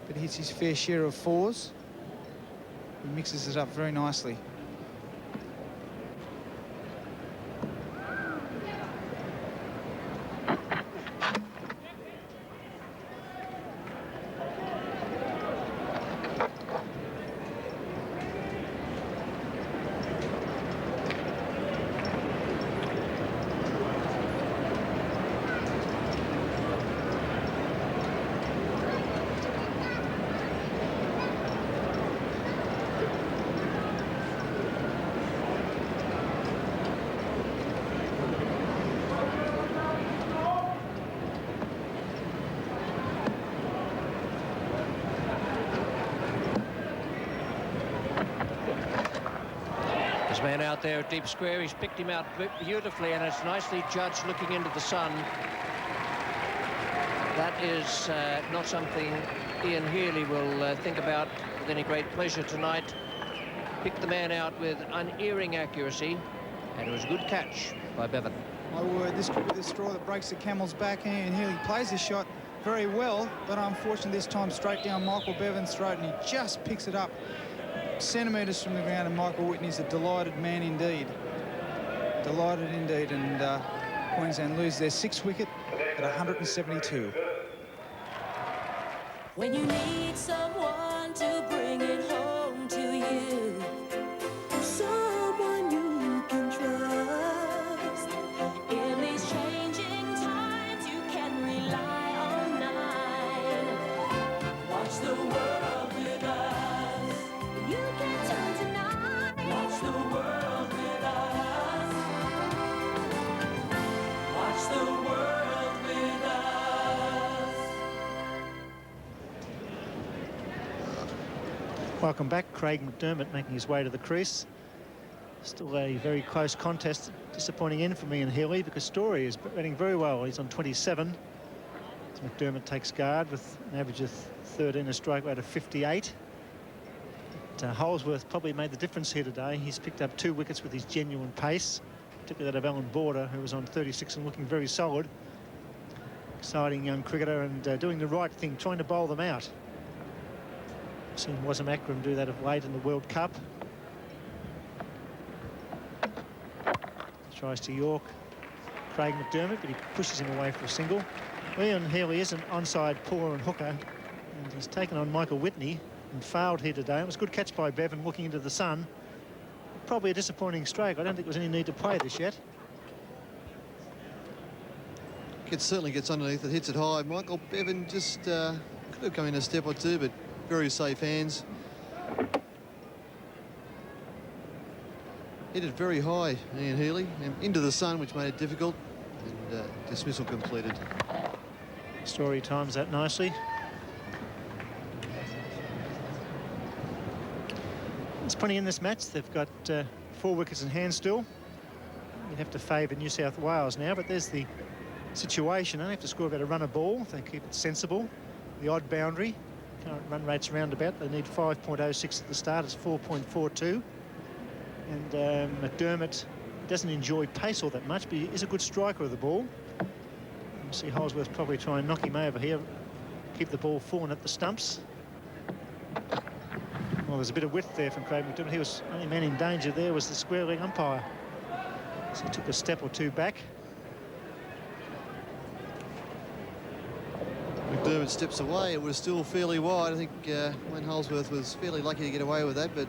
But hits his fair share of 4s. He mixes it up very nicely. Man out there at deep square, he's picked him out beautifully, and it's nicely judged looking into the sun. That is not something Ian Healey will think about with any great pleasure tonight. Picked the man out with unerring accuracy, and it was a good catch by Bevan. My word, this could be the straw that breaks the camel's back. Ian Healey plays this shot very well, but unfortunately this time straight down Michael Bevan's throat, and he just picks it up centimetres from the ground, and Michael Whitney's a delighted man indeed. Delighted indeed, and Queensland lose their 6th wicket at 172. When you need someone to bring it home to you, someone you can trust. In these changing times, you can rely on 9. Watch the world with us. You can turn to 9. Watch the world with us. Watch the world with us. Welcome back. Craig McDermott making his way to the crease. Still a very close contest. Disappointing end for me and Healey because Storey is batting very well. He's on 27. So McDermott takes guard with an average of 13, a strike rate of 58. Holsworth probably made the difference here today. He's picked up 2 wickets with his genuine pace. particularly that of Allan Border, who was on 36 and looking very solid. Exciting young cricketer and doing the right thing, trying to bowl them out. Seen Wasam Akram do that of late in the World Cup. Tries to York Craig McDermott, but he pushes him away for a single. Healey is an onside puller and hooker, and he's taken on Michael Whitney and failed here today. It was a good catch by Bevan looking into the sun. Probably a disappointing stroke. I don't think there was any need to play this yet. Certainly gets underneath it, hits it high. Michael Bevan just could have come in a step or two, but very safe hands. Hit it very high, Ian Healey, and into the sun, which made it difficult, and dismissal completed. Storey times that nicely. There's plenty in this match. They've got 4 wickets in hand still. You'd have to favour New South Wales now, but there's the situation. They have to score about a run a ball if they keep it sensible. The odd boundary. Current run rate's around about. They need 5.06 at the start. It's 4.42. And McDermott doesn't enjoy pace all that much, but he is a good striker of the ball. You see Holsworth probably try and knock him over here, keep the ball falling at the stumps. Well, there's a bit of width there from Craig McDermott. He was only man in danger there was the square leg umpire. So he took a step or two back. McDermott steps away. It was still fairly wide. I think Wayne Holsworth was fairly lucky to get away with that, but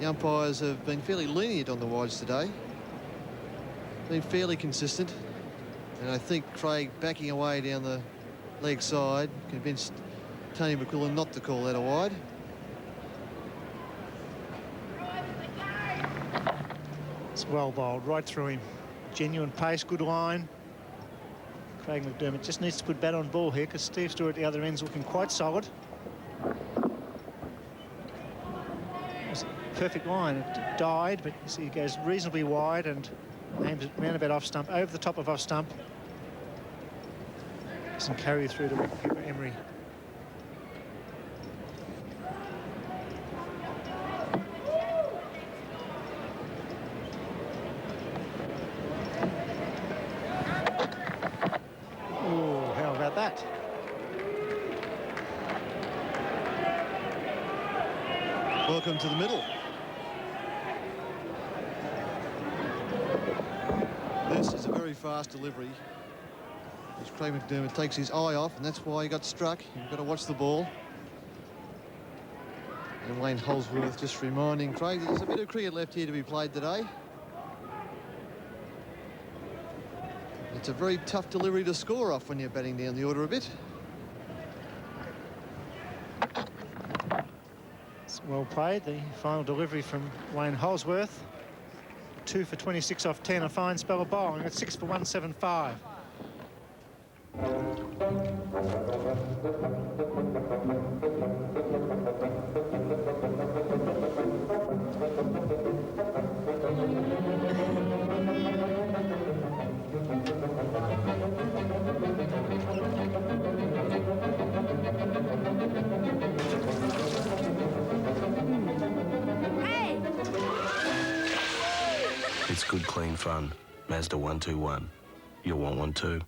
the umpires have been fairly lenient on the wides today. Been fairly consistent. And I think Craig backing away down the leg side convinced Tony McQuillan not to call that a wide. It's well bowled, right through him. Genuine pace, good line. Craig McDermott just needs to put bat on ball here because Steve Stewart at the other end's looking quite solid. Perfect line. It died, but you see he goes reasonably wide and aims it round about off stump, over the top of off stump. Doesn't carry through to wicketkeeper Emery. Oh, how about that? Welcome to the middle. This is a very fast delivery. As Craig McDermott takes his eye off, and that's why he got struck. You've got to watch the ball. And Wayne Holsworth just reminding Craig that there's a bit of cricket left here to be played today. It's a very tough delivery to score off when you're batting down the order a bit. It's well played. The final delivery from Wayne Holsworth. 2 for 26 off 10, a fine spell of bowling at 6 for 175. It's good, clean fun. Mazda 121. You'll want one too.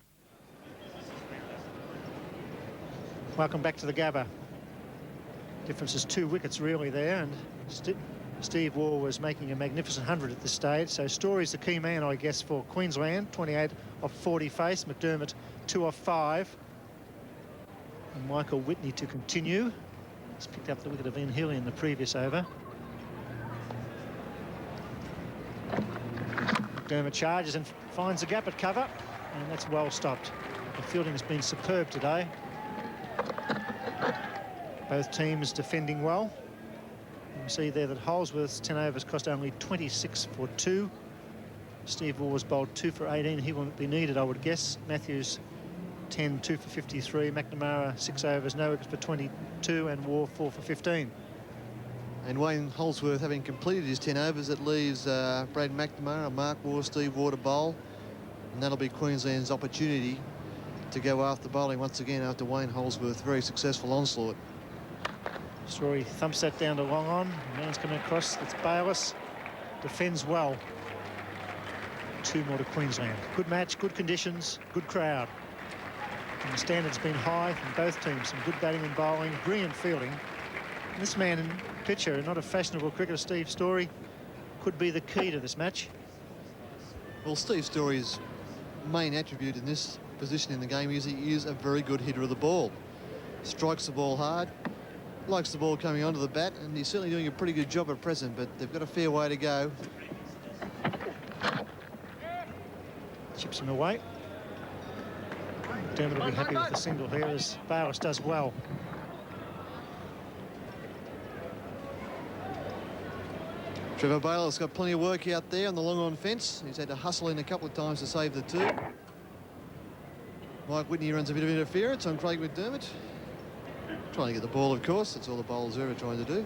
Welcome back to the Gabba. Difference is 2 wickets really there, and Steve Law was making a magnificent 100 at this stage. So Storey's the key man, I guess, for Queensland. 28 off 40 face. McDermott 2 off 5. And Michael Whitney to continue. He's picked up the wicket of Ian Healey in the previous over. McDermott charges and finds a gap at cover, and that's well stopped. The fielding has been superb today. Both teams defending well. You can see there that Holsworth's 10 overs cost only 26 for 2. Steve Law was bowled 2 for 18. He won't be needed, I would guess. Matthews 10, 2 for 53. McNamara 6 overs, no wickets for 22, and Waugh 4 for 15. And Wayne Holsworth having completed his 10 overs, it leaves Brad McNamara, Mark Waugh, Steve Waugh to bowl. And that'll be Queensland's opportunity to go after bowling once again after Wayne Holsworth's very successful onslaught. Storey thumps that down to long on. The man's coming across. It's Bayliss. Defends well. 2 more to Queensland. Good match, good conditions, good crowd. And the standard's been high from both teams. Some good batting and bowling, brilliant fielding. And this man and pitcher, not a fashionable cricketer, Steve Storey, could be the key to this match. Well, Steve Storey's main attribute in this position in the game is he is a very good hitter of the ball. Strikes the ball hard, likes the ball coming onto the bat, and he's certainly doing a pretty good job at present, but they've got a fair way to go. Chips him away. Dermot will be happy with the single here as Bayliss does well. Trevor Bayliss got plenty of work out there on the long-on fence. He's had to hustle in a couple of times to save the 2. Mike Whitney runs a bit of interference on Craig McDermott. Trying to get the ball, of course. That's all the bowlers are ever trying to do.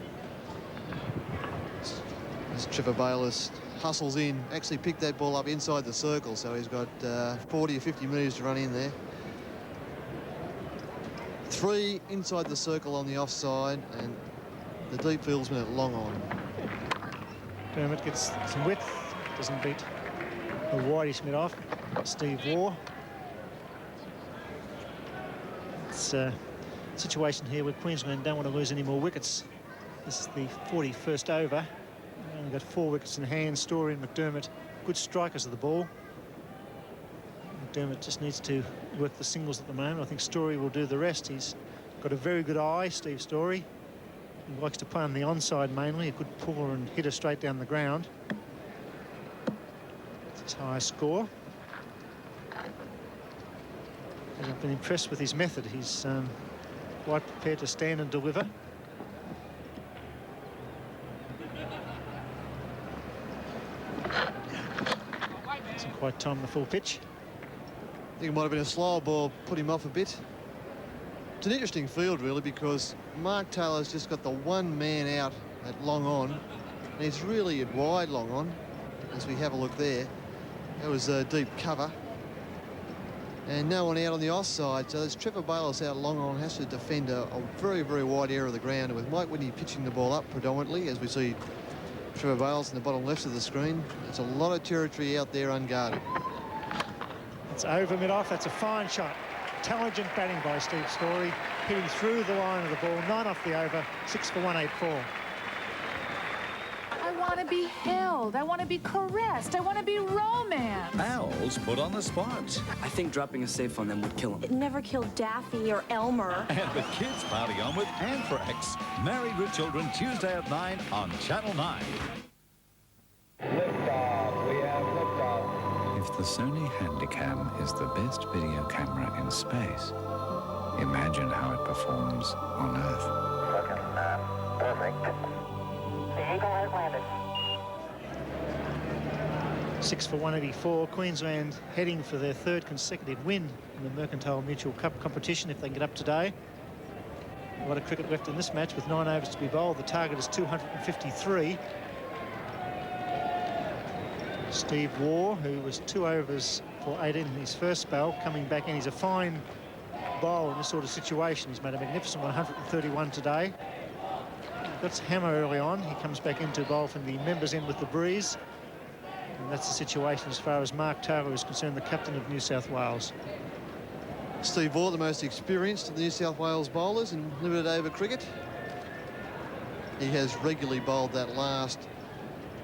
As Trevor Bayliss hustles in, actually picked that ball up inside the circle, so he's got 40 or 50 metres to run in there. 3 inside the circle on the offside, and the deep fieldsman at long on. Dermot gets some width, doesn't beat the widest mid off. Steve Law. It's a situation here where Queensland don't want to lose any more wickets. This is the 41st over. We've only got 4 wickets in hand. Storey and McDermott, good strikers of the ball. McDermott just needs to work the singles at the moment. I think Storey will do the rest. He's got a very good eye, Steve Storey. He likes to play on the onside mainly. A good puller and hitter straight down the ground. It's his highest score. And I've been impressed with his method. He's quite prepared to stand and deliver. Hasn't quite timed the full pitch. I think it might have been a slower ball, put him off a bit. It's an interesting field, really, because Mark Taylor's just got the one man out at long on, and he's really at wide long on, as we have a look there. That was a deep cover. And no one out on the offside, so there's Trevor Bayliss out long on, has to defend a very, very wide area of the ground, and with Mike Whitney pitching the ball up predominantly, as we see Trevor Bayliss in the bottom left of the screen. It's a lot of territory out there unguarded. It's over mid-off. That's a fine shot. Intelligent batting by Steve Storey, hitting through the line of the ball, 9 off the over, 6 for 184. I want to be held. I want to be caressed. I want to be romanced. Owls put on the spot. I think dropping a safe on them would kill them. It never killed Daffy or Elmer. And the kids party on with Anthrax. Married with Children, Tuesday at 9 on Channel 9. If the Sony Handycam is the best video camera in space, imagine how it performs on Earth. Perfect. The Eagle has landed. 6 for 184. Queensland heading for their 3rd consecutive win in the Mercantile Mutual Cup competition if they can get up today. A lot of cricket left in this match with 9 overs to be bowled. The target is 253. Steve Law, who was 2 overs for 18 in his first spell, coming back in. He's a fine bowler in this sort of situation. He's made a magnificent 131 today. That's hammer early on. He comes back into bowl from the members end with the breeze. And that's the situation as far as Mark Taylor is concerned, the captain of New South Wales. Steve Law, the most experienced of the New South Wales bowlers in limited over cricket. He has regularly bowled that last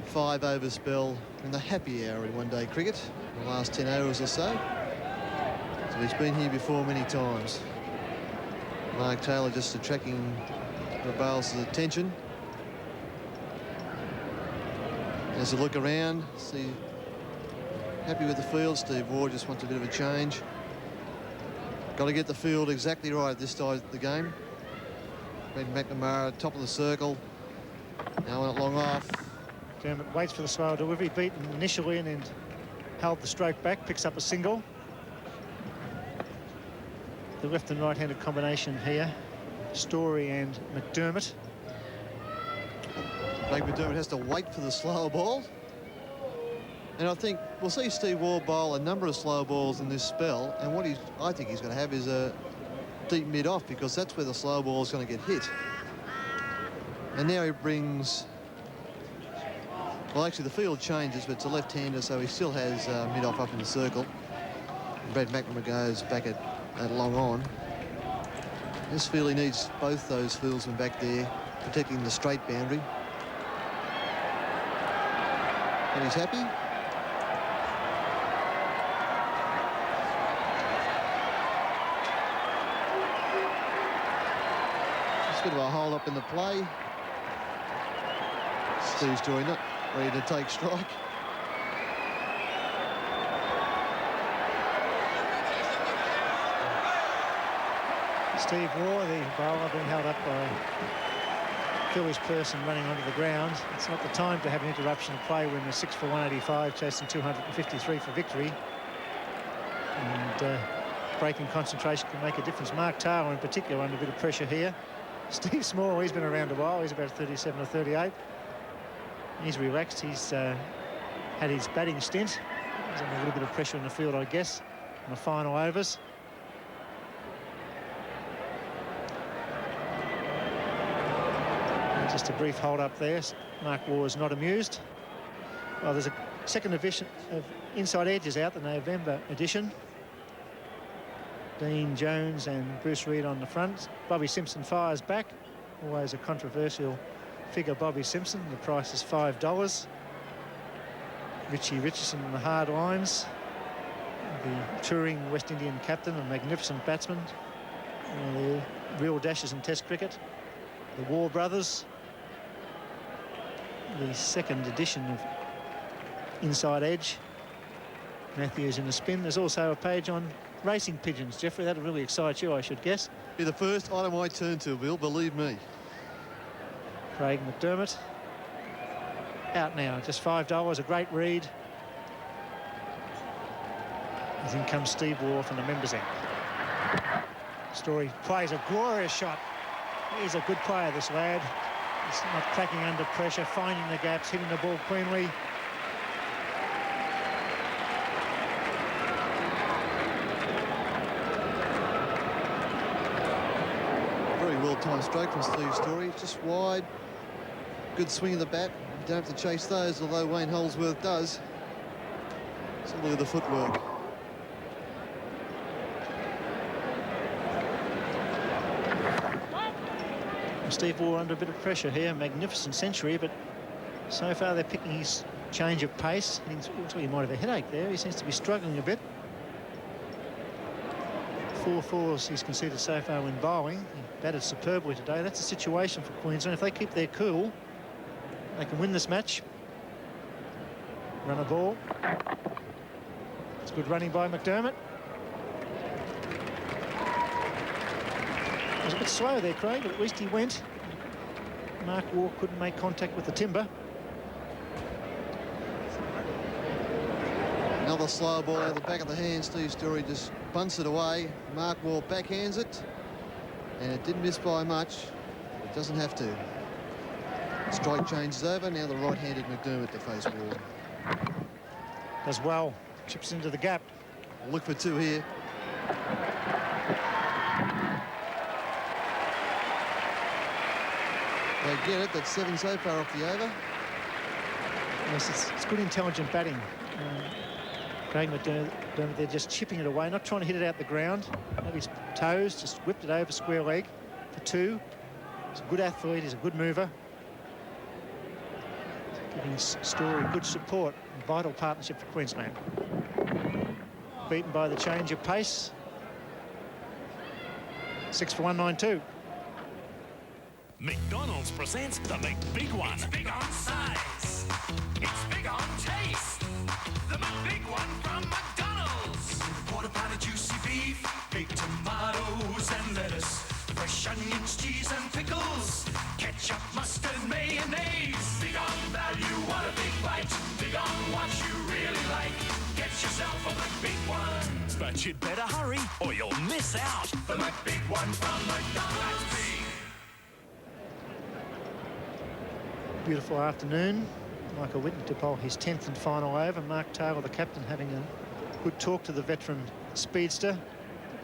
5 over spell in the happy hour in one-day cricket, the last 10 overs or so. So he's been here before many times. Mark Taylor just attracting Bayliss' attention. As a look around, see, happy with the field. Steve Ward just wants a bit of a change. Got to get the field exactly right at this stage of the game. Ben McNamara, top of the circle. Now on it long off. Dermot waits for the slow delivery, beaten initially and then held the stroke back, picks up a single. The left and right-handed combination here, Storey and McDermott. McDermott has to wait for the slower ball. And I think we'll see Steve Ward bowl a number of slow balls in this spell, and what I think he's going to have is a deep mid-off, because that's where the slow ball is going to get hit. And now he brings Well, actually, the field changes, but it's a left-hander, so he still has mid-off up in the circle. Brad McNamara goes back at long on. This field, he needs both those fieldsmen back there, protecting the straight boundary. And he's happy. Just a bit of a hold up in the play. Steve Storey not ready to take strike. Steve Waugh, the bowler, being held up by Philly's person running onto the ground. It's not the time to have an interruption of play when they're 6 for 185, chasing 253 for victory. And breaking concentration can make a difference. Mark Taylor, in particular, under a bit of pressure here. Steve Small, he's been around a while. He's about 37 or 38. He's relaxed. He's had his batting stint. He's under a little bit of pressure in the field, I guess, in the final overs. And just a brief hold up there. Mark Waugh is not amused. Well, there's a second edition of Inside Edges out, the November edition. Dean Jones and Bruce Reid on the front. Bobby Simpson fires back. Always a controversial figure, Bobby Simpson. The price is $5. Richie Richardson on the hard lines. The touring West Indian captain, a magnificent batsman. One of the real dashes in Test cricket. The Waugh brothers. The second edition of Inside Edge. Matthews in the spin. There's also a page on racing pigeons, Jeffrey. That'll really excite you, I should guess. Be the first item I turn to, Bill, believe me. Craig McDermott out now, just $5, a great read. As in comes Steve Waugh from the members end. Storey plays a glorious shot. He's a good player, this lad. He's not cracking under pressure, finding the gaps, hitting the ball cleanly. Very well-timed stroke from Steve Storey, just wide. Good swing of the bat. You don't have to chase those, although Wayne Holdsworth does. So look at the footwork. Steve Waugh under a bit of pressure here. Magnificent century, but so far they're picking his change of pace. Looks like he might have a headache there. He seems to be struggling a bit. 4 fours he's conceded so far when bowling. He batted superbly today. That's the situation for Queensland. If they keep their cool, they can win this match. Run a ball. It's good running by McDermott. It was a bit slow there, Craig, but at least he went. Mark Waugh couldn't make contact with the timber. Another slow ball out the back of the hand. Steve Storey just bunts it away. Mark Waugh backhands it. And it didn't miss by much. It doesn't have to. Strike change is over. Now the right-handed McDermott to face Waugh. Does well. Chips into the gap. Look for 2 here. They get it. That's 7 so far off the over. Yes, it's good intelligent batting. Craig McDermott, they're just chipping it away, not trying to hit it out the ground. Have his toes, just whipped it over square leg for 2. He's a good athlete, he's a good mover. Giving Storey good support, and vital partnership for Queensland. Beaten by the change of pace. 6 for 192. McDonald's presents the McBig One. It's big on size. It's big on taste. The McBig One from McDonald's. Quarter pound of juicy beef, big tomatoes and lettuce, fresh onions, cheese and pickles, ketchup, mustard, mayonnaise. Big on value, what a big bite. Big on what you really like. Get yourself a McBig One. But you'd better hurry or you'll miss out. The McBig One from McDonald's. Beautiful afternoon. Michael Whitten to bowl his 10th and final over. Mark Taylor, the captain, having a good talk to the veteran speedster.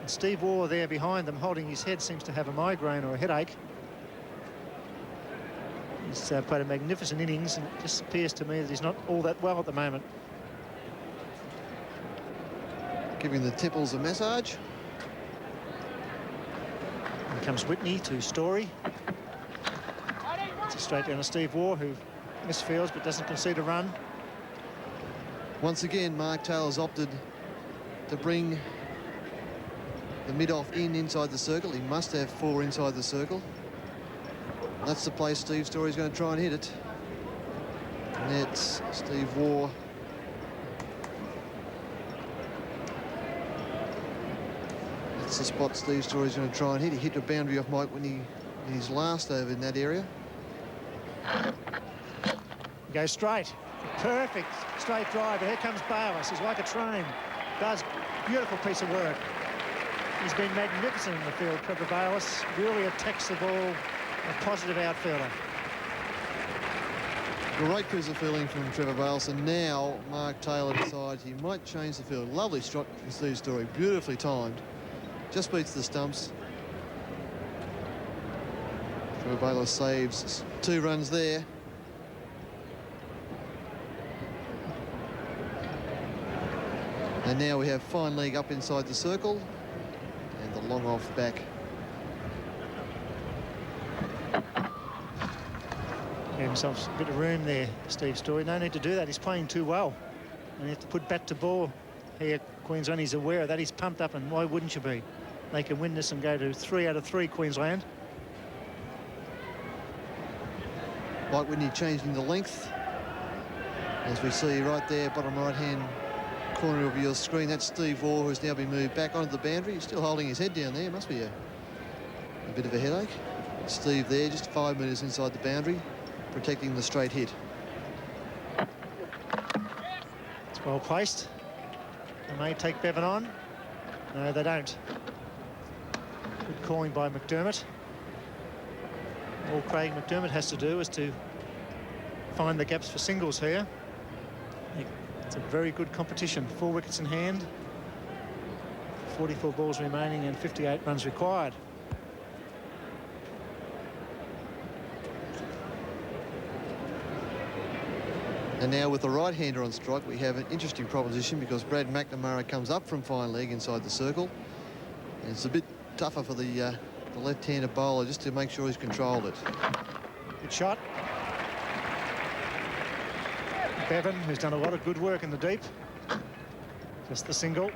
And Steve Waugh there behind them, holding his head, seems to have a migraine or a headache. He's played a magnificent innings, and it just appears to me that he's not all that well at the moment. Giving the tipples a massage. Here comes Whitney to Storey. It's a straight down to Steve Waugh, who misfields but doesn't concede a run. Once again, Mark Taylor's opted to bring the mid-off inside the circle. He must have 4 inside the circle. That's the place Steve Storey's going to try and hit it. Nets, Steve Waugh. That's the spot Steve Storey's going to try and hit. He hit the boundary off Mike Whitney in his last over in that area. Goes straight. Perfect straight drive. Here comes Bayless. He's like a train. Does beautiful piece of work. He's been magnificent in the field, Trevor Bayless. Really attacks the ball. A positive outfielder. Great piece of fielding from Trevor Bayless, and now Mark Taylor decides he might change the field. Lovely shot from Steve Storey, beautifully timed. Just beats the stumps. Trevor Bayless saves 2 runs there. And now we have fine leg up inside the circle and the long off back. Gave himself a bit of room there, Steve Storey. No need to do that. He's playing too well. And you have to put bat to ball here. Queensland, he's aware of that. He's pumped up, and why wouldn't you be? They can win this and go to 3 out of 3, Queensland. Mike Whitney changing the length. As we see right there, bottom right-hand corner of your screen, that's Steve Waugh, who's now been moved back onto the boundary. He's still holding his head down there. Must be a bit of a headache. Steve there, just 5 metres inside the boundary, protecting the straight hit. It's well placed. They may take Bevan on. No, they don't. Good calling by McDermott. All Craig McDermott has to do is to find the gaps for singles here. It's a very good competition. 4 wickets in hand, 44 balls remaining, and 58 runs required. And now with the right-hander on strike, we have an interesting proposition because Brad McNamara comes up from fine leg inside the circle. And it's a bit tougher for the left-handed bowler just to make sure he's controlled it. Good shot. Bevan, who's done a lot of good work in the deep. Just the single.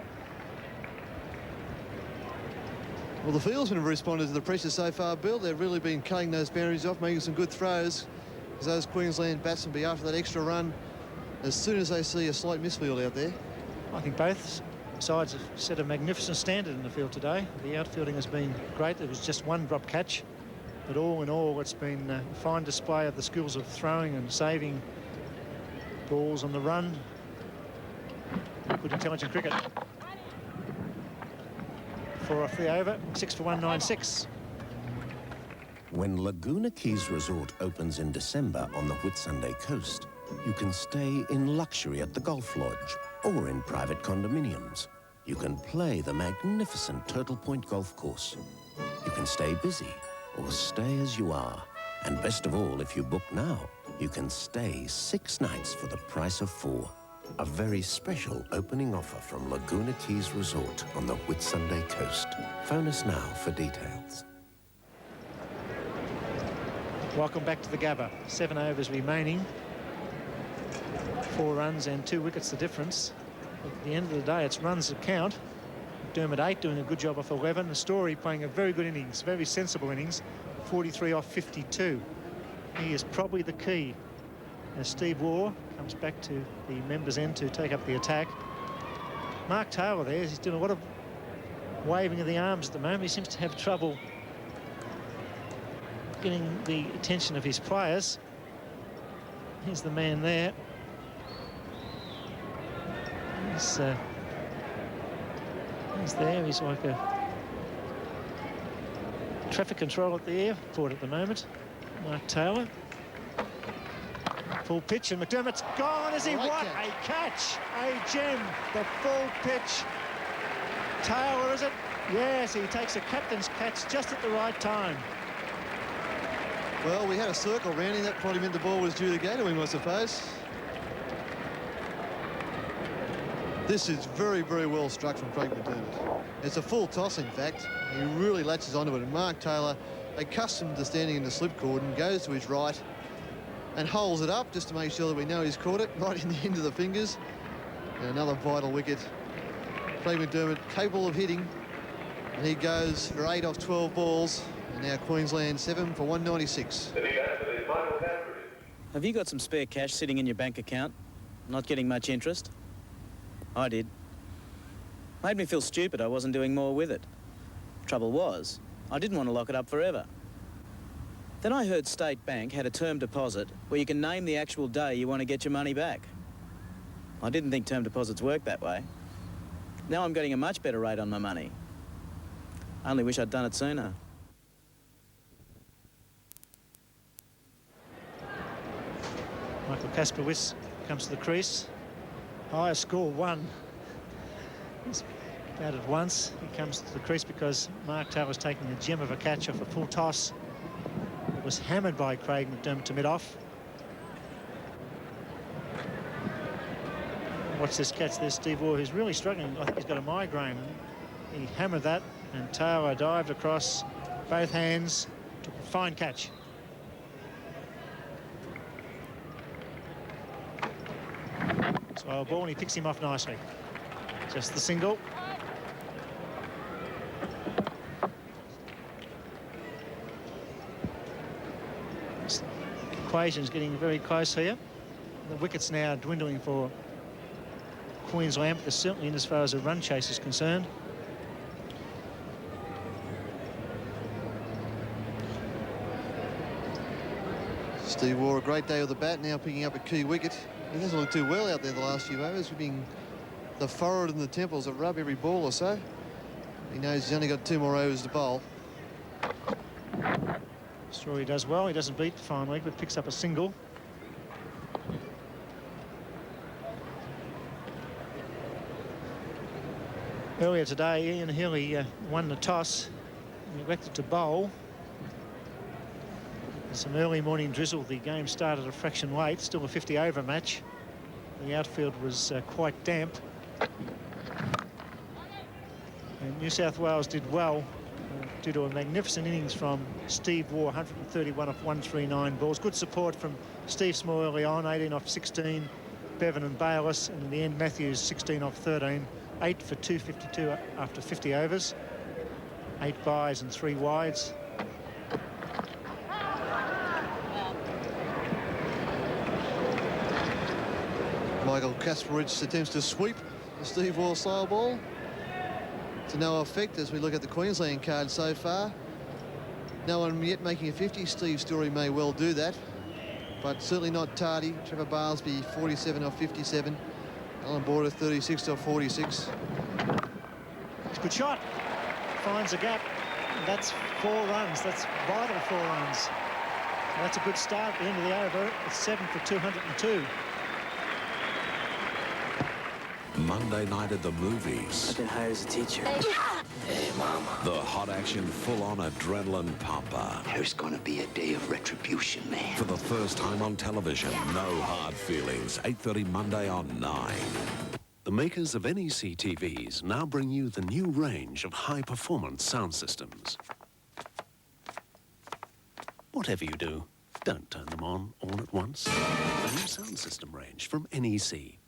Well, the fieldsmen have responded to the pressure so far, Bill. They've really been cutting those boundaries off, making some good throws. As those Queensland batsmen be after that extra run as soon as they see a slight misfield out there. I think both sides have set a magnificent standard in the field today. The outfielding has been great. There was just 1 drop catch. But all in all, it's been a fine display of the skills of throwing and saving balls on the run. Good intelligent cricket. 4 off the over, 6 for 196. When Laguna Keys Resort opens in December on the Whitsunday coast, you can stay in luxury at the Golf Lodge or in private condominiums. You can play the magnificent Turtle Point Golf Course. You can stay busy or stay as you are. And best of all, if you book now, you can stay 6 nights for the price of 4. A very special opening offer from Laguna Keys Resort on the Whitsunday coast. Phone us now for details. Welcome back to the Gabba. 7 overs remaining. 4 runs and 2 wickets the difference. At the end of the day, it's runs that count. McDermott 8 doing a good job off 11. And Storey playing a very good innings, very sensible innings. 43 off 52. He is probably the key. As Steve Waugh comes back to the members' end to take up the attack. Mark Taylor there, he's doing a lot of waving of the arms at the moment. He seems to have trouble getting the attention of his players. Here's the man there. He's there. He's like a traffic control at the airport at the moment. Mark Taylor. Full pitch, and McDermott's gone. Is he? What a catch! A gem. The full pitch. Taylor, is it? Yes, he takes a captain's catch just at the right time. Well, we had a circle rounding. That probably meant the ball was due to go to him, I suppose. This is very, very well struck from Craig McDermott. It's a full toss, in fact. He really latches onto it. And Mark Taylor, accustomed to standing in the slip cordon, goes to his right and holds it up just to make sure that we know he's caught it right in the end of the fingers. And another vital wicket. Craig McDermott capable of hitting. And he goes for 8 off 12 balls. And now Queensland 7 for 196. Have you got some spare cash sitting in your bank account? Not getting much interest? I did. Made me feel stupid I wasn't doing more with it. Trouble was, I didn't want to lock it up forever. Then I heard State Bank had a term deposit where you can name the actual day you want to get your money back. I didn't think term deposits worked that way. Now I'm getting a much better rate on my money. I only wish I'd done it sooner. Michael Kasperwitz comes to the crease. Highest score, 1. He's batted once. He comes to the crease because Mark Taylor's taking a gem of a catch off a full toss. It was hammered by Craig McDermott to mid-off. Watch this catch there, Steve Law, who's really struggling. I think he's got a migraine. He hammered that, and Taylor dived across both hands. Took a fine catch. So ball, and he picks him off nicely. Just the single. This equation's getting very close here. The wicket's now dwindling for Queensland, but certainly in as far as a run chase is concerned. Steve Waugh, a great day with the bat, now picking up a key wicket. He hasn't looked too well out there the last few overs, being the forehead and the temples that rub every ball or so. He knows he's only got 2 more overs to bowl. Storey does well. He doesn't beat the fine leg, but picks up a single. Earlier today, Ian Healey won the toss. He elected to bowl. Some early morning drizzle. The game started a fraction late, still a 50-over match. The outfield was quite damp. And New South Wales did well due to a magnificent innings from Steve Waugh, 131 off 139 balls. Good support from Steve Small early on, 18 off 16, Bevan and Bayliss, and in the end Matthews 16 off 13, 8 for 252 after 50 overs, 8 byes and 3 wides. Michael Kasperwitz attempts to sweep the Steve Waugh style ball to no effect as we look at the Queensland card so far. No one yet making a 50. Steve Storey may well do that, but certainly not tardy. Trevor Barsby 47 off 57. Allan Border 36 off 46. It's a good shot. Finds a gap. And that's 4 runs. That's vital 4 runs. And that's a good start at the end of the over. It's 7 for 202. Monday night at the movies. I've been hired as a teacher. Hey, Mama. The hot action, full-on adrenaline pumper. There's gonna be a day of retribution, man. For the first time on television, no hard feelings. 8:30 Monday on 9. The makers of NEC TVs now bring you the new range of high-performance sound systems. Whatever you do, don't turn them on all at once. The new sound system range from NEC.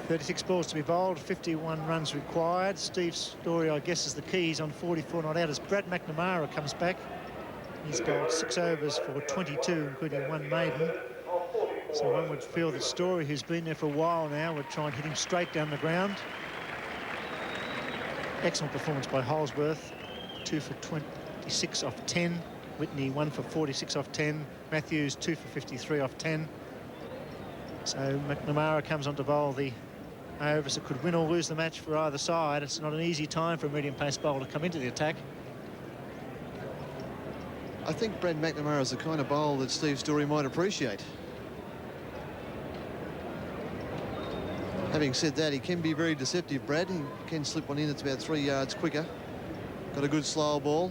36 balls to be bowled, 51 runs required. Steve Storey, I guess, is the key. He's on 44 not out as Brad McNamara comes back. He's bowled 6 overs for 22, including 1 maiden. So one would feel that Storey, who's been there for a while now, would try and hit him straight down the ground. Excellent performance by Holsworth. 2 for 26 off 10. Whitney 1 for 46 off 10. Matthews 2 for 53 off 10. So McNamara comes on to bowl the overs that could win or lose the match for either side. It's not an easy time for a medium-pace bowler to come into the attack. I think Brad McNamara is the kind of bowl that Steve Storey might appreciate. Having said that, he can be very deceptive, Brad. He can slip one in that's about 3 yards quicker. Got a good slow ball.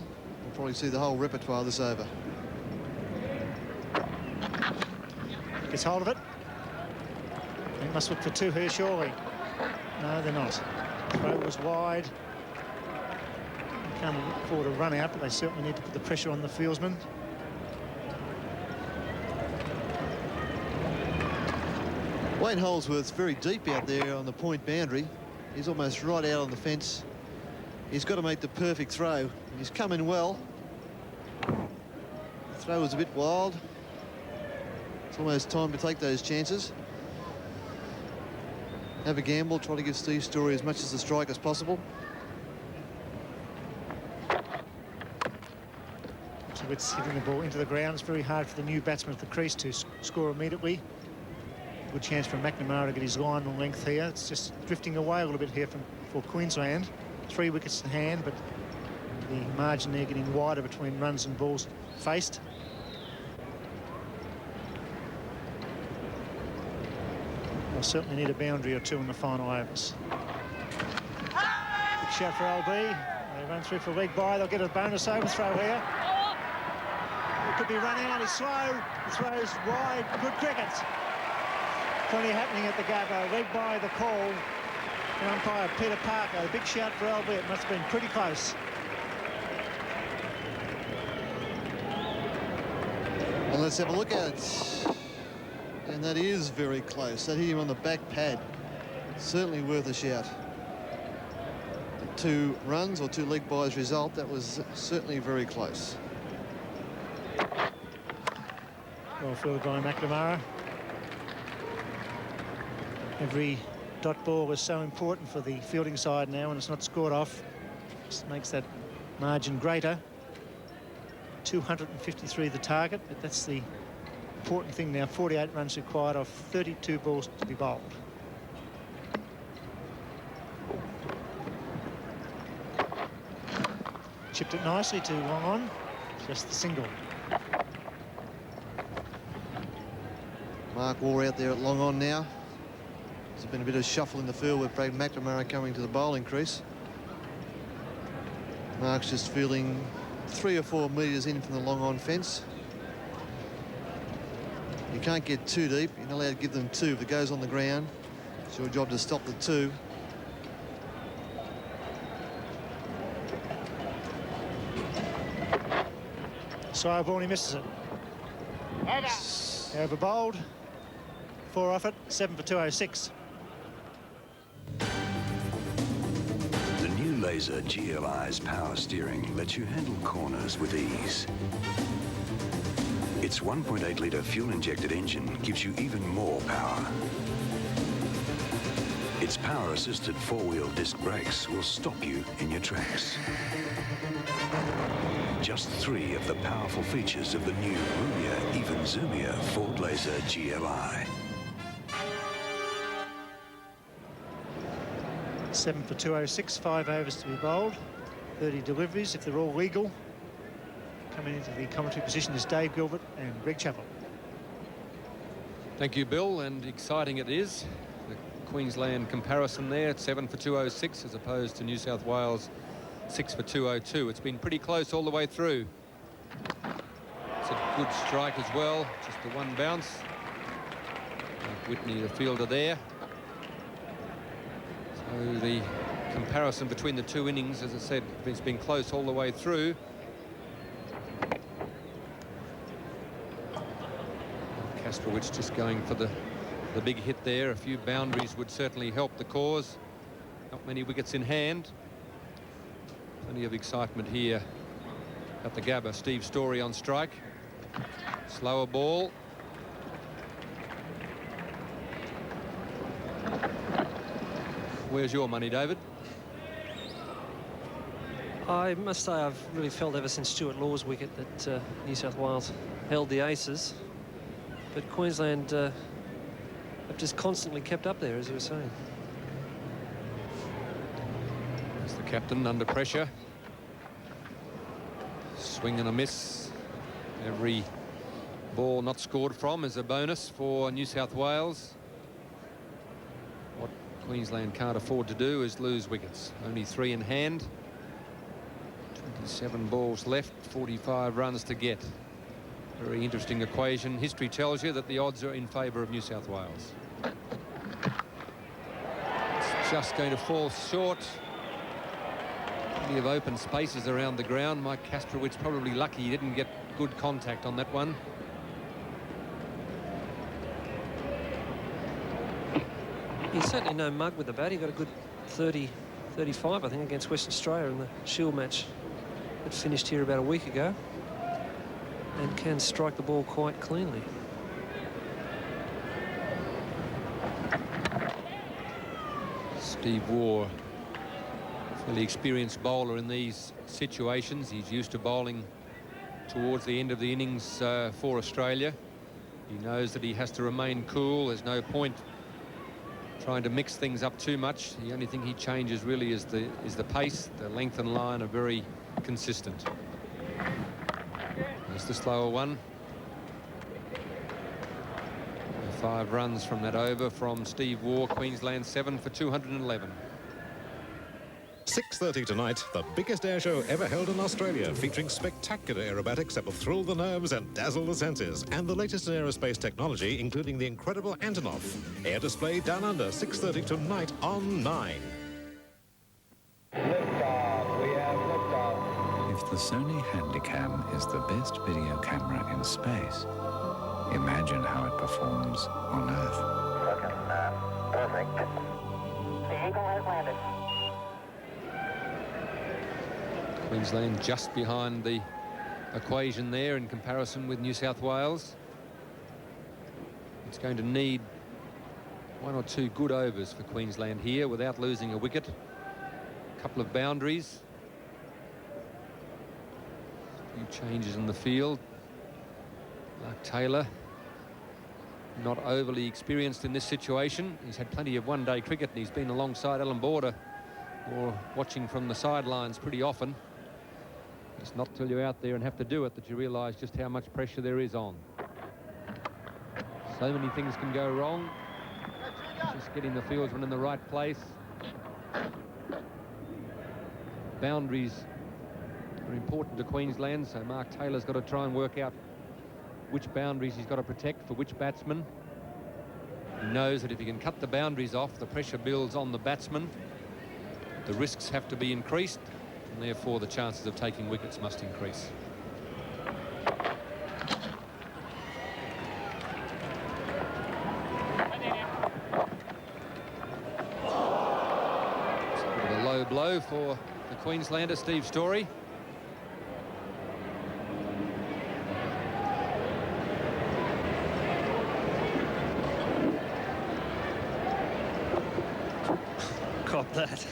We'll probably see the whole repertoire this over. Gets hold of it. They must look for two here, surely. No, they're not. Throw was wide. They can't afford a run out, but they certainly need to put the pressure on the fieldsman. Wayne Holdsworth's very deep out there on the point boundary. He's almost right out on the fence. He's got to make the perfect throw. He's coming well. The throw was a bit wild. It's almost time to take those chances. Have a gamble, try to give Steve Storey as much as the strike as possible. So it's hitting the ball into the ground. It's very hard for the new batsman at the crease to score immediately. Good chance for McNamara to get his line and length here. It's just drifting away a little bit here for Queensland. 3 wickets in hand, but the margin there getting wider between runs and balls faced. They'll certainly need a boundary or two in the final overs. Big shout for LB. They run through for leg by. They'll get a bonus overthrow here. It could be running out. He's slow. The throw's wide. Good cricket. Plenty happening at the Gabba. Leg by the call. The umpire, Peter Parker. A big shout for LB. It must have been pretty close. And let's have a look at it. And that is very close. That hit him on the back pad. Certainly worth a shout. 2 runs or 2 leg byes result. That was certainly very close. Well fielded by McNamara. Every dot ball is so important for the fielding side now, and it's not scored off. Just makes that margin greater. 253 the target, but that's the important thing now. 48 runs required off 32 balls to be bowled. Chipped it nicely to long on. Just the single. Mark Waugh out there at long on now. There's been a bit of shuffle in the field with Brad McNamara coming to the bowling crease. Mark's just feeling 3 or 4 metres in from the long on fence. You can't get too deep. You're not allowed to give them 2. If it goes on the ground, it's your job to stop the 2. So ball, he misses it. Over bowled. 4 off it. 7 for 206. The new Laser GLI's power steering lets you handle corners with ease. Its 1.8-litre fuel-injected engine gives you even more power. Its power-assisted 4-wheel disc brakes will stop you in your tracks. Just 3 of the powerful features of the new roomier, even zoomier Ford Laser GLI. 7 for 206, 5 overs to be bowled, 30 deliveries if they're all legal. Coming into the commentary position is Dave Gilbert and Greg Chappell. Thank you, Bill, and exciting it is. The Queensland comparison there at 7 for 206 as opposed to New South Wales 6 for 202. It's been pretty close all the way through. It's a good strike as well, just the 1 bounce. Whitney, the fielder there. So the comparison between the 2 innings, as I said, it's been close all the way through. Kasprowicz just going for the big hit there. A few boundaries would certainly help the cause. Not many wickets in hand. Plenty of excitement here at the Gabba. Steve Storey on strike. Slower ball. Where's your money, David? I must say I've really felt ever since Stewart Law's wicket that New South Wales held the aces. But Queensland have just constantly kept up there, as you were saying. There's the captain under pressure. Swing and a miss. Every ball not scored from is a bonus for New South Wales. What Queensland can't afford to do is lose wickets. Only 3 in hand. 7 balls left, 45 runs to get. Very interesting equation. History tells you that the odds are in favour of New South Wales. It's just going to fall short. Plenty of open spaces around the ground. Mike Kasprowicz probably lucky he didn't get good contact on that one. He's certainly no mug with the bat. He got a good 30, 35, I think, against Western Australia in the Shield match that finished here about a week ago, and can strike the ball quite cleanly. Steve Waugh, fairly experienced bowler in these situations. He's used to bowling towards the end of the innings for Australia. He knows that he has to remain cool. There's no point trying to mix things up too much. The only thing he changes really is the pace. The length and line are very consistent. There's the slower one. 5 runs from that over from Steve Waugh. Queensland 7 for 211. 6:30 tonight, the biggest air show ever held in Australia, featuring spectacular aerobatics that will thrill the nerves and dazzle the senses, and the latest in aerospace technology, including the incredible Antonov. Air display down under, 6:30 tonight on 9. If the Sony Handycam is the best video camera in space, imagine how it performs on Earth. Perfect. The Eagle has landed. Queensland just behind the equation there in comparison with New South Wales. It's going to need 1 or 2 good overs for Queensland here without losing a wicket. A couple of boundaries. A few changes in the field. Mark Taylor, not overly experienced in this situation. He's had plenty of one-day cricket and he's been alongside Allan Border or watching from the sidelines pretty often. It's not till you're out there and have to do it that you realise just how much pressure there is on. So many things can go wrong. Just getting the fieldsman in the right place. Boundaries are important to Queensland, so Mark Taylor's got to try and work out which boundaries he's got to protect for which batsman. He knows that if he can cut the boundaries off, the pressure builds on the batsman. The risks have to be increased, and therefore the chances of taking wickets must increase. It's a bit of a low blow for the Queenslander, Steve Storey. Cop that.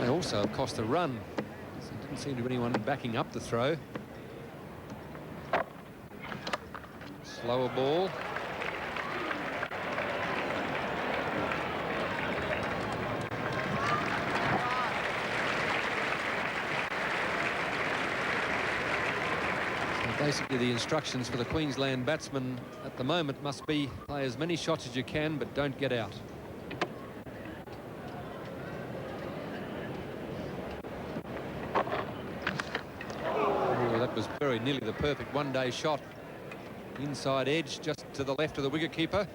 They also have cost a run. So it didn't seem to be anyone backing up the throw. Slower ball. So basically the instructions for the Queensland batsmen at the moment must be play as many shots as you can, but don't get out. That was very nearly the perfect one-day shot. Inside edge, just to the left of the wicketkeeper.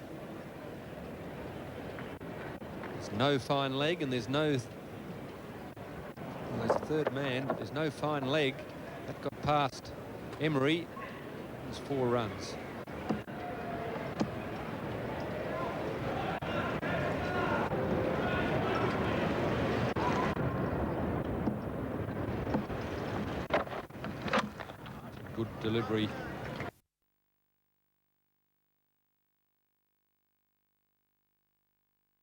There's no fine leg, and there's no... Well, there's a third man, but there's no fine leg. That got past Emery. There's 4 runs. Good delivery